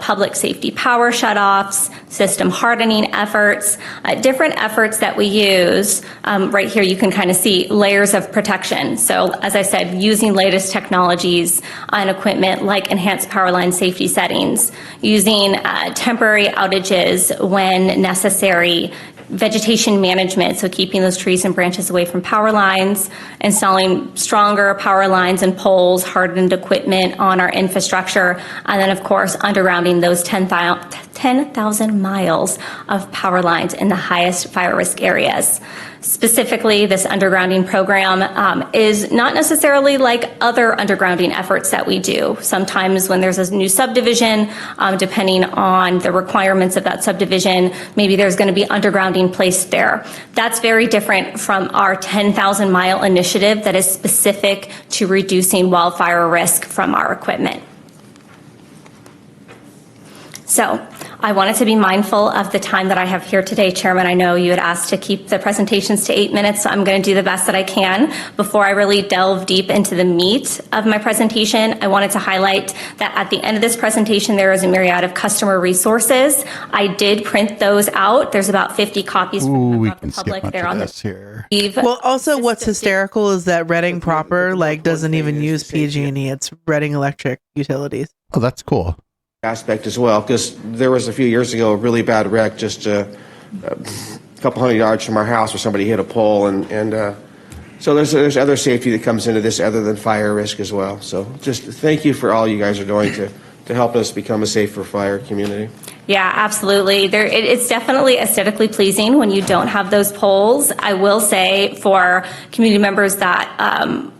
[SPEAKER 1] public safety power shutoffs, system hardening efforts, different efforts that we use. Right here you can kind of see layers of protection. So as I said, using latest technologies on equipment like enhanced power line safety settings, using temporary outages when necessary, vegetation management, so keeping those trees and branches away from power lines, installing stronger power lines and poles, hardened equipment on our infrastructure, and then of course undergrounding those 10,000 miles of power lines in the highest fire risk areas. Specifically, this undergrounding program is not necessarily like other undergrounding efforts that we do. Sometimes when there's a new subdivision, depending on the requirements of that subdivision, maybe there's going to be undergrounding placed there. That's very different from our 10,000 mile initiative that is specific to reducing wildfire risk from our equipment. So I wanted to be mindful of the time that I have here today, Chairman. I know you had asked to keep the presentations to 8 minutes, so I'm going to do the best that I can. Before I really delve deep into the meat of my presentation, I wanted to highlight that at the end of this presentation, there is a myriad of customer resources. I did print those out. There's about 50 copies
[SPEAKER 3] Ooh, we
[SPEAKER 1] from
[SPEAKER 3] can
[SPEAKER 1] the public.
[SPEAKER 3] skip much
[SPEAKER 1] They're
[SPEAKER 3] of
[SPEAKER 1] on
[SPEAKER 3] this here.
[SPEAKER 4] Well, also what's hysterical is that Reading proper doesn't even use PG&E. It's Reading Electric Utilities.
[SPEAKER 3] Oh, that's cool.
[SPEAKER 11] Aspect as well, because there was a few years ago a really bad wreck just a couple hundred yards from our house where somebody hit a pole, and so there's other safety that comes into this other than fire risk as well. So just thank you for all you guys are doing to help us become a safer fire community.
[SPEAKER 1] Yeah, absolutely. It's definitely aesthetically pleasing when you don't have those poles. I will say for community members that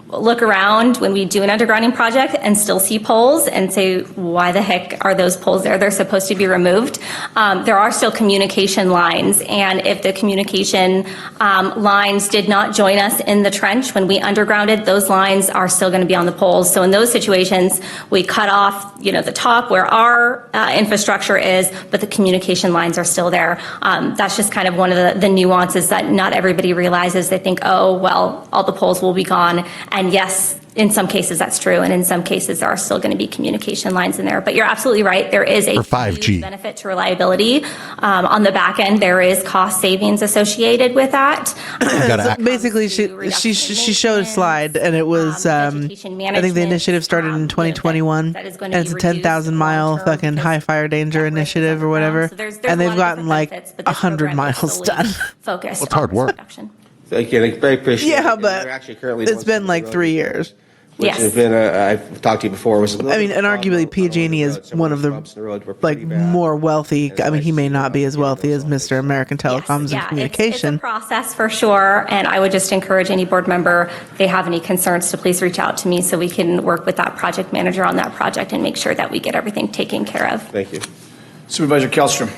[SPEAKER 1] look around when we do an undergrounding project and still see poles and say, why the heck are those poles there? They're supposed to be removed. There are still communication lines, and if the communication lines did not join us in the trench when we undergrounded, those lines are still going to be on the poles. So in those situations, we cut off, the top where our infrastructure is, but the communication lines are still there. That's just kind of one of the nuances that not everybody realizes. They think, oh, well, all the poles will be gone. And yes, in some cases that's true, and in some cases there are still going to be communication lines in there. But you're absolutely right. There is a huge benefit to reliability. On the back end, there is cost savings associated with that.
[SPEAKER 4] So basically, she showed a slide, and it was I think the initiative started in 2021, and it's a 10,000 mile fucking high fire danger initiative or whatever, and they've gotten like 100 miles done.
[SPEAKER 1] Focused.
[SPEAKER 3] It's hard work.
[SPEAKER 11] Thank you. I very appreciate it.
[SPEAKER 4] Yeah, but
[SPEAKER 11] actually currently
[SPEAKER 4] it's been like 3 years.
[SPEAKER 11] Which has been, I've talked to you before. And
[SPEAKER 4] arguably PG&E is one of the more wealthy. I mean, he may not be as wealthy as Mr. American Telecoms and Communication.
[SPEAKER 1] It's a process for sure, and I would just encourage any board member, if they have any concerns, to please reach out to me so we can work with that project manager on that project and make sure that we get everything taken care of.
[SPEAKER 11] Thank you.
[SPEAKER 5] Supervisor Kjellstrom.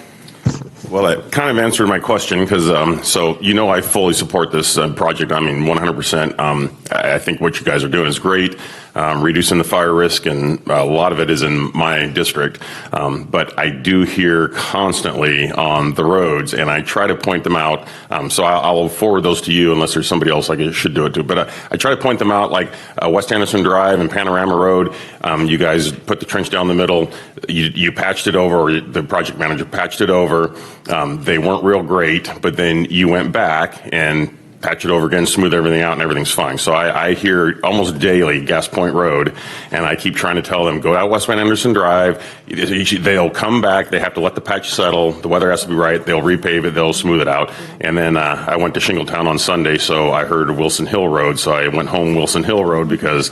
[SPEAKER 9] Well, that kind of answered my question because, I fully support this project. I mean, 100%. I think what you guys are doing is great, reducing the fire risk, and a lot of it is in my district. But I do hear constantly on the roads, and I try to point them out. So I'll forward those to you unless there's somebody else I should do it to. But I try to point them out, like West Anderson Drive and Panorama Road. You guys put the trench down the middle. You patched it over, or the project manager patched it over. They weren't real great, but then you went back and patch it over again, smooth everything out, and everything's fine. So I hear almost daily Gas Point Road, and I keep trying to tell them, go out West Van Anderson Drive. They'll come back. They have to let the patch settle. The weather has to be right. They'll repave it. They'll smooth it out. And then I went to Shingletown on Sunday, so I heard Wilson Hill Road. So I went home Wilson Hill Road because,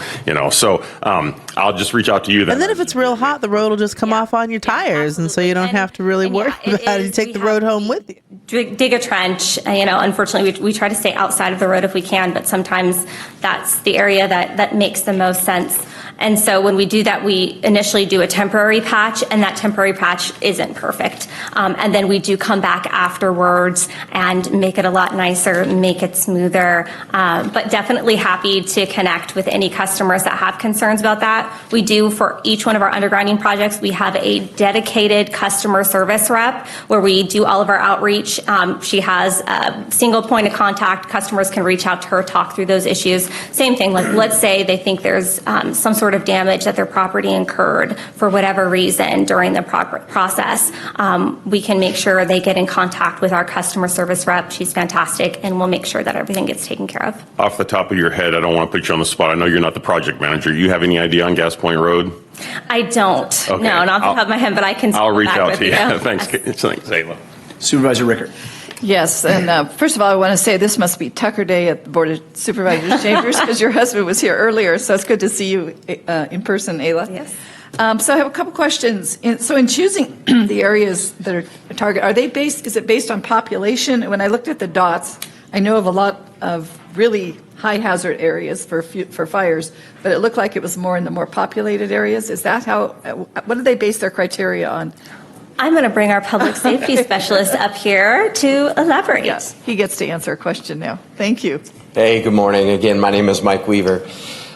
[SPEAKER 9] so I'll just reach out to you then.
[SPEAKER 4] And then if it's real hot, the road will just come off on your tires, and so you don't have to really worry about it. You take the road home with you.
[SPEAKER 1] Dig a trench. Unfortunately, we try to stay outside of the road if we can, but sometimes that's the area that makes the most sense. And so when we do that, we initially do a temporary patch, and that temporary patch isn't perfect. And then we do come back afterwards and make it a lot nicer, make it smoother. But definitely happy to connect with any customers that have concerns about that. We do, for each one of our undergrounding projects, we have a dedicated customer service rep where we do all of our outreach. She has a single point of contact. Customers can reach out to her, talk through those issues. Same thing, like let's say they think there's some sort of damage that their property incurred for whatever reason during the process. We can make sure they get in contact with our customer service rep. She's fantastic, and we'll make sure that everything gets taken care of.
[SPEAKER 9] Off the top of your head, I don't want to put you on the spot. I know you're not the project manager. You have any idea on Gas Point Road?
[SPEAKER 1] I don't. Okay. No, not off the top of my head, but I can.
[SPEAKER 9] I'll reach out to you. Thanks, Ayla.
[SPEAKER 5] Supervisor Rickert.
[SPEAKER 21] Yes, and first of all, I want to say this must be Tucker Day at the Board of Supervisors Chambers because your husband was here earlier, so it's good to see you in person, Ayla.
[SPEAKER 1] Yes.
[SPEAKER 21] So I have a couple questions. So in choosing the areas that are target, is it based on population? When I looked at the dots, I know of a lot of really high hazard areas for fires, but it looked like it was more in the more populated areas. Is that what do they base their criteria on?
[SPEAKER 1] I'm going to bring our public safety specialist up here to elaborate.
[SPEAKER 21] Yes, he gets to answer a question now. Thank you.
[SPEAKER 6] Hey, good morning. Again, my name is Mike Weaver.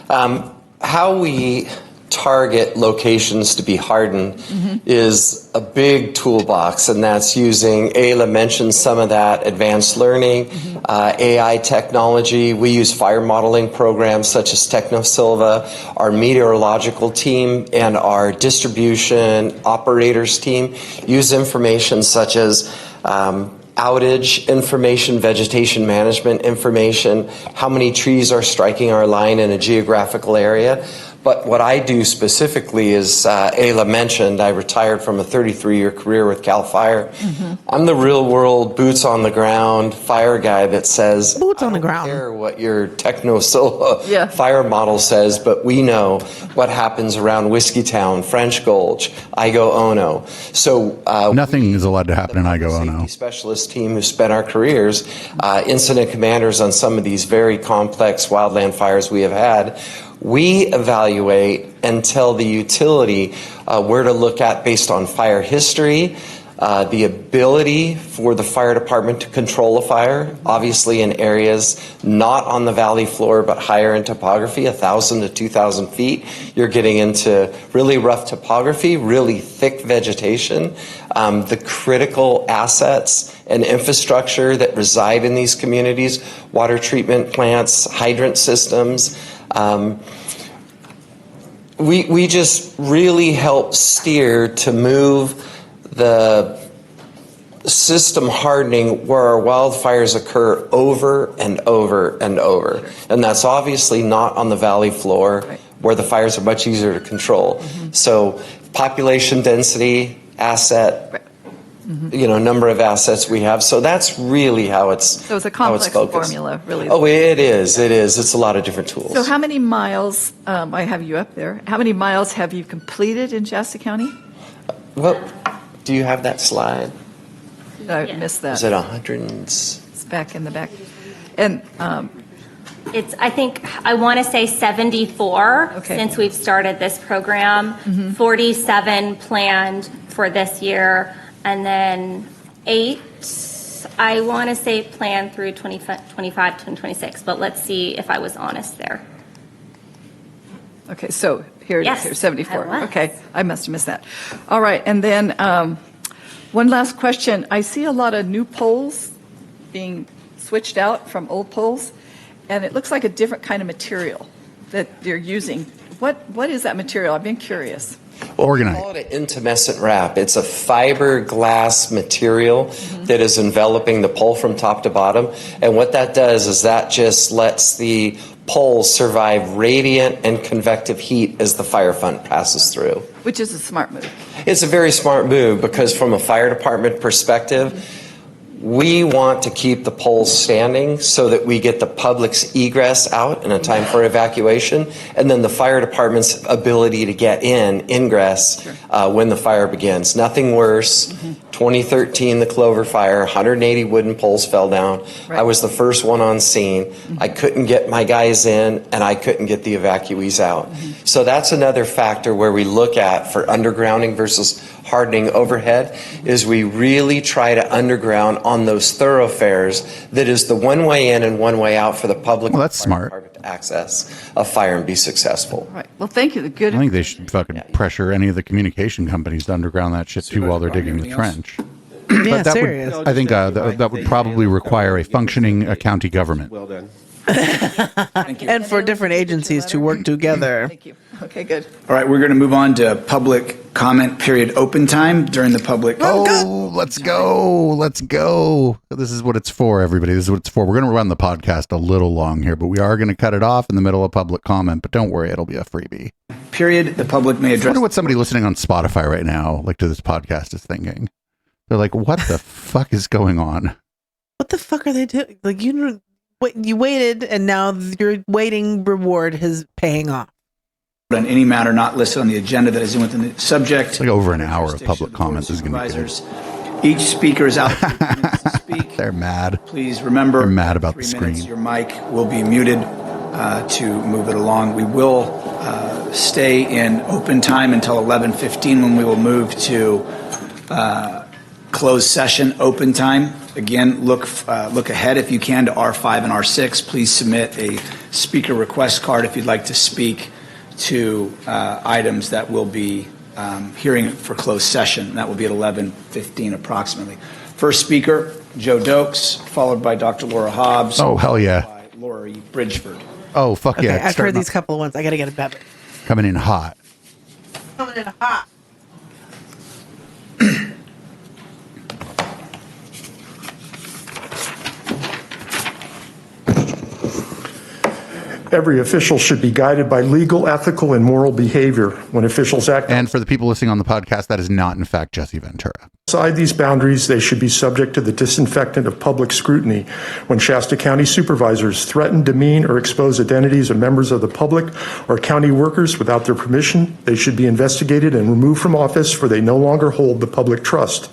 [SPEAKER 6] How we target locations to be hardened is a big toolbox, and that's using, Ayla mentioned some of that, advanced learning, AI technology. We use fire modeling programs such as TechnoSilva. Our meteorological team and our distribution operators team use information such as outage information, vegetation management information, how many trees are striking our line in a geographical area. But what I do specifically is, Ayla mentioned, I retired from a 33-year career with CAL FIRE. I'm the real-world, boots-on-the-ground fire guy that says,
[SPEAKER 4] boots on the ground.
[SPEAKER 6] I don't care what your techno-solo fire model says, but we know what happens around Whiskeytown, French Gulch, Igo Ono. So
[SPEAKER 3] nothing is allowed to happen in Igo Ono.
[SPEAKER 6] Specialist team who spent our careers, incident commanders on some of these very complex wildland fires we have had. We evaluate and tell the utility where to look at based on fire history, the ability for the fire department to control a fire, obviously in areas not on the valley floor but higher in topography, 1,000 to 2,000 feet. You're getting into really rough topography, really thick vegetation, the critical assets and infrastructure that reside in these communities, water treatment plants, hydrant systems. We just really help steer to move the system hardening where our wildfires occur over and over and over. And that's obviously not on the valley floor where the fires are much easier to control. So population density, asset, number of assets we have. So that's really how it's
[SPEAKER 21] So it's a complex formula, really.
[SPEAKER 6] Oh, it is. It is. It's a lot of different tools.
[SPEAKER 21] So how many miles, I have you up there, how many miles have you completed in Shasta County?
[SPEAKER 6] Well, do you have that slide?
[SPEAKER 21] I missed that.
[SPEAKER 6] Is it 100?
[SPEAKER 21] It's back in the back. And
[SPEAKER 1] I think I want to say 74 since we've started this program, 47 planned for this year, and then 8, I want to say planned through 25 to 26, but let's see if I was honest there.
[SPEAKER 21] Okay, so here it is,
[SPEAKER 1] Yes,
[SPEAKER 21] here, 74.
[SPEAKER 1] I was.
[SPEAKER 21] Okay, I must have missed that. All right, and then one last question. I see a lot of new poles being switched out from old poles, and it looks like a different kind of material that you're using. What is that material? I've been curious.
[SPEAKER 3] Organite.
[SPEAKER 6] We call it an intumescent wrap. It's a fiberglass material that is enveloping the pole from top to bottom. And what that does is that just lets the poles survive radiant and convective heat as the fire front passes through.
[SPEAKER 21] Which is a smart move.
[SPEAKER 6] It's a very smart move because from a fire department perspective, we want to keep the poles standing so that we get the public's egress out in a time for evacuation, and then the fire department's ability to get ingress when the fire begins. Nothing worse. 2013, the Clover Fire, 180 wooden poles fell down. I was the first one on scene. I couldn't get my guys in, and I couldn't get the evacuees out. So that's another factor where we look at for undergrounding versus hardening overhead, is we really try to underground on those thoroughfares that is the one way in and one way out for the public.
[SPEAKER 3] Well, that's smart.
[SPEAKER 6] To access a fire and be successful.
[SPEAKER 21] Right. Well, thank you. Good.
[SPEAKER 3] I think they should fucking pressure any of the communication companies to underground that shit too while they're digging the trench.
[SPEAKER 4] Yeah,
[SPEAKER 3] But
[SPEAKER 4] serious.
[SPEAKER 3] I think that would probably require a functioning county government.
[SPEAKER 11] Well done.
[SPEAKER 4] And for different agencies to work together.
[SPEAKER 21] Thank you. Okay, good.
[SPEAKER 5] All right, we're going to move on to public comment period open time during the public.
[SPEAKER 3] Oh, let's go. Let's go. This is what it's for, everybody. This is what it's for. We're going to run the podcast a little long here, but we are going to cut it off in the middle of public comment. But don't worry, it'll be a freebie.
[SPEAKER 5] Period. The public may
[SPEAKER 3] I
[SPEAKER 5] address.
[SPEAKER 3] wonder what somebody listening on Spotify right now, like to this podcast, is thinking. They're like, what the fuck is going on?
[SPEAKER 4] What the fuck are they doing? Like, you waited, and now your waiting reward is paying off.
[SPEAKER 5] On any matter not listed on the agenda that is within the subject.
[SPEAKER 3] It's like over an hour of public comments is going to be good.
[SPEAKER 5] Each speaker is out to speak.
[SPEAKER 3] They're mad.
[SPEAKER 5] Please remember,
[SPEAKER 3] they're mad about
[SPEAKER 5] 3
[SPEAKER 3] the
[SPEAKER 5] minutes,
[SPEAKER 3] screen.
[SPEAKER 5] your mic will be muted to move it along. We will stay in open time until 11:15 when we will move to closed session open time. Again, look ahead if you can to R5 and R6. Please submit a speaker request card if you'd like to speak to items that will be hearing for closed session. That will be at 11:15 approximately. First speaker, Joe Dokes, followed by Dr. Laura Hobbs.
[SPEAKER 3] Oh, hell yeah.
[SPEAKER 5] By Lori Bridgeford.
[SPEAKER 3] Oh, fuck
[SPEAKER 4] Okay,
[SPEAKER 3] yeah.
[SPEAKER 4] I've heard these couple of ones. I got to get a better.
[SPEAKER 3] Coming in hot.
[SPEAKER 4] Coming in hot.
[SPEAKER 8] Every official should be guided by legal, ethical, and moral behavior when officials act.
[SPEAKER 3] And for the people listening on the podcast, that is not, in fact, Jesse Ventura.
[SPEAKER 8] Outside these boundaries, they should be subject to the disinfectant of public scrutiny. When Shasta County supervisors threaten, demean, or expose identities of members of the public or county workers without their permission, they should be investigated and removed from office, for they no longer hold the public trust.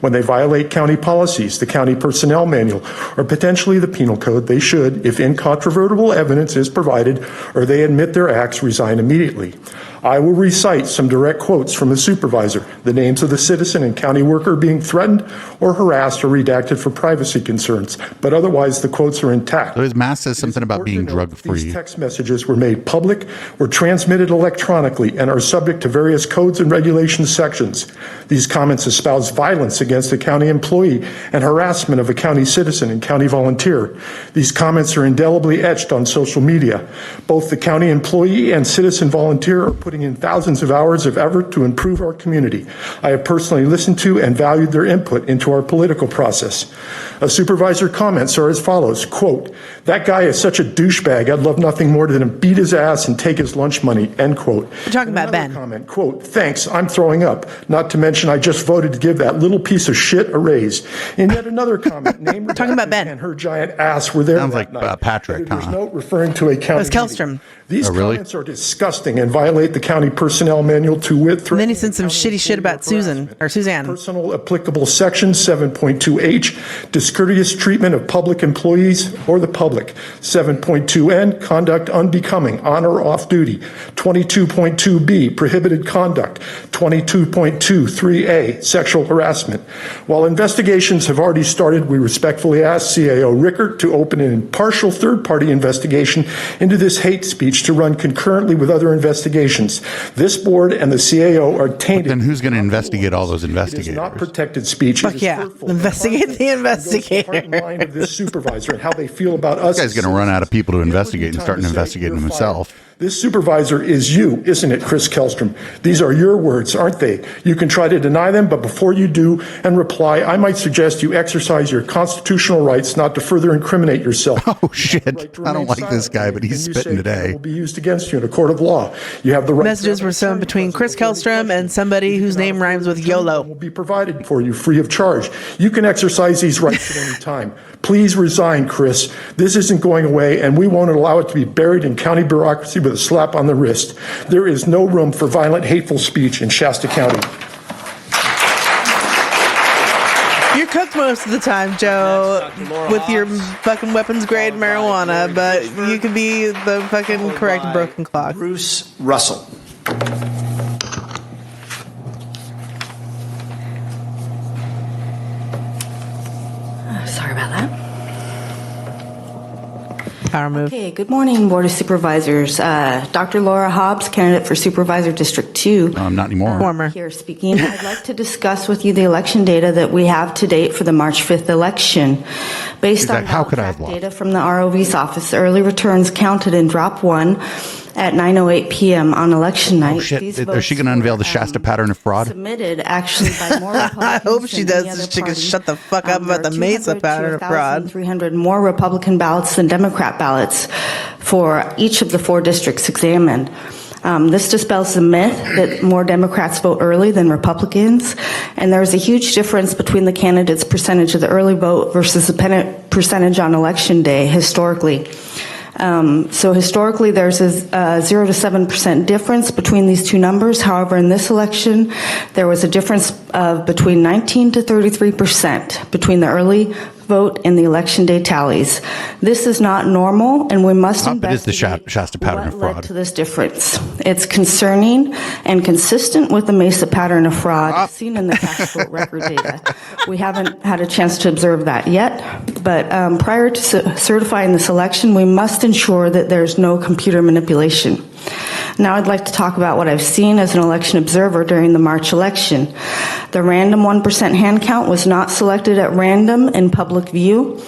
[SPEAKER 8] When they violate county policies, the county personnel manual, or potentially the penal code, they should, if incontrovertible evidence is provided or they admit their acts, resign immediately. I will recite some direct quotes from a supervisor. The names of the citizen and county worker being threatened or harassed are redacted for privacy concerns, but otherwise the quotes are intact.
[SPEAKER 3] So his mask says something about being drug-free.
[SPEAKER 8] These text messages were made public, were transmitted electronically, and are subject to various codes and regulations sections. These comments espouse violence against a county employee and harassment of a county citizen and county volunteer. These comments are indelibly etched on social media. Both the county employee and citizen volunteer are putting in thousands of hours of effort to improve our community. I have personally listened to and valued their input into our political process. A supervisor comments are as follows, quote, "That guy is such a douchebag, I'd love nothing more than to beat his ass and take his lunch money," end quote.
[SPEAKER 4] We're talking about Ben.
[SPEAKER 8] Comment, quote, "Thanks, I'm throwing up. Not to mention I just voted to give that little piece of shit a raise." In yet another comment, name
[SPEAKER 4] talking about Ben
[SPEAKER 8] and her giant ass were there.
[SPEAKER 3] Sounds like Patrick,
[SPEAKER 8] There's note referring to a county.
[SPEAKER 4] It was Kellstrom.
[SPEAKER 8] These comments are disgusting and violate the county personnel manual to wit.
[SPEAKER 4] And then he said some shitty shit about Suzanne.
[SPEAKER 8] Personal applicable section 7.2H, discourteous treatment of public employees or the public. 7.2N, conduct unbecoming, on or off duty. 22.2B, prohibited conduct. 22.23A, sexual harassment. While investigations have already started, we respectfully ask CAO Rickert to open an impartial third-party investigation into this hate speech to run concurrently with other investigations. This board and the CAO are tainted.
[SPEAKER 3] Then who's going to investigate all those investigators?
[SPEAKER 8] It is not protected speech.
[SPEAKER 4] Fuck yeah. Investigate the investigator.
[SPEAKER 8] Mind of this supervisor and how they feel about us.
[SPEAKER 3] This guy's going to run out of people to investigate and start investigating himself.
[SPEAKER 8] This supervisor is you, isn't it, Chris Kellstrom? These are your words, aren't they? You can try to deny them, but before you do and reply, I might suggest you exercise your constitutional rights not to further incriminate yourself.
[SPEAKER 3] Oh, shit. I don't like this guy, but he's spitting today.
[SPEAKER 8] It will be used against you in a court of law. You have the right.
[SPEAKER 4] Messages were sent between Chris Kellstrom and somebody whose name rhymes with YOLO.
[SPEAKER 8] Will be provided for you free of charge. You can exercise these rights at any time. Please resign, Chris. This isn't going away, and we won't allow it to be buried in county bureaucracy with a slap on the wrist. There is no room for violent, hateful speech in Shasta County.
[SPEAKER 4] You're cooked most of the time, Joe, with your fucking weapons-grade marijuana, but you could be the fucking correct broken clock.
[SPEAKER 5] Bruce Russell.
[SPEAKER 22] Sorry about that.
[SPEAKER 4] Power move.
[SPEAKER 22] Okay, good morning, Board of Supervisors. Dr. Laura Hobbs, candidate for Supervisor District 2.
[SPEAKER 3] Not anymore.
[SPEAKER 4] Former.
[SPEAKER 22] Here speaking. I'd like to discuss with you the election data that we have to date for the March 5th election. Based on data from the ROV's office, early returns counted in drop 1 at 9:08 p.m. on election night.
[SPEAKER 3] Oh, shit. Is she going to unveil the Shasta pattern of fraud?
[SPEAKER 22] Submitted actually by more Republicans.
[SPEAKER 4] I hope she does. She can shut the fuck up about the Mesa pattern of fraud.
[SPEAKER 22] 300 more Republican ballots than Democrat ballots for each of the 4 districts examined. This dispels the myth that more Democrats vote early than Republicans, and there's a huge difference between the candidates' percentage of the early vote versus the percentage on election day historically. So historically, there's a 0 to 7% difference between these two numbers. However, in this election, there was a difference of between 19 to 33% between the early vote and the election day tallies. This is not normal, and we must investigate
[SPEAKER 3] the Shasta pattern of fraud.
[SPEAKER 22] Led to this difference. It's concerning and consistent with the Mesa pattern of fraud seen in the cast vote record data. We haven't had a chance to observe that yet, but prior to certifying this election, we must ensure that there's no computer manipulation. Now I'd like to talk about what I've seen as an election observer during the March election. The random 1% hand count was not selected at random in public view.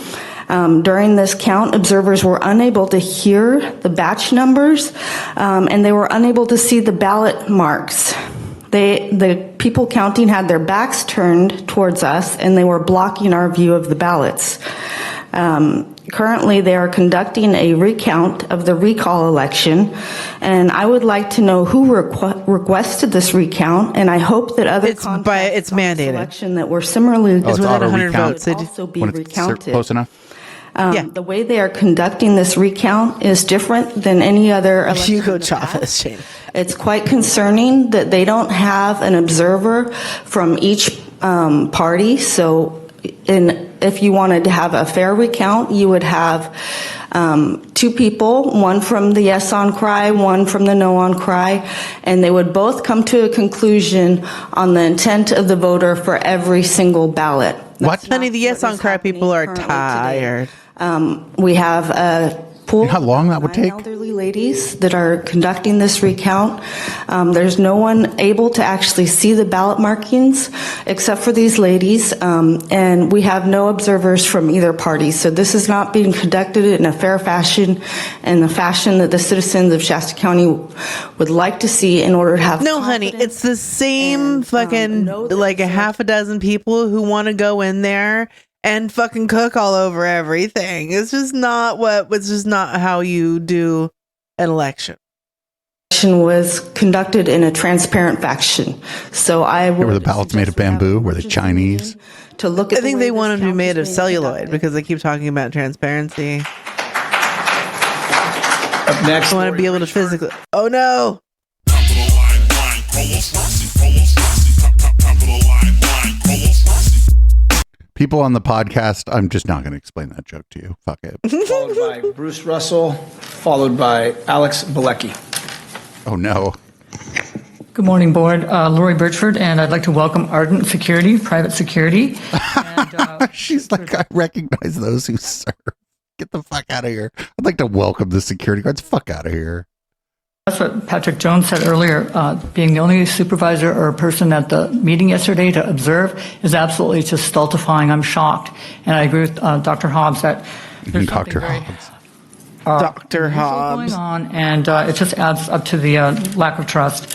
[SPEAKER 22] During this count, observers were unable to hear the batch numbers, and they were unable to see the ballot marks. The people counting had their backs turned towards us, and they were blocking our view of the ballots. Currently, they are conducting a recount of the recall election, and I would like to know who requested this recount, and I hope that other
[SPEAKER 4] it's mandated
[SPEAKER 22] election that were similarly
[SPEAKER 4] it's within 100 votes.
[SPEAKER 22] would also be recounted.
[SPEAKER 3] Close enough.
[SPEAKER 22] The way they are conducting this recount is different than any other election.
[SPEAKER 4] Hugo Chavez, Shane.
[SPEAKER 22] It's quite concerning that they don't have an observer from each party. So if you wanted to have a fair recount, you would have two people, one from the yes on cry, one from the no on cry, and they would both come to a conclusion on the intent of the voter for every single ballot.
[SPEAKER 4] What? Honey, the yes on cry people are tired.
[SPEAKER 22] We have a pool.
[SPEAKER 3] You know how long that would take?
[SPEAKER 22] Elderly ladies that are conducting this recount. There's no one able to actually see the ballot markings except for these ladies, and we have no observers from either party. So this is not being conducted in a fair fashion, and the fashion that the citizens of Shasta County would like to see in order to have.
[SPEAKER 4] No, honey, it's the same fucking like a half a dozen people who want to go in there and fucking cook all over everything. It's just not how you do an election.
[SPEAKER 22] Was conducted in a transparent fashion. So
[SPEAKER 3] were the ballots made of bamboo? Were they Chinese?
[SPEAKER 22] To look at
[SPEAKER 4] I think they want them to be made of celluloid because they keep talking about transparency.
[SPEAKER 5] Up next,
[SPEAKER 4] I want to be able to physically. Oh no!
[SPEAKER 3] People on the podcast, I'm just not going to explain that joke to you. Fuck it.
[SPEAKER 5] Followed by Bruce Russell, followed by Alex Bilecki.
[SPEAKER 3] Oh, no.
[SPEAKER 17] Good morning, Board. Lori Birchford, and I'd like to welcome Ardent Security, Private Security. And,
[SPEAKER 3] she's like, I recognize those who serve. Get the fuck out of here. I'd like to welcome the security guards. Fuck out of here.
[SPEAKER 17] That's what Patrick Jones said earlier. Being the only supervisor or person at the meeting yesterday to observe is absolutely just stultifying. I'm shocked. And I agree with Dr. Hobbs that there's
[SPEAKER 3] Dr. Hobbs.
[SPEAKER 4] Dr. Hobbs.
[SPEAKER 17] going on, and it just adds up to the lack of trust.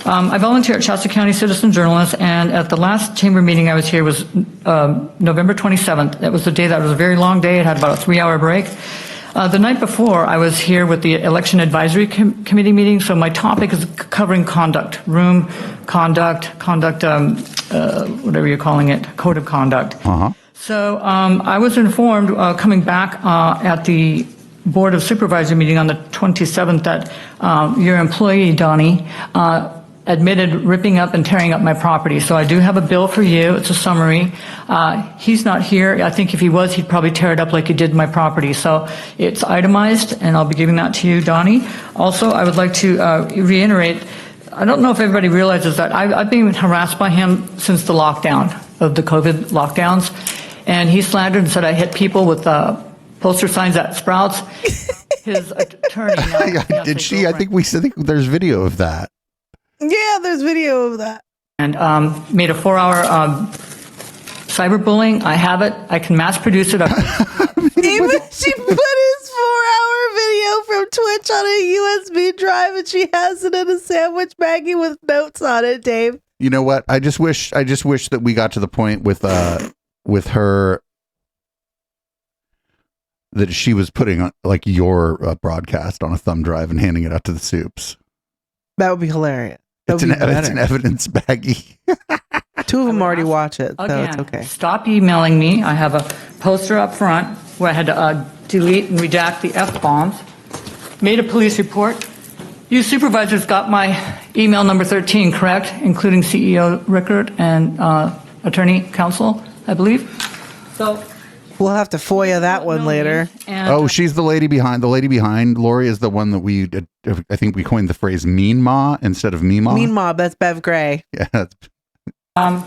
[SPEAKER 17] I volunteer at Shasta County Citizen Journalist, and at the last chamber meeting I was here was November 27th. It was the day that was a very long day. It had about a 3-hour break. The night before, I was here with the Election Advisory Committee meeting, so my topic is covering conduct, room conduct, whatever you're calling it, code of conduct.
[SPEAKER 3] Uh-huh.
[SPEAKER 17] So I was informed coming back at the Board of Supervisor meeting on the 27th that your employee, Donnie, admitted ripping up and tearing up my property. So I do have a bill for you. It's a summary. He's not here. I think if he was, he'd probably tear it up like he did my property. So it's itemized, and I'll be giving that to you, Donnie. Also, I would like to reiterate, I don't know if everybody realizes that I've been harassed by him since the lockdown of the COVID lockdowns. And he slandered and said I hit people with poster signs at Sprouts. His attorney.
[SPEAKER 3] Did she? I think there's video of that.
[SPEAKER 4] Yeah, there's video of that.
[SPEAKER 17] And made a 4-hour cyberbullying. I have it. I can mass produce it.
[SPEAKER 4] Even she put his 4-hour video from Twitch on a USB drive, and she has it in a sandwich baggie with notes on it, Dave.
[SPEAKER 3] You know what? I just wish that we got to the point with her that she was putting on like your broadcast on a thumb drive and handing it out to the soups.
[SPEAKER 4] That would be hilarious.
[SPEAKER 3] It's an evidence baggie.
[SPEAKER 4] 2 of them already watch it, so
[SPEAKER 17] Again,
[SPEAKER 4] it's okay.
[SPEAKER 17] Stop emailing me. I have a poster up front where I had to delete and redact the F-bombs. Made a police report. You supervisors got my email number 13, correct? Including CEO Rickert and attorney counsel, I believe. So
[SPEAKER 4] we'll have to FOIA that one later.
[SPEAKER 3] And, she's the lady behind. The lady behind Lori is the one that I think we coined the phrase mean ma instead of me ma.
[SPEAKER 4] Mean ma, that's Bev Gray.
[SPEAKER 3] Yeah.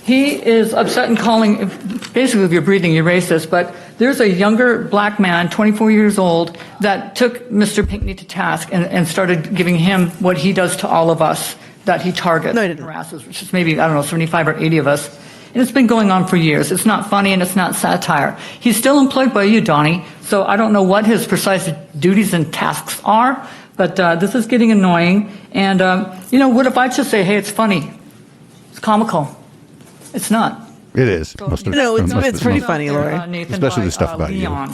[SPEAKER 17] He is upset and calling, basically if you're breathing, you erase this, but there's a younger black man, 24 years old, that took Mr. Pinckney to task and started giving him what he does to all of us, that he targets and harasses, which is maybe, 75 or 80 of us. And it's been going on for years. It's not funny and it's not satire. He's still employed by you, Donnie, so I don't know what his precise duties and tasks are, but this is getting annoying. And, what if I just say, hey, it's funny? It's comical. It's not.
[SPEAKER 3] It is. Most of it.
[SPEAKER 4] No,
[SPEAKER 3] most of
[SPEAKER 4] it's pretty funny, Lori.
[SPEAKER 3] Especially the stuff about
[SPEAKER 17] Leon,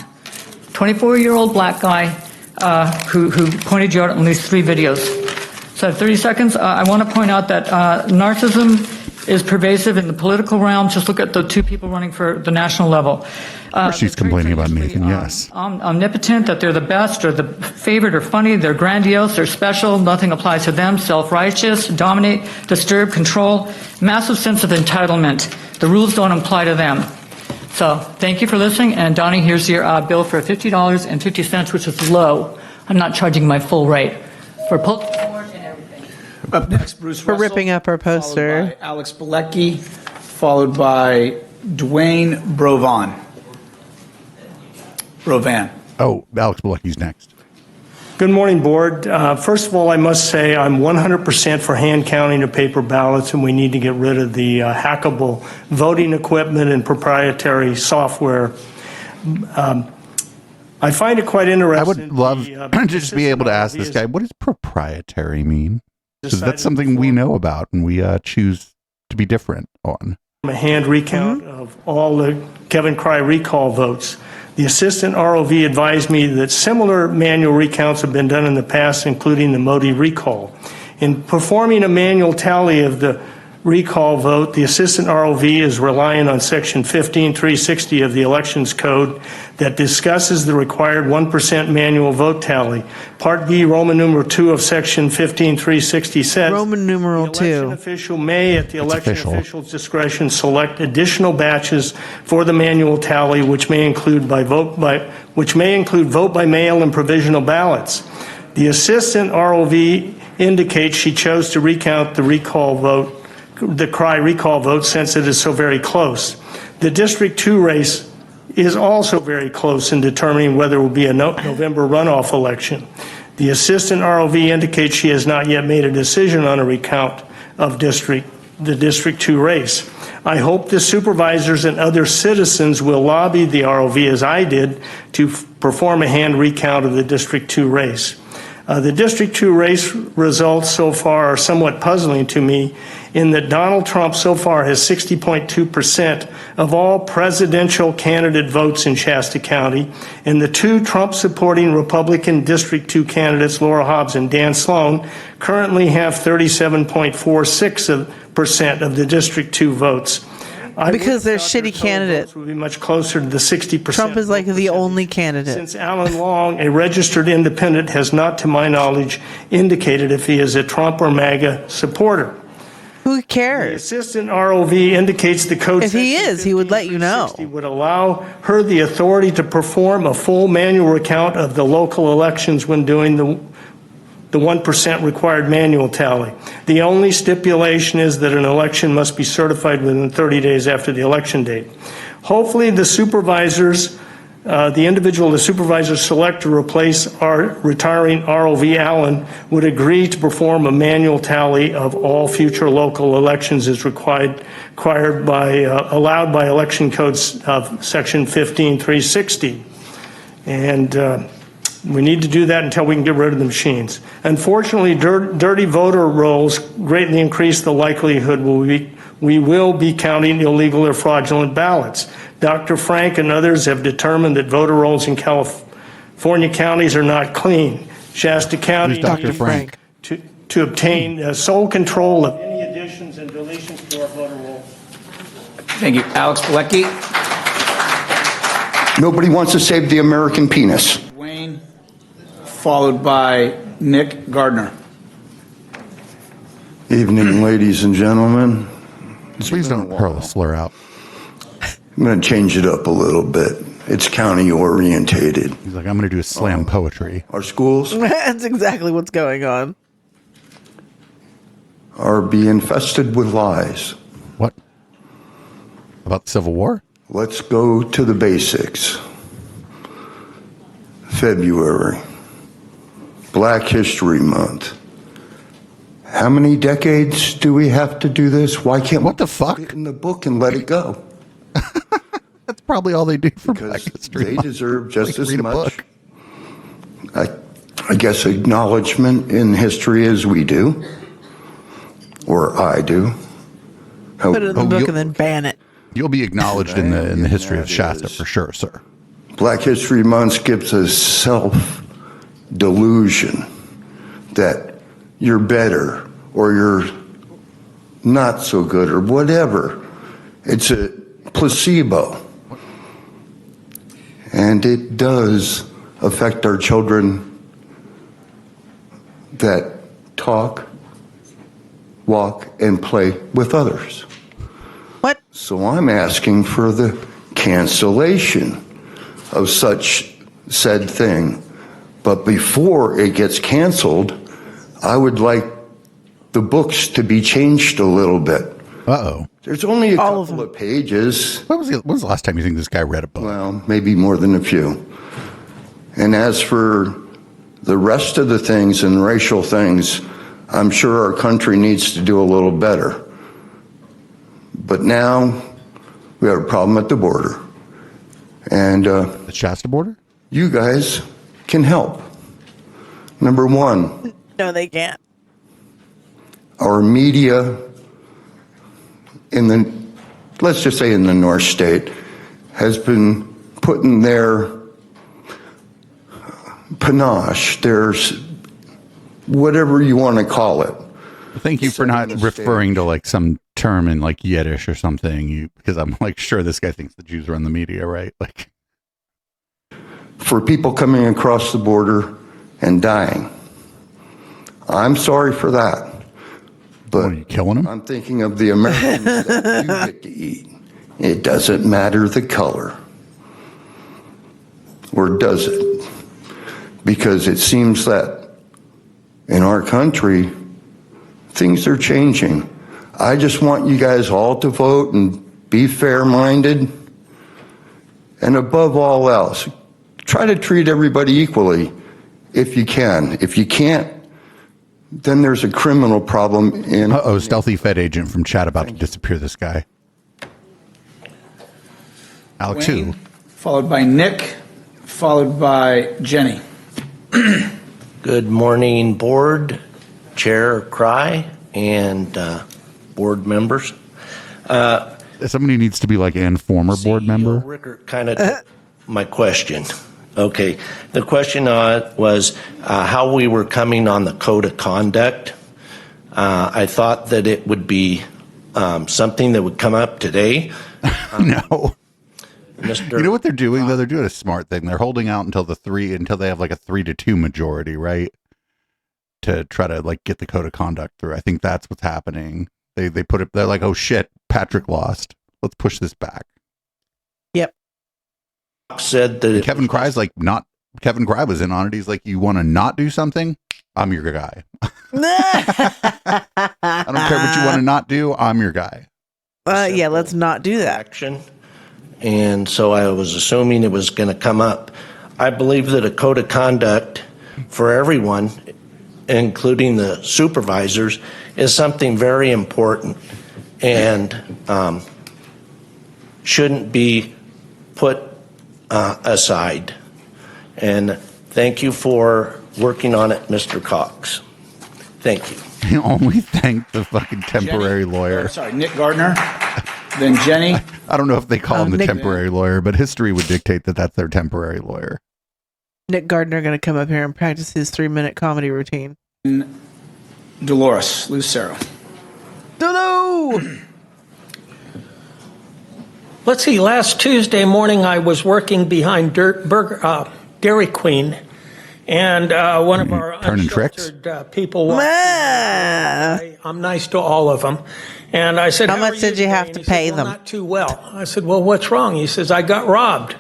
[SPEAKER 17] 24-year-old black guy who pointed you out in at least 3 videos. So I have 30 seconds. I want to point out that narcissism is pervasive in the political realm. Just look at the 2 people running for the national level.
[SPEAKER 3] She's complaining about Nathan, yes.
[SPEAKER 17] Omnipotent, that they're the best or the favorite or funny, they're grandiose, they're special, nothing applies to them, self-righteous, dominate, disturb, control, massive sense of entitlement. The rules don't apply to them. So thank you for listening, and Donnie, here's your bill for $50.50, which is low. I'm not charging my full rate for post support and everything.
[SPEAKER 12] Up next, Bruce
[SPEAKER 4] For
[SPEAKER 12] Russell,
[SPEAKER 4] ripping up our poster.
[SPEAKER 12] followed by Alex Bilecki, followed by Dwayne Brovan.
[SPEAKER 3] Oh, Alex Bilecki's next.
[SPEAKER 8] Good morning, Board. First of all, I must say I'm 100% for hand counting of paper ballots, and we need to get rid of the hackable voting equipment and proprietary software. I find it quite interesting.
[SPEAKER 3] I would love to just be able to ask this guy, what does proprietary mean? Because that's something we know about and we choose to be different on.
[SPEAKER 8] A hand recount of all the Kevin Cry recall votes. The assistant ROV advised me that similar manual recounts have been done in the past, including the Modi recall. In performing a manual tally of the recall vote, the assistant ROV is relying on Section 15360 of the Elections Code that discusses the required 1% manual vote tally. Part B, Roman numeral 2 of Section 15360 says,
[SPEAKER 4] Roman numeral 2.
[SPEAKER 8] The election official may, at the election official's discretion, select additional batches for the manual tally, which may include vote by mail and provisional ballots. The assistant ROV indicates she chose to recount the recall vote, the Cry recall vote, since it is so very close. The District 2 race is also very close in determining whether it will be a November runoff election. The assistant ROV indicates she has not yet made a decision on a recount of the District 2 race. I hope the supervisors and other citizens will lobby the ROV, as I did, to perform a hand recount of the District 2 race. The District 2 race results so far are somewhat puzzling to me, in that Donald Trump so far has 60.2% of all presidential candidate votes in Shasta County, and the 2 Trump-supporting Republican District 2 candidates, Laura Hobbs and Dan Sloan, currently have 37.46% of the District 2 votes.
[SPEAKER 4] Because they're shitty candidates.
[SPEAKER 8] Would be much closer to the 60%.
[SPEAKER 4] Trump is like the only candidate.
[SPEAKER 8] Since Alan Long, a registered independent, has not, to my knowledge, indicated if he is a Trump or MAGA supporter.
[SPEAKER 4] Who cares?
[SPEAKER 8] The assistant ROV indicates the code.
[SPEAKER 4] If he is, he would let you know.
[SPEAKER 8] Would allow her the authority to perform a full manual recount of the local elections when doing the 1% required manual tally. The only stipulation is that an election must be certified within 30 days after the election date. Hopefully the supervisors, the individual the supervisors select to replace our retiring ROV Allen would agree to perform a manual tally of all future local elections as allowed by election codes of Section 15360. And we need to do that until we can get rid of the machines. Unfortunately, dirty voter rolls greatly increase the likelihood we will be counting illegal or fraudulent ballots. Dr. Frank and others have determined that voter rolls in California counties are not clean. Shasta County
[SPEAKER 3] Dr. Frank
[SPEAKER 8] to obtain sole control of any additions and deletions to our voter rolls.
[SPEAKER 12] Thank you. Alex Bilecki.
[SPEAKER 13] Nobody wants to save the American penis.
[SPEAKER 12] Dwayne, followed by Nick Gardner.
[SPEAKER 13] Evening, ladies and gentlemen.
[SPEAKER 3] Please don't hurl a slur out.
[SPEAKER 13] I'm going to change it up a little bit. It's county orientated.
[SPEAKER 3] He's like, I'm going to do slam poetry.
[SPEAKER 13] Our schools
[SPEAKER 4] That's exactly what's going on.
[SPEAKER 13] are being infested with lies.
[SPEAKER 3] What? About the Civil War?
[SPEAKER 13] Let's go to the basics. February, Black History Month. How many decades do we have to do this? Why can't
[SPEAKER 3] what the
[SPEAKER 13] we
[SPEAKER 3] fuck?
[SPEAKER 13] put it in the book and let it go?
[SPEAKER 3] That's probably all they do for Black History
[SPEAKER 13] They
[SPEAKER 3] Month.
[SPEAKER 13] deserve just
[SPEAKER 3] Like,
[SPEAKER 13] as
[SPEAKER 3] read a
[SPEAKER 13] much,
[SPEAKER 3] book.
[SPEAKER 13] I guess, acknowledgement in history as we do, or I do.
[SPEAKER 4] Put it in the book and then ban it.
[SPEAKER 3] You'll be acknowledged in the history of Shasta for sure, sir.
[SPEAKER 13] Black History Month gives us self-delusion that you're better or you're not so good or whatever. It's a placebo. And it does affect our children that talk, walk, and play with others.
[SPEAKER 4] What?
[SPEAKER 13] So I'm asking for the cancellation of such said thing. But before it gets canceled, I would like the books to be changed a little bit.
[SPEAKER 3] Uh-oh.
[SPEAKER 13] There's only a couple of pages.
[SPEAKER 3] When was the last time you think this guy read a book?
[SPEAKER 13] Well, maybe more than a few. And as for the rest of the things and racial things, I'm sure our country needs to do a little better. But now we have a problem at the border. And
[SPEAKER 3] the Shasta border?
[SPEAKER 13] You guys can help. Number one.
[SPEAKER 4] No, they can't.
[SPEAKER 13] Our media let's just say in the North State, has been putting their panache, there's whatever you want to call it.
[SPEAKER 3] Thank you for not referring to like some term in like Yiddish or something, because I'm like sure this guy thinks the Jews run the media, right? Like,
[SPEAKER 13] for people coming across the border and dying. I'm sorry for that. But
[SPEAKER 3] are you killing them?
[SPEAKER 13] I'm thinking of the Americans that you get to eat. It doesn't matter the color. Or does it? Because it seems that in our country, things are changing. I just want you guys all to vote and be fair-minded. And above all else, try to treat everybody equally if you can. If you can't, then there's a criminal problem in...
[SPEAKER 3] Uh-oh, stealthy Fed agent from chat about to disappear this guy. Alex,
[SPEAKER 12] Wayne,
[SPEAKER 3] who?
[SPEAKER 12] Followed by Nick, followed by Jenny.
[SPEAKER 10] Good morning, board, Chair Cry, and board members.
[SPEAKER 3] Somebody needs to be like an former board member.
[SPEAKER 10] Rickert kind of took my question. Okay, the question was how we were coming on the code of conduct. I thought that it would be something that would come up today.
[SPEAKER 3] No. You know what they're doing though? They're doing a smart thing. They're holding out until they have like a 3-2 majority, right? To try to like get the code of conduct through. I think that's what's happening. They put it. They're like, oh shit, Patrick lost. Let's push this back.
[SPEAKER 4] Yep.
[SPEAKER 10] Said that
[SPEAKER 3] Kevin Cry's like not. Kevin Cry was in on it. He's like, you want to not do something? I'm your guy. I don't care what you want to not do. I'm your guy.
[SPEAKER 4] Yeah, let's not do that.
[SPEAKER 10] Action. And so I was assuming it was going to come up. I believe that a code of conduct for everyone, including the supervisors, is something very important and shouldn't be put aside. And thank you for working on it, Mr. Cox. Thank you.
[SPEAKER 3] You only thank the fucking temporary lawyer.
[SPEAKER 12] Sorry, Nick Gardner, then Jenny.
[SPEAKER 3] I don't know if they call him the
[SPEAKER 4] Nick
[SPEAKER 3] temporary lawyer, but history would dictate that that's their temporary lawyer.
[SPEAKER 4] Nick Gardner going to come up here and practice his 3-minute comedy routine.
[SPEAKER 12] Dolores Lucero.
[SPEAKER 4] Dolo!
[SPEAKER 14] Let's see, last Tuesday morning I was working behind Dairy Queen, and one of our unsheltered people walked in. I'm nice to all of them. And I said,
[SPEAKER 4] How much did you have to pay them?
[SPEAKER 14] Not too well. I said, well, what's wrong? He says, I got robbed.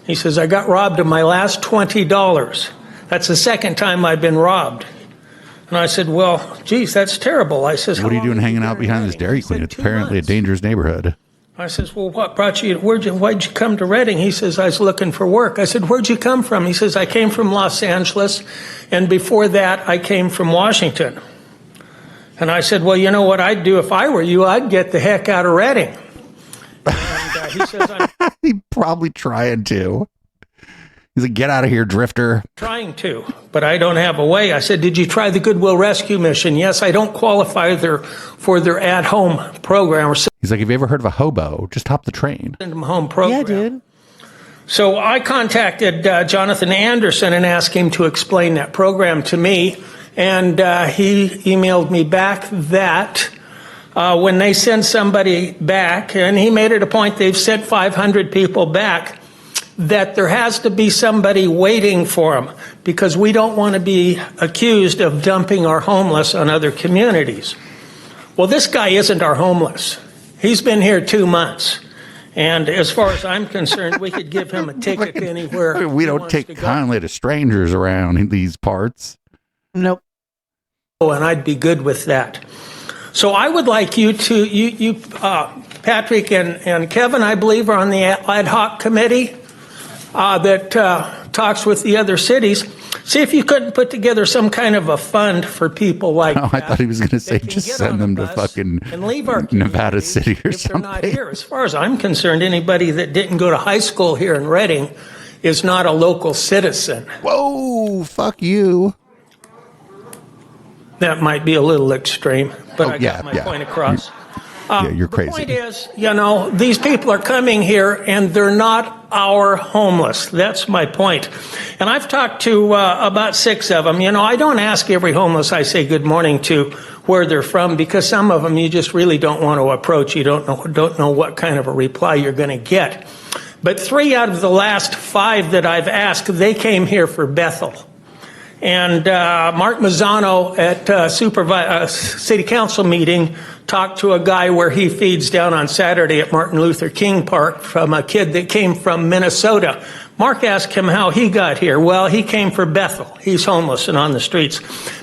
[SPEAKER 14] He says, I got robbed of my last $20. That's the second time I've been robbed. And I said, well, geez, that's terrible. I says,
[SPEAKER 3] what are you doing hanging out behind this Dairy Queen? It's apparently a dangerous neighborhood.
[SPEAKER 14] I says, well, what brought you, why'd you come to Reading? He says, I was looking for work. I said, where'd you come from? He says, I came from Los Angeles, and before that, I came from Washington. And I said, well, you know what I'd do if I were you? I'd get the heck out of Reading. And he says,
[SPEAKER 3] He'd probably trying to. He's like, get out of here, drifter.
[SPEAKER 14] Trying to, but I don't have a way. I said, did you try the Goodwill Rescue Mission? Yes, I don't qualify for their at-home program.
[SPEAKER 3] He's like, have you ever heard of a hobo? Just hop the train.
[SPEAKER 14] Send them home program.
[SPEAKER 4] Yeah, dude.
[SPEAKER 14] So I contacted Jonathan Anderson and asked him to explain that program to me. And he emailed me back that when they send somebody back, and he made it a point, they've sent 500 people back, that there has to be somebody waiting for them, because we don't want to be accused of dumping our homeless on other communities. Well, this guy isn't our homeless. He's been here 2 months. And as far as I'm concerned, we could give him a ticket anywhere.
[SPEAKER 3] We don't take kindly to strangers around in these parts.
[SPEAKER 4] Nope.
[SPEAKER 14] And I'd be good with that. So I would like you to, Patrick and Kevin, I believe, are on the ad hoc committee that talks with the other cities. See if you couldn't put together some kind of a fund for people like that.
[SPEAKER 3] I thought he was going to say just send them to fucking Nevada City or something.
[SPEAKER 14] They're not here. As far as I'm concerned, anybody that didn't go to high school here in Reading is not a local citizen.
[SPEAKER 3] Whoa, fuck you.
[SPEAKER 14] That might be a little extreme, but I got my point across.
[SPEAKER 3] You're crazy.
[SPEAKER 14] The point is, these people are coming here and they're not our homeless. That's my point. And I've talked to about 6 of them. I don't ask every homeless I say good morning to where they're from, because some of them you just really don't want to approach. You don't know what kind of a reply you're going to get. But 3 out of the last 5 that I've asked, they came here for Bethel. And Mark Mazzano at City Council meeting talked to a guy where he feeds down on Saturday at Martin Luther King Park from a kid that came from Minnesota. Mark asked him how he got here. Well, he came for Bethel. He's homeless and on the streets.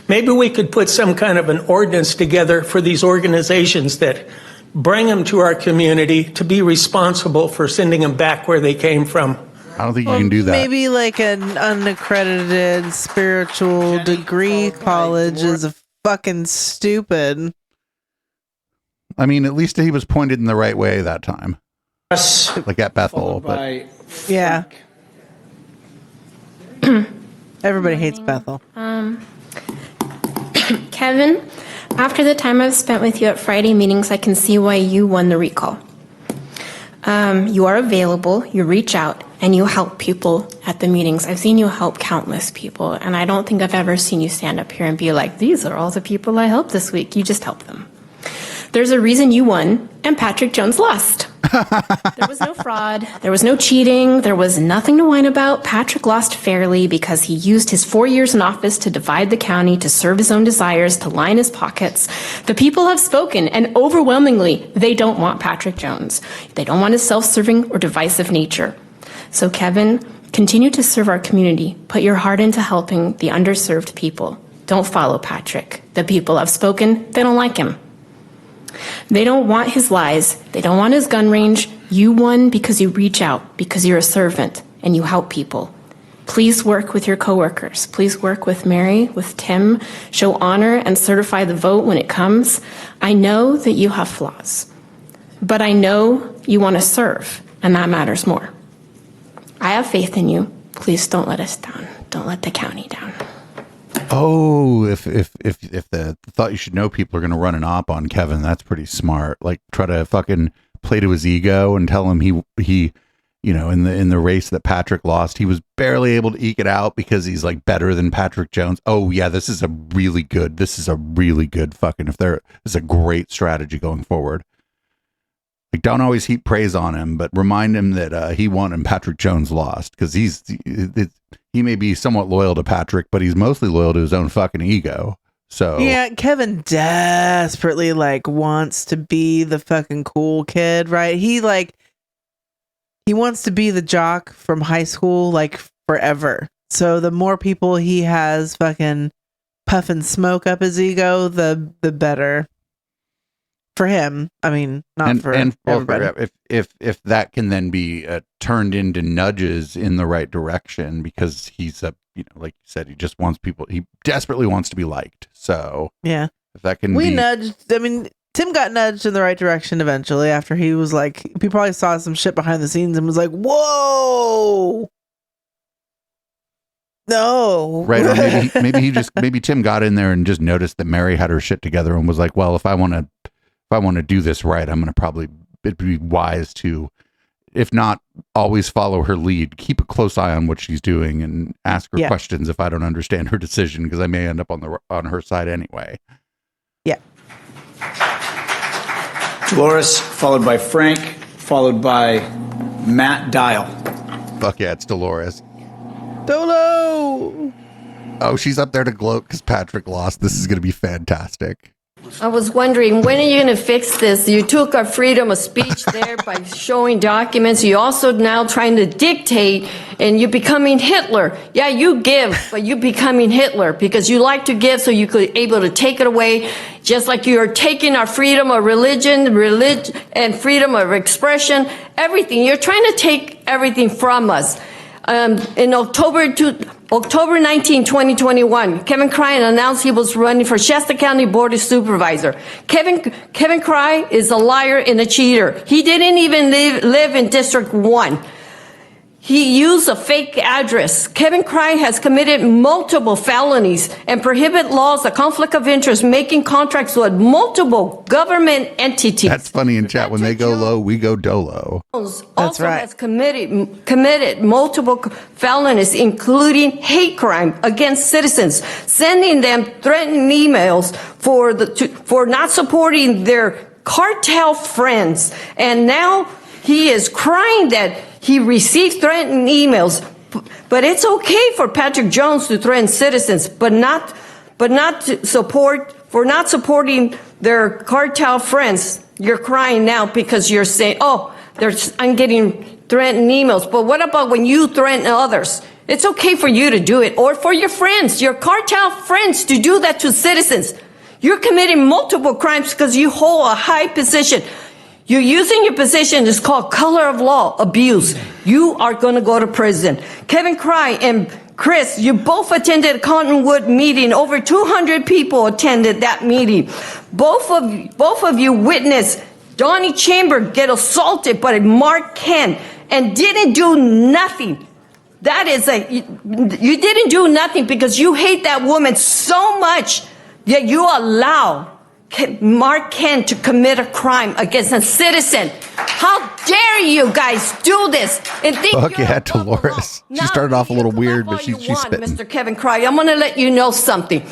[SPEAKER 14] Maybe we could put some kind of an ordinance together for these organizations that bring them to our community to be responsible for sending them back where they came from.
[SPEAKER 3] I don't think you can do that.
[SPEAKER 4] Maybe like an unaccredited spiritual degree college is a fucking stupid.
[SPEAKER 3] I mean, at least he was pointed in the right way that time. Like at Bethel. But
[SPEAKER 4] yeah. Everybody hates Bethel.
[SPEAKER 15] Kevin, after the time I've spent with you at Friday meetings, I can see why you won the recall. You are available, you reach out, and you help people at the meetings. I've seen you help countless people, and I don't think I've ever seen you stand up here and be like, these are all the people I helped this week. You just help them. There's a reason you won, and Patrick Jones lost. There was no fraud. There was no cheating. There was nothing to whine about. Patrick lost fairly because he used his 4 years in office to divide the county, to serve his own desires, to line his pockets. The people have spoken, and overwhelmingly, they don't want Patrick Jones. They don't want his self-serving or divisive nature. So, Kevin, continue to serve our community. Put your heart into helping the underserved people. Don't follow Patrick. The people have spoken. They don't like him. They don't want his lies. They don't want his gun range. You won because you reach out, because you're a servant, and you help people. Please work with your coworkers. Please work with Mary, with Tim. Show honor and certify the vote when it comes. I know that you have flaws, but I know you want to serve, and that matters more. I have faith in you. Please don't let us down. Don't let the county down.
[SPEAKER 3] Oh, if the thought you should know people are going to run an op on Kevin, that's pretty smart. Like, try to fucking play to his ego and tell him he in the race that Patrick lost, he was barely able to eke it out because he's like better than Patrick Jones. Oh yeah, this is a really good fucking, this is a great strategy going forward. Like, don't always heap praise on him, but remind him that he won and Patrick Jones lost, because he may be somewhat loyal to Patrick, but he's mostly loyal to his own fucking ego. So
[SPEAKER 4] yeah, Kevin desperately wants to be the fucking cool kid, right? He wants to be the jock from high school forever. So the more people he has fucking puffing smoke up his ego, the better. For him, I mean, not for everybody.
[SPEAKER 3] If that can then be turned into nudges in the right direction, because he's like you said, he just wants people. He desperately wants to be liked. So
[SPEAKER 4] yeah,
[SPEAKER 3] if that can,
[SPEAKER 4] nudged. I mean, Tim got nudged in the right direction eventually after he was he probably saw some shit behind the scenes and was like, "Whoa." No.
[SPEAKER 3] Right. Or maybe Tim got in there and just noticed that Mary had her shit together and was like, well, if I want to do this right, I'm going to it'd be wise to, if not always follow her lead, keep a close eye on what she's doing and ask her questions if I don't understand her decision, because I may end up on her side anyway.
[SPEAKER 4] Yeah.
[SPEAKER 5] Dolores, followed by Frank, followed by Matt Dial.
[SPEAKER 3] Fuck yeah, it's Dolores.
[SPEAKER 4] Dolo!
[SPEAKER 3] Oh, she's up there to gloat because Patrick lost. This is going to be fantastic.
[SPEAKER 2] I was wondering, when are you going to fix this? You took our freedom of speech there by showing documents. You're also now trying to dictate, and you're becoming Hitler. Yeah, you give, but you're becoming Hitler because you like to give so you could able to take it away, just like you are taking our freedom of religion, and freedom of expression, everything. You're trying to take everything from us. In October 19, 2021, Kevin Cry announced he was running for Shasta County Board of Supervisor. Kevin Cry is a liar and a cheater. He didn't even live in District 1. He used a fake address. Kevin Cry has committed multiple felonies and prohibit laws of conflict of interest, making contracts with multiple government entities.
[SPEAKER 3] That's funny in chat. When they go low, we go dolo.
[SPEAKER 2] That's right. Has committed multiple felonies, including hate crime against citizens, sending them threatening emails for not supporting their cartel friends. And now he is crying that he received threatening emails, but it's okay for Patrick Jones to threaten citizens, but not supporting their cartel friends. You're crying now because you're saying, I'm getting threatened emails. But what about when you threaten others? It's okay for you to do it, or for your friends, your cartel friends, to do that to citizens. You're committing multiple crimes because you hold a high position. You're using your position. It's called color of law abuse. You are going to go to prison. Kevin Cry and Chris, you both attended a Cottonwood meeting. Over 200 people attended that meeting. Both of you witnessed Donnie Chamber get assaulted by Mark Kent and didn't do nothing. You didn't do nothing because you hate that woman so much that you allow Mark Kent to commit a crime against a citizen. How dare you guys do this and think
[SPEAKER 3] Fuck yeah, Dolores. She started off a little weird, but she's spitting.
[SPEAKER 2] Mr. Kevin Cry, I'm going to let you know something.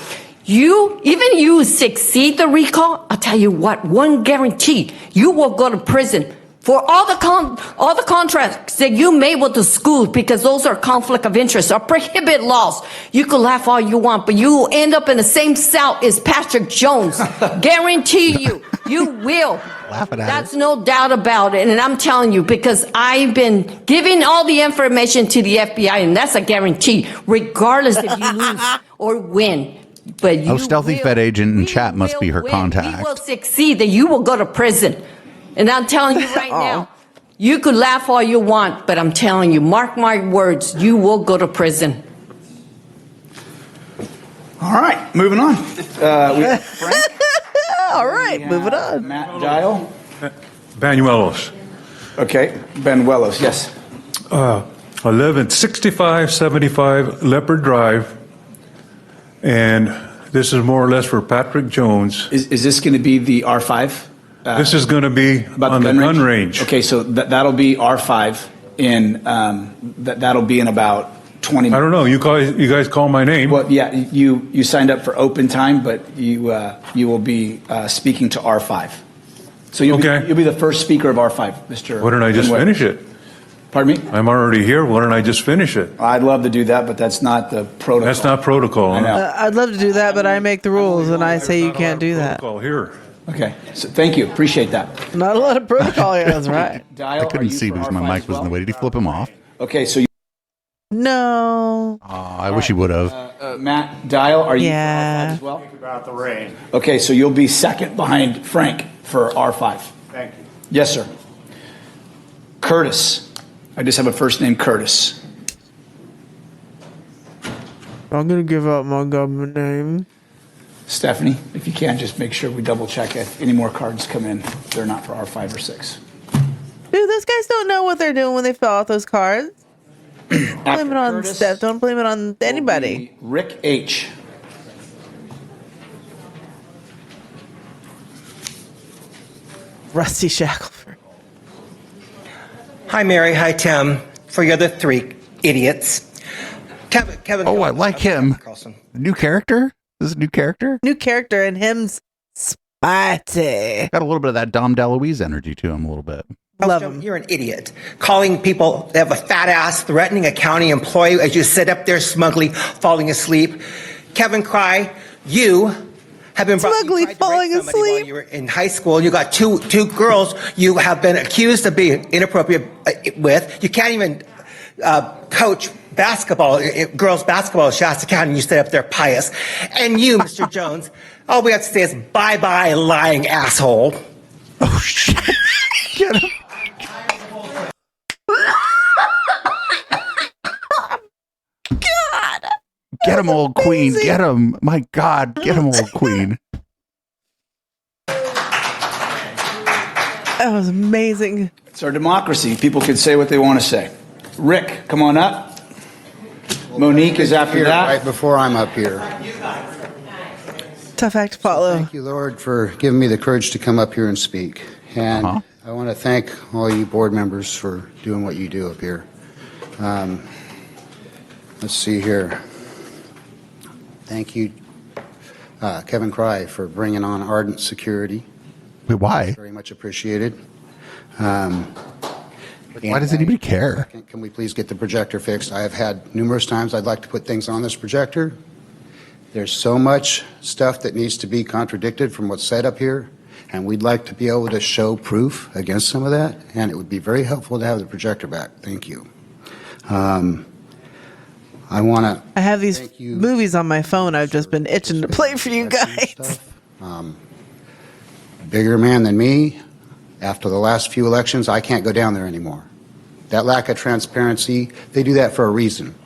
[SPEAKER 2] You succeed the recall, I'll tell you what, one guarantee, you will go to prison for all the contracts that you made with the schools, because those are conflict of interest or prohibit laws. You can laugh all you want, but you will end up in the same cell as Patrick Jones. Guarantee you, you will. That's no doubt about it. And I'm telling you, because I've been giving all the information to the FBI, and that's a guarantee, regardless if you lose or win. But
[SPEAKER 3] Stealthy Fed agent in chat must be her contact.
[SPEAKER 2] You will succeed, that you will go to prison. And I'm telling you right now, you could laugh all you want, but I'm telling you, mark my words, you will go to prison.
[SPEAKER 5] All right, moving on. We have Frank.
[SPEAKER 4] All right, moving on.
[SPEAKER 5] Matt Dial.
[SPEAKER 16] Banuelos.
[SPEAKER 5] Okay, Banuelos, yes.
[SPEAKER 16] I live at 6575 Leopard Drive, and this is more or less for Patrick Jones.
[SPEAKER 5] Is this going to be the R5?
[SPEAKER 16] This is going to be on the gun range.
[SPEAKER 5] Okay, so that'll be R5 in that'll be in about 20 minutes.
[SPEAKER 16] I don't know. You guys call my name.
[SPEAKER 5] Well, yeah, you signed up for open time, but you will be speaking to R5. So you'll be the first speaker of R5, Mr.
[SPEAKER 16] Why don't I just finish it?
[SPEAKER 5] Pardon me?
[SPEAKER 16] I'm already here. Why don't I just finish it?
[SPEAKER 5] I'd love to do that, but that's not the protocol.
[SPEAKER 16] That's not protocol.
[SPEAKER 5] I know.
[SPEAKER 4] I'd love to do that, but I make the rules, and I say you can't do that.
[SPEAKER 16] Protocol here.
[SPEAKER 5] Okay, so thank you. Appreciate that.
[SPEAKER 4] Not a lot of protocol here. That's right.
[SPEAKER 3] I couldn't see because my mic was in the way. Did he flip him off?
[SPEAKER 5] Okay, so
[SPEAKER 4] No.
[SPEAKER 3] I wish he would have.
[SPEAKER 5] Matt Dial, are you for R5 as well?
[SPEAKER 16] About the rain.
[SPEAKER 5] Okay, so you'll be second behind Frank for R5.
[SPEAKER 16] Thank you.
[SPEAKER 5] Yes, sir. Curtis. I just have a first name, Curtis.
[SPEAKER 4] I'm going to give up my government name.
[SPEAKER 5] Stephanie, if you can, just make sure we double check if any more cards come in. They're not for R5 or 6.
[SPEAKER 4] Dude, those guys don't know what they're doing when they fill out those cards. Blame it on Steph. Don't blame it on anybody.
[SPEAKER 5] Rick H.
[SPEAKER 4] Rusty Shackelford.
[SPEAKER 7] Hi, Mary. Hi, Tim. For the other three idiots. Kevin.
[SPEAKER 3] Oh, I like him. New character? This is a new character?
[SPEAKER 4] New character, and him's spicy.
[SPEAKER 3] Got a little bit of that Dom DeLuise energy to him a little bit.
[SPEAKER 7] Love him. You're an idiot. Calling people that have a fat ass, threatening a county employee as you sit up there smugly falling asleep. Kevin Cry, you have been
[SPEAKER 4] smugly falling asleep
[SPEAKER 7] while you were in high school. You got two girls you have been accused of being inappropriate with. You can't even coach basketball, girls basketball at Shasta County, and you stay up there pious. And you, Mr. Jones, all we have to say is bye-bye, lying asshole.
[SPEAKER 3] Oh, shit. Get him.
[SPEAKER 4] God.
[SPEAKER 3] Get him, old queen. Get him. My God. Get him, old queen.
[SPEAKER 4] That was amazing.
[SPEAKER 5] It's our democracy. People can say what they want to say. Rick, come on up. Monique is after that.
[SPEAKER 19] Right before I'm up here.
[SPEAKER 4] Tough act to follow.
[SPEAKER 19] Thank you, Lord, for giving me the courage to come up here and speak. And I want to thank all you board members for doing what you do up here. Let's see here. Thank you, Kevin Cry, for bringing on Ardent Security.
[SPEAKER 3] Wait, why?
[SPEAKER 19] Very much appreciated.
[SPEAKER 3] Why does anybody care?
[SPEAKER 19] Can we please get the projector fixed? I have had numerous times I'd like to put things on this projector. There's so much stuff that needs to be contradicted from what's said up here, and we'd like to be able to show proof against some of that, and it would be very helpful to have the projector back. Thank you. I
[SPEAKER 4] have these movies on my phone I've just been itching to play for you guys.
[SPEAKER 19] Bigger man than me. After the last few elections, I can't go down there anymore. That lack of transparency, they do that for a reason.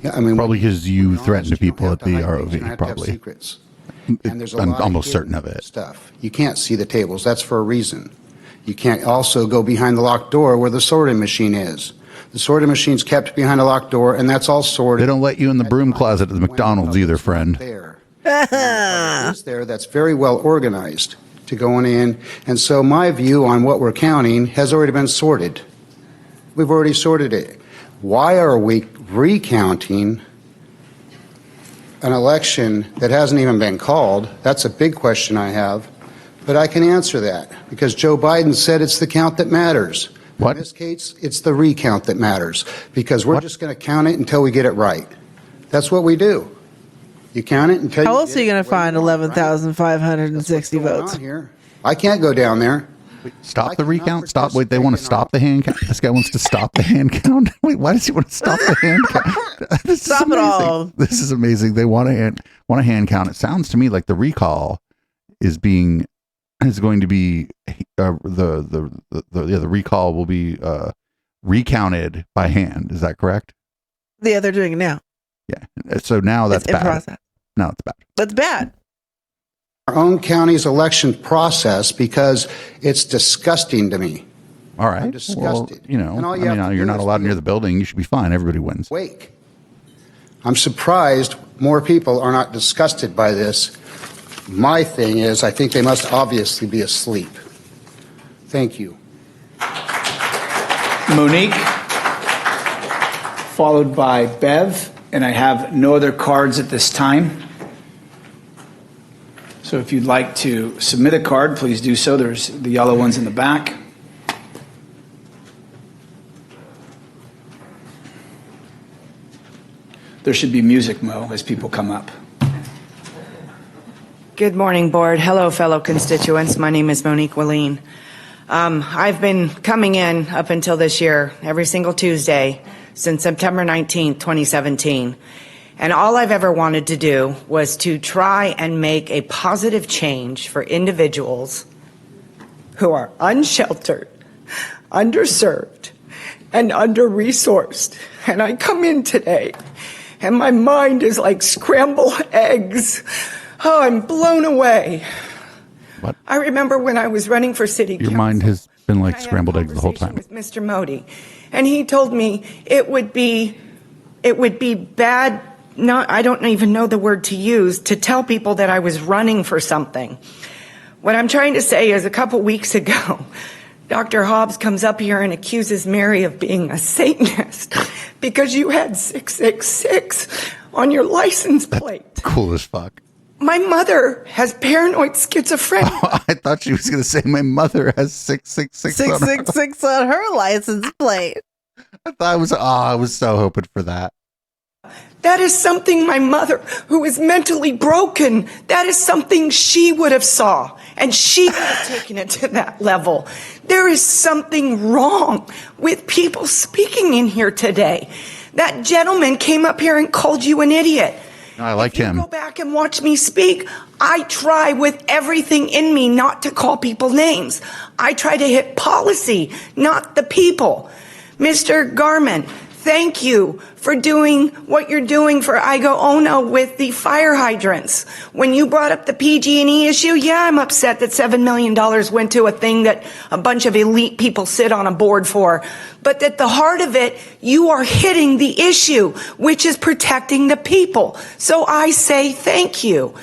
[SPEAKER 19] Yeah, I mean,
[SPEAKER 3] probably because you threatened people at the ROV, probably.
[SPEAKER 19] Secrets. And there's a
[SPEAKER 3] I'm
[SPEAKER 19] lot
[SPEAKER 3] almost
[SPEAKER 19] of
[SPEAKER 3] certain of it.
[SPEAKER 19] Stuff. You can't see the tables. That's for a reason. You can't also go behind the locked door where the sorting machine is. The sorting machine's kept behind a locked door, and that's all sorted.
[SPEAKER 3] They don't let you in the broom closet at the McDonald's either, friend.
[SPEAKER 19] There. Is there that's very well organized to going in. And so my view on what we're counting has already been sorted. We've already sorted it. Why are we recounting an election that hasn't even been called? That's a big question I have. But I can answer that because Joe Biden said it's the count that matters.
[SPEAKER 3] What?
[SPEAKER 19] In this case, it's the recount that matters because we're just going to count it until we get it right. That's what we do. You count it until
[SPEAKER 4] How else are you going to find 11,560 votes?
[SPEAKER 19] I can't go down there.
[SPEAKER 3] Stop the recount? Stop. Wait, they want to stop the hand count? This guy wants to stop the hand count? Wait, why does he want to stop the hand count?
[SPEAKER 4] Stop it all.
[SPEAKER 3] This is amazing. They want a hand count. It sounds to me like the recall is going to be the recall will be recounted by hand. Is that correct?
[SPEAKER 4] Yeah, they're doing it now.
[SPEAKER 3] Yeah. So now that's
[SPEAKER 4] It's in
[SPEAKER 3] bad.
[SPEAKER 4] process.
[SPEAKER 3] No, it's bad.
[SPEAKER 4] That's bad.
[SPEAKER 19] Our own county's election process because it's disgusting to me.
[SPEAKER 3] All right.
[SPEAKER 19] I'm disgusted.
[SPEAKER 3] Well,
[SPEAKER 19] And all you have to
[SPEAKER 3] you're
[SPEAKER 19] do
[SPEAKER 3] not
[SPEAKER 19] is
[SPEAKER 3] allowed near the building. You should be fine. Everybody wins.
[SPEAKER 19] Wake. I'm surprised more people are not disgusted by this. My thing is, I think they must obviously be asleep. Thank you.
[SPEAKER 5] Monique, followed by Bev, and I have no other cards at this time. So if you'd like to submit a card, please do so. There's the yellow ones in the back. There should be music, Mo, as people come up.
[SPEAKER 23] Good morning, Board. Hello, fellow constituents. My name is Monique Willeen. I've been coming in up until this year every single Tuesday since September 19th, 2017. And all I've ever wanted to do was to try and make a positive change for individuals who are unsheltered, underserved, and under-resourced. And I come in today, and my mind is like scrambled eggs. Oh, I'm blown away.
[SPEAKER 3] What?
[SPEAKER 23] I remember when I was running for city council.
[SPEAKER 3] Your mind has Been like scrambled eggs the whole time.
[SPEAKER 23] With Mr. Modi, and he told me it would be bad. I don't even know the word to use to tell people that I was running for something. What I'm trying to say is, a couple weeks ago, Dr. Hobbs comes up here and accuses Mary of being a Satanist because you had 666 on your license plate.
[SPEAKER 3] Cool as fuck.
[SPEAKER 23] My mother has paranoid schizophrenia.
[SPEAKER 3] Oh, I thought she was going to say my mother has 666
[SPEAKER 4] 666 on her license plate.
[SPEAKER 3] I was so hoping for that.
[SPEAKER 23] That is something my mother, who is mentally broken, that is something she would have saw, and she would have taken it to that level. There is something wrong with people speaking in here today. That gentleman came up here and called you an idiot.
[SPEAKER 3] I like him.
[SPEAKER 23] Go back and watch me speak. I try with everything in me not to call people names. I try to hit policy, not the people. Mr. Garman, thank you for doing what you're doing for Igo Ono with the fire hydrants. When you brought up the PG&E issue, yeah, I'm upset that $7 million went to a thing that a bunch of elite people sit on a board for. But at the heart of it, you are hitting the issue, which is protecting the people. So I say thank you.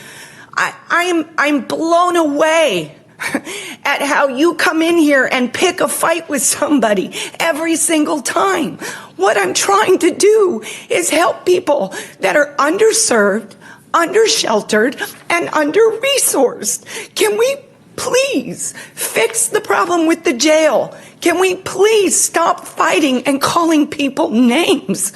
[SPEAKER 23] I'm blown away at how you come in here and pick a fight with somebody every single time. What I'm trying to do is help people that are underserved, undersheltered, and under-resourced. Can we please fix the problem with the jail? Can we please stop fighting and calling people names?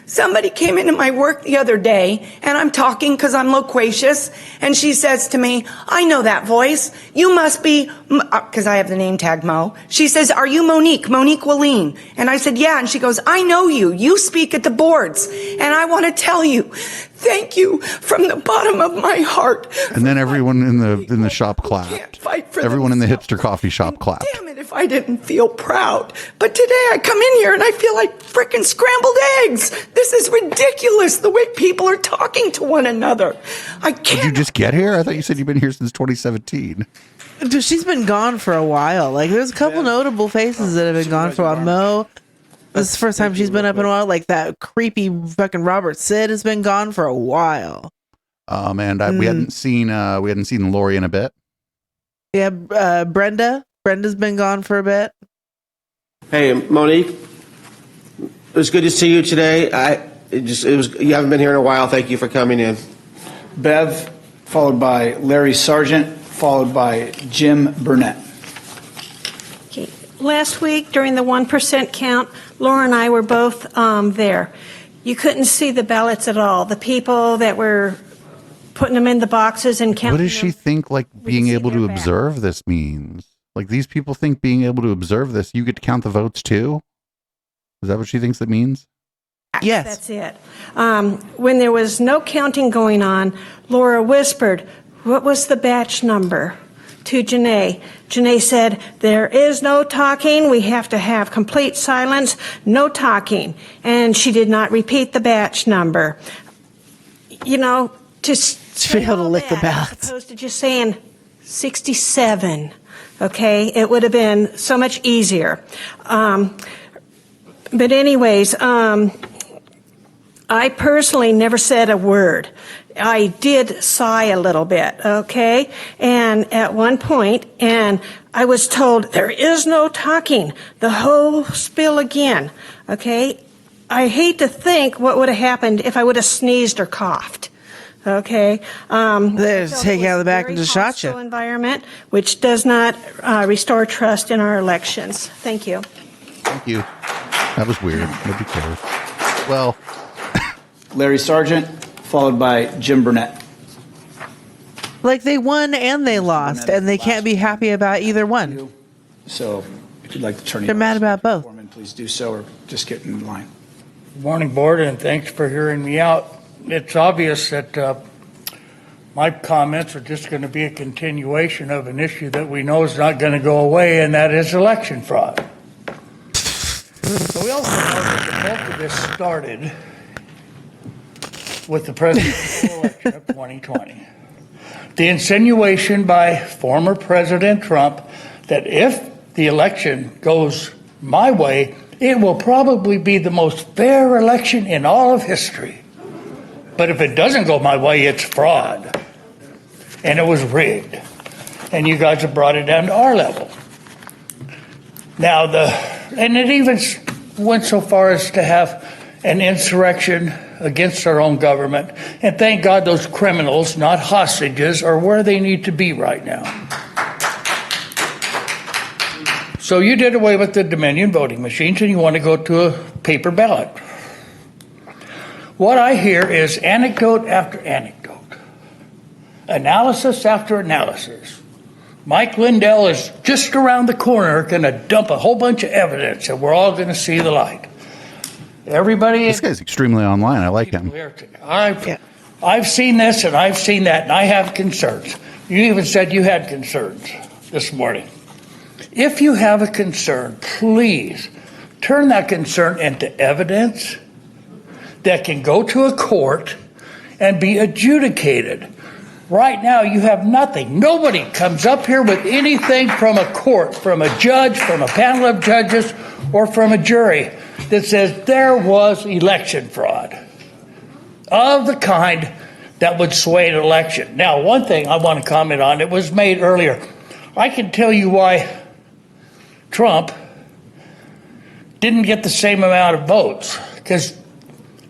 [SPEAKER 23] Somebody came into my work the other day, and I'm talking because I'm loquacious, and she says to me, I know that voice. You must be, because I have the name tag Mo. She says, are you Monique Willeen? And I said, yeah. And she goes, I know you. You speak at the boards. And I want to tell you, thank you from the bottom of my heart.
[SPEAKER 3] And then everyone in the shop clapped. Everyone in the hipster coffee shop clapped.
[SPEAKER 23] Damn it if I didn't feel proud. But today I come in here and I feel like frickin' scrambled eggs. This is ridiculous, the way people are talking to one another. I can't.
[SPEAKER 3] Did you just get here? I thought you said you've been here since 2017.
[SPEAKER 4] Dude, she's been gone for a while. Like, there's a couple notable faces that have been gone for a while. Mo, this is the first time she's been up in a while. Like, that creepy fucking Robert Sid has been gone for a while.
[SPEAKER 3] And we hadn't seen Lori in a bit.
[SPEAKER 4] Yeah, Brenda's been gone for a bit.
[SPEAKER 11] Hey, Monique. It was good to see you today. You haven't been here in a while. Thank you for coming in.
[SPEAKER 12] Bev, followed by Larry Sargent, followed by Jim Burnett.
[SPEAKER 9] Okay. Last week during the 1% count, Laura and I were both there. You couldn't see the ballots at all. The people that were putting them in the boxes and counting.
[SPEAKER 3] What does she think like being able to observe this means? Like, these people think being able to observe this, you get to count the votes too? Is that what she thinks it means?
[SPEAKER 4] Yes.
[SPEAKER 9] That's it. When there was no counting going on, Laura whispered, what was the batch number? To Janae. Janae said, there is no talking. We have to have complete silence, no talking. And she did not repeat the batch number. You know, to be able to lick the ballots. As opposed to just saying 67. Okay, it would have been so much easier. But anyways, I personally never said a word. I did sigh a little bit, okay? And at one point, and I was told, there is no talking, the whole spiel again, okay? I hate to think what would have happened if I would have sneezed or coughed. Okay.
[SPEAKER 4] They're taking out of the back and just shot you.
[SPEAKER 9] Environment, which does not restore trust in our elections. Thank you.
[SPEAKER 3] Thank you. That was weird. Nobody cares. Well,
[SPEAKER 12] Larry Sargent, followed by Jim Burnett.
[SPEAKER 4] Like, they won and they lost, and they can't be happy about either one.
[SPEAKER 12] So, if you'd like to turn
[SPEAKER 4] They're mad about both.
[SPEAKER 12] Please do so, or just get in line.
[SPEAKER 18] Good morning, board, and thanks for hearing me out. It's obvious that my comments are just going to be a continuation of an issue that we know is not going to go away, and that is election fraud. So we also know that the bulk of this started with the presidential election of 2020. The insinuation by former President Trump that if the election goes my way, it will probably be the most fair election in all of history. But if it doesn't go my way, it's fraud. And it was rigged. And you guys have brought it down to our level. Now, and it even went so far as to have an insurrection against our own government. And thank God those criminals, not hostages, are where they need to be right now. So you did away with the Dominion voting machines and you want to go to a paper ballot. What I hear is anecdote after anecdote, analysis after analysis. Mike Lindell is just around the corner going to dump a whole bunch of evidence and we're all going to see the light. Everybody.
[SPEAKER 3] This guy's extremely online. I like him.
[SPEAKER 18] I've seen this and I've seen that and I have concerns. You even said you had concerns this morning. If you have a concern, please turn that concern into evidence that can go to a court and be adjudicated. Right now, you have nothing. Nobody comes up here with anything from a court, from a judge, from a panel of judges, or from a jury that says there was election fraud of the kind that would sway an election. Now, one thing I want to comment on, it was made earlier. I can tell you why Trump didn't get the same amount of votes, because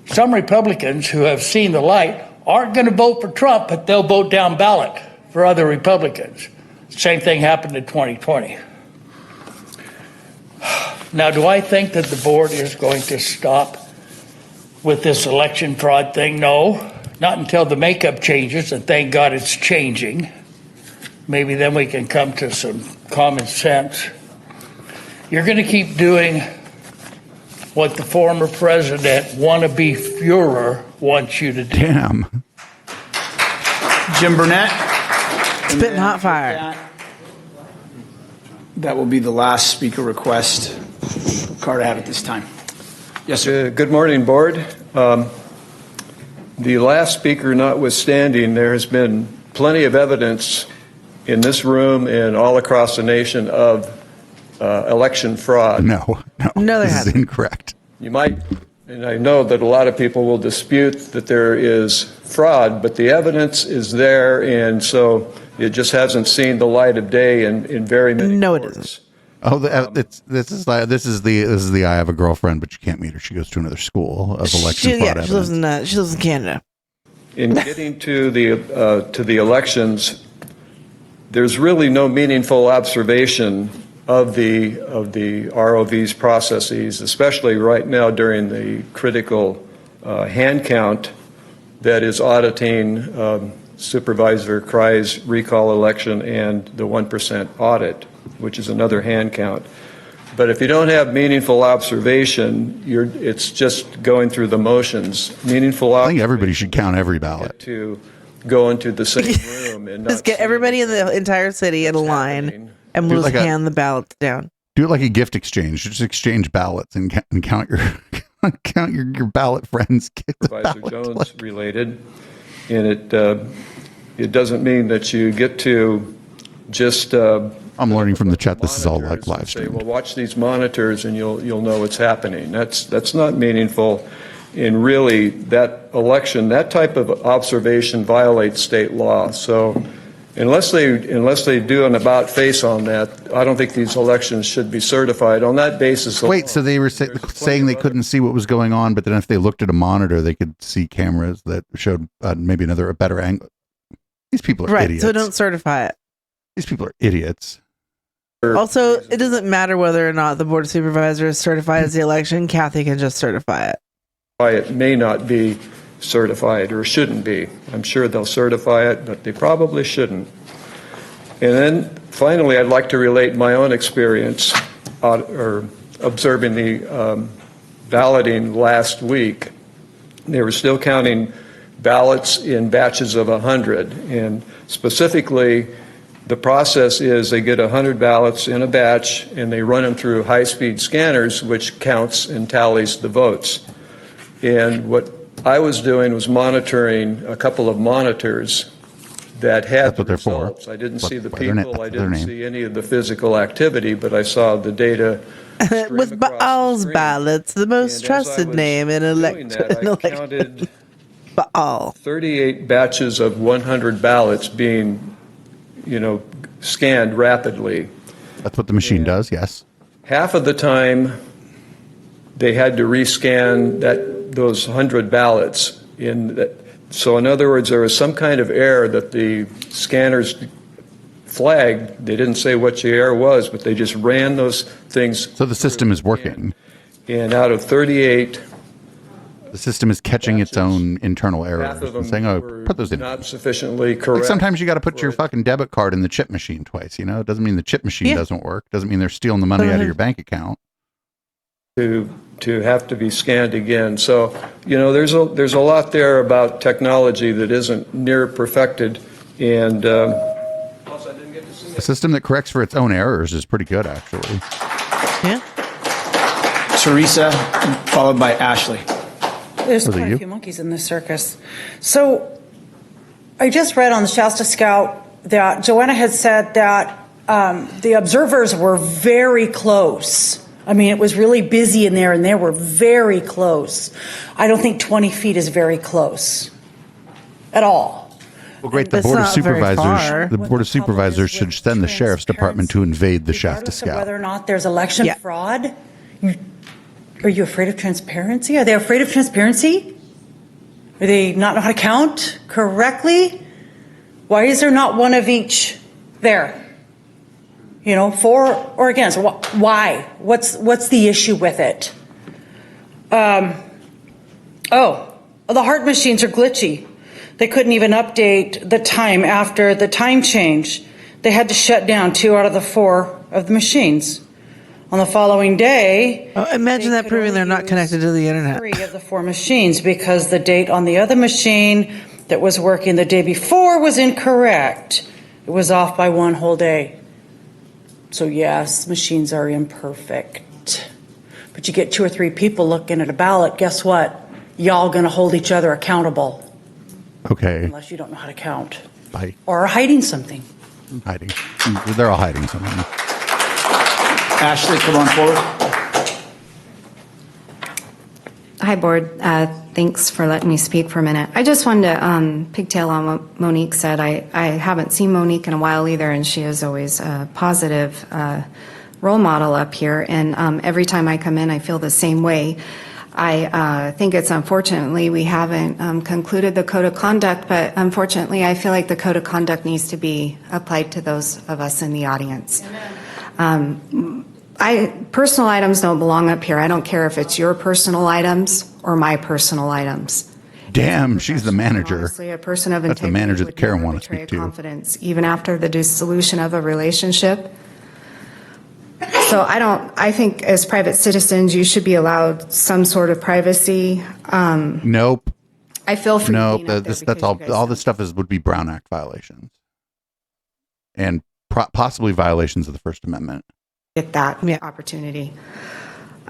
[SPEAKER 18] some Republicans who have seen the light aren't going to vote for Trump, but they'll vote down ballot for other Republicans. Same thing happened in 2020. Now, do I think that the board is going to stop with this election fraud thing? No, not until the makeup changes, and thank God it's changing. Maybe then we can come to some common sense. You're going to keep doing what the former president, wannabe Fuhrer, wants you to do.
[SPEAKER 3] Damn.
[SPEAKER 12] Jim Burnett.
[SPEAKER 4] Spitting hot fire.
[SPEAKER 12] That will be the last speaker request card I have at this time. Yes, sir.
[SPEAKER 1] Good morning, Board. The last speaker notwithstanding, there has been plenty of evidence in this room and all across the nation of election fraud.
[SPEAKER 3] No, this is incorrect.
[SPEAKER 1] You might, and I know that a lot of people will dispute that there is fraud, but the evidence is there, and so it just hasn't seen the light of day in very many.
[SPEAKER 4] No, it isn't.
[SPEAKER 3] Oh, this is the I have a girlfriend, but you can't meet her. She goes to another school of election fraud evidence.
[SPEAKER 4] She lives in Canada.
[SPEAKER 1] In getting to the elections, there's really no meaningful observation of the ROV's processes, especially right now during the critical hand count that is auditing Supervisor Crye's recall election and the 1% audit, which is another hand count. But if you don't have meaningful observation, it's just going through the motions. Meaningful
[SPEAKER 3] I think everybody should count every ballot.
[SPEAKER 1] To go into the same room and
[SPEAKER 4] just get everybody in the entire city in a line, and we'll just hand the ballots down.
[SPEAKER 3] Do it like a gift exchange. Just exchange ballots and count your your ballot friends.
[SPEAKER 1] Supervisor Jones related, and it doesn't mean that you get to just.
[SPEAKER 3] I'm learning from the chat. This is all like live stream.
[SPEAKER 1] Well, watch these monitors, and you'll know what's happening. That's not meaningful. And really, that election, that type of observation violates state law. So, unless they do an about face on that, I don't think these elections should be certified on that basis.
[SPEAKER 3] Wait, so they were saying they couldn't see what was going on, but then if they looked at a monitor, they could see cameras that showed maybe a better angle. These people are idiots.
[SPEAKER 4] So don't certify it.
[SPEAKER 3] These people are idiots.
[SPEAKER 4] Also, it doesn't matter whether or not the Board of Supervisors certifies the election. Kathy can just certify it.
[SPEAKER 1] It may not be certified or shouldn't be. I'm sure they'll certify it, but they probably shouldn't. And then finally, I'd like to relate my own experience or observing the balloting last week. They were still counting ballots in batches of 100, and specifically the process is they get 100 ballots in a batch and they run them through high-speed scanners, which counts and tallies the votes. And what I was doing was monitoring a couple of monitors that had
[SPEAKER 3] That's what they're for.
[SPEAKER 1] results. I didn't see the
[SPEAKER 3] Why their na-
[SPEAKER 1] people, I
[SPEAKER 3] that's their
[SPEAKER 1] didn't
[SPEAKER 3] name.
[SPEAKER 1] see any of the physical activity, but I saw the data.
[SPEAKER 4] With Baal's ballots, the most trusted name in
[SPEAKER 1] Doing that, I counted
[SPEAKER 4] Baal.
[SPEAKER 1] 38 batches of 100 ballots being, scanned rapidly.
[SPEAKER 3] That's what the machine does, yes.
[SPEAKER 1] Half of the time, they had to rescan those 100 ballots. So in other words, there was some kind of error that the scanners flagged. They didn't say what the error was, but they just ran those things.
[SPEAKER 3] So the system is working.
[SPEAKER 1] And out of 38,
[SPEAKER 3] the system is catching its own internal errors
[SPEAKER 1] half of
[SPEAKER 3] and
[SPEAKER 1] them
[SPEAKER 3] saying, "Oh,
[SPEAKER 1] were
[SPEAKER 3] put those in."
[SPEAKER 1] not sufficiently correct.
[SPEAKER 3] Like sometimes you got to put your fucking debit card in the chip machine twice. It doesn't mean the chip machine doesn't work. Doesn't mean they're stealing the money out of your bank account.
[SPEAKER 1] To have to be scanned again. So, there's a lot there about technology that isn't near perfected, and
[SPEAKER 3] A system that corrects for its own errors is pretty good, actually.
[SPEAKER 4] Yeah.
[SPEAKER 5] Teresa, followed by Ashley.
[SPEAKER 6] There's
[SPEAKER 3] Was it
[SPEAKER 6] quite
[SPEAKER 3] you?
[SPEAKER 6] a few monkeys in this circus. So I just read on the Shasta Scout that Joanna had said that the observers were very close. I mean, it was really busy in there, and they were very close. I don't think 20 feet is very close at all.
[SPEAKER 3] Well, great. The
[SPEAKER 6] That's
[SPEAKER 3] board of
[SPEAKER 6] not very far.
[SPEAKER 3] supervisors, the board of supervisors should send the sheriff's department to invade the Shasta
[SPEAKER 6] Regardless of
[SPEAKER 3] Scout.
[SPEAKER 6] whether or not there's election fraud, are you afraid of transparency? Are they afraid of transparency? Are they not know how to count correctly? Why is there not one of each there? For or against? Why? What's the issue with it? The heart machines are glitchy. They couldn't even update the time after the time change. They had to shut down 2 out of the 4 of the machines. On the following day,
[SPEAKER 4] Imagine that proving they're not connected to the internet.
[SPEAKER 6] 3 of the 4 machines because the date on the other machine that was working the day before was incorrect. It was off by 1 whole day. So yes, machines are imperfect. But you get 2 or 3 people looking at a ballot, guess what? Y'all gonna hold each other accountable.
[SPEAKER 3] Okay.
[SPEAKER 6] Unless you don't know how to count.
[SPEAKER 3] Bye.
[SPEAKER 6] Or are hiding something.
[SPEAKER 3] Hiding. They're all hiding something.
[SPEAKER 5] Ashley, come on forward.
[SPEAKER 20] Hi, Board. Thanks for letting me speak for a minute. I just wanted to pigtail on what Monique said. I haven't seen Monique in a while either, and she is always a positive role model up here. And every time I come in, I feel the same way. I think it's unfortunately we haven't concluded the code of conduct, but unfortunately I feel like the code of conduct needs to be applied to those of us in the audience. Personal items don't belong up here. I don't care if it's your personal items or my personal items.
[SPEAKER 3] Damn, she's the manager.
[SPEAKER 20] Honestly, a person of
[SPEAKER 3] That's the
[SPEAKER 20] integrity
[SPEAKER 3] manager
[SPEAKER 20] would
[SPEAKER 3] that Karen
[SPEAKER 20] never
[SPEAKER 3] wanted to
[SPEAKER 20] betray
[SPEAKER 3] speak to.
[SPEAKER 20] confidence, even after the dissolution of a relationship. So I think as private citizens, you should be allowed some sort of privacy.
[SPEAKER 3] Nope.
[SPEAKER 20] I feel free.
[SPEAKER 3] Nope. That's all this stuff would be Brown Act violations. And possibly violations of the First Amendment.
[SPEAKER 20] Get that opportunity.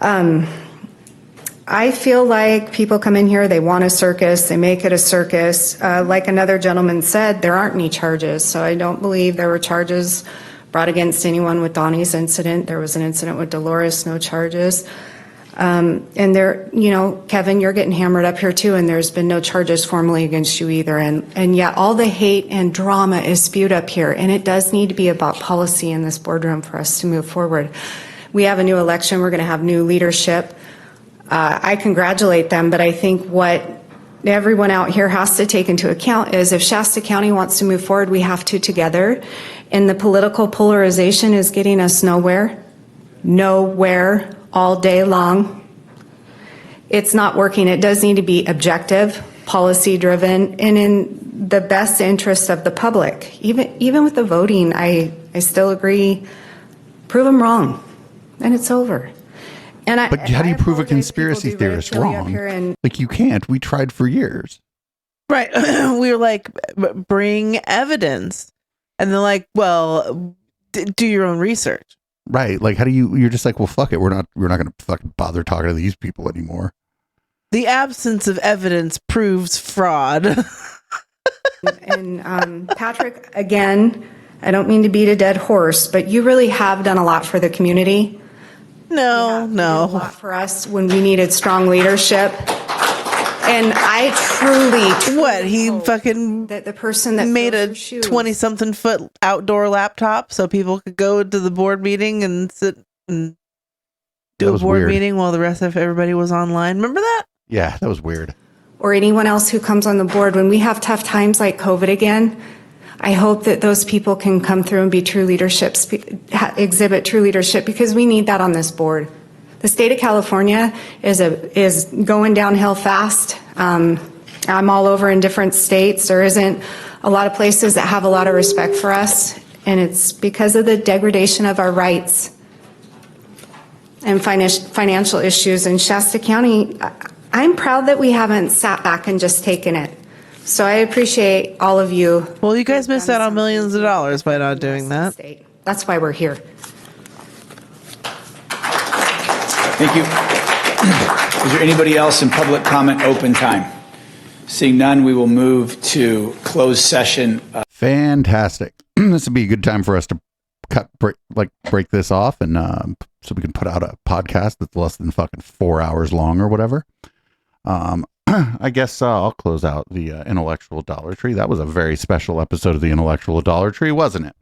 [SPEAKER 20] I feel like people come in here, they want a circus, they make it a circus. Like another gentleman said, there aren't any charges. So I don't believe there were charges brought against anyone with Donnie's incident. There was an incident with Dolores, no charges. And there, Kevin, you're getting hammered up here too, and there's been no charges formally against you either. And yet all the hate and drama is spewed up here, and it does need to be about policy in this boardroom for us to move forward. We have a new election. We're going to have new leadership. I congratulate them, but I think what everyone out here has to take into account is if Shasta County wants to move forward, we have to together. And the political polarization is getting us nowhere all day long. It's not working. It does need to be objective, policy driven, and in the best interest of the public. Even with the voting, I still agree, prove them wrong, and it's over.
[SPEAKER 3] But how do you prove a conspiracy theorist wrong? Like, you can't. We tried for years.
[SPEAKER 4] Right. We were like, bring evidence. And they're like, well, do your own research.
[SPEAKER 3] Right. Like, how do you're just like, well, fuck it. We're not going to fucking bother talking to these people anymore.
[SPEAKER 4] The absence of evidence proves fraud.
[SPEAKER 20] And Patrick, again, I don't mean to beat a dead horse, but you really have done a lot for the community.
[SPEAKER 4] No.
[SPEAKER 20] A lot for us when we needed strong leadership. And I truly
[SPEAKER 4] what he fucking
[SPEAKER 20] that the person that
[SPEAKER 4] made a 20-something foot outdoor laptop so people could go to the board meeting and sit and do a board meeting while the rest of everybody was online. Remember that?
[SPEAKER 3] Yeah, that was weird.
[SPEAKER 20] Or anyone else who comes on the board when we have tough times like COVID again. I hope that those people can come through and be true leadership, exhibit true leadership, because we need that on this board. The state of California is going downhill fast. I'm all over in different states. There isn't a lot of places that have a lot of respect for us, and it's because of the degradation of our rights and financial issues in Shasta County. I'm proud that we haven't sat back and just taken it. So I appreciate all of you.
[SPEAKER 4] Well, you guys missed out on millions of dollars by not doing that.
[SPEAKER 20] That's why we're here.
[SPEAKER 12] Thank you. Is there anybody else in public comment open time? Seeing none, we will move to closed session.
[SPEAKER 3] Fantastic. This would be a good time for us to break this off, and so we can put out a podcast that's less than fucking 4 hours long or whatever. I guess I'll close out the Intellectual Dollar Tree. That was a very special episode of the Intellectual Dollar Tree, wasn't it?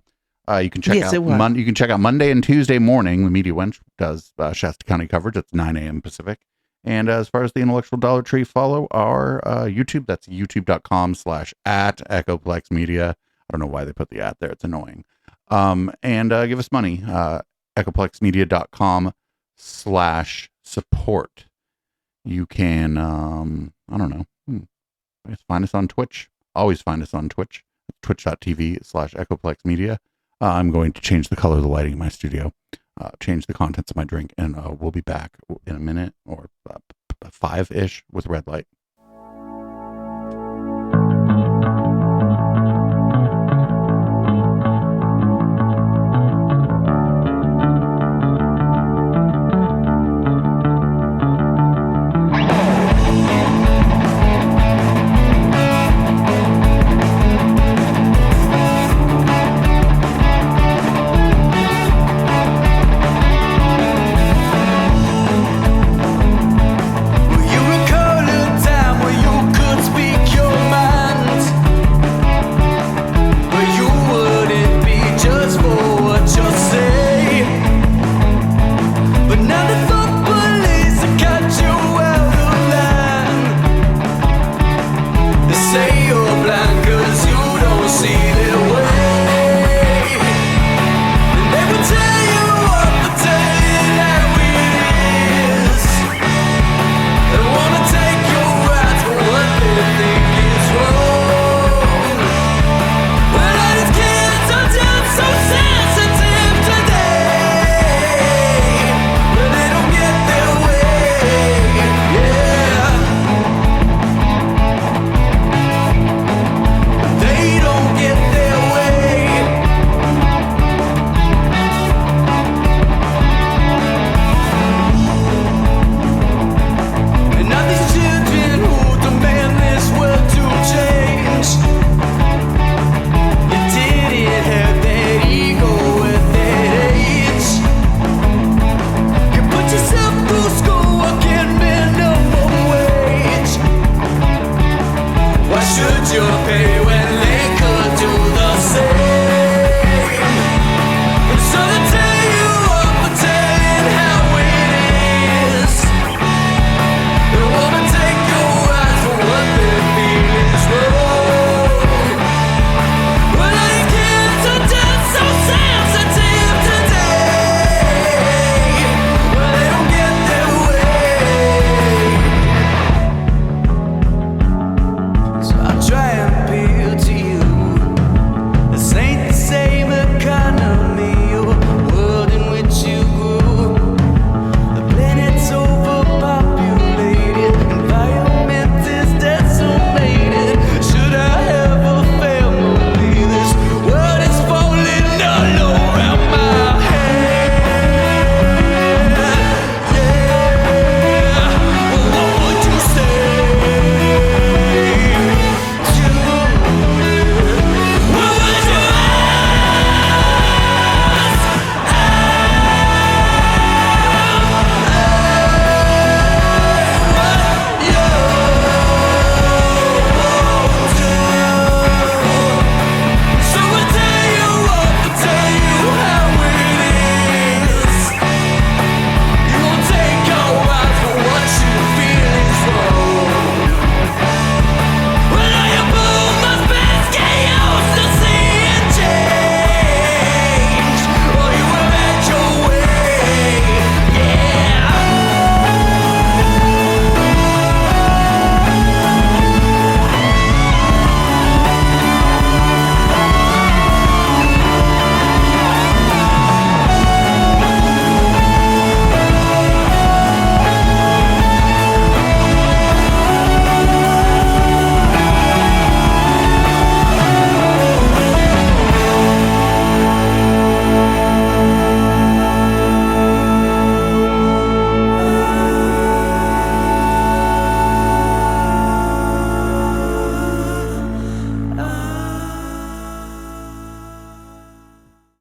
[SPEAKER 3] You can check out you can check out Monday and Tuesday morning. The Media Wench does Shasta County coverage. It's 9 a.m. Pacific. And as far as the Intellectual Dollar Tree, follow our YouTube. That's youtube.com/@EchoplexMedia. I don't know why they put the @ there. It's annoying. And give us money. echoplexmedia.com/support. You can, I don't know. I guess find us on Twitch. Always find us on Twitch. Twitch.tv/EchoplexMedia. I'm going to change the color of the lighting in my studio, change the contents of my drink, and we'll be back in a minute or 5-ish with red light.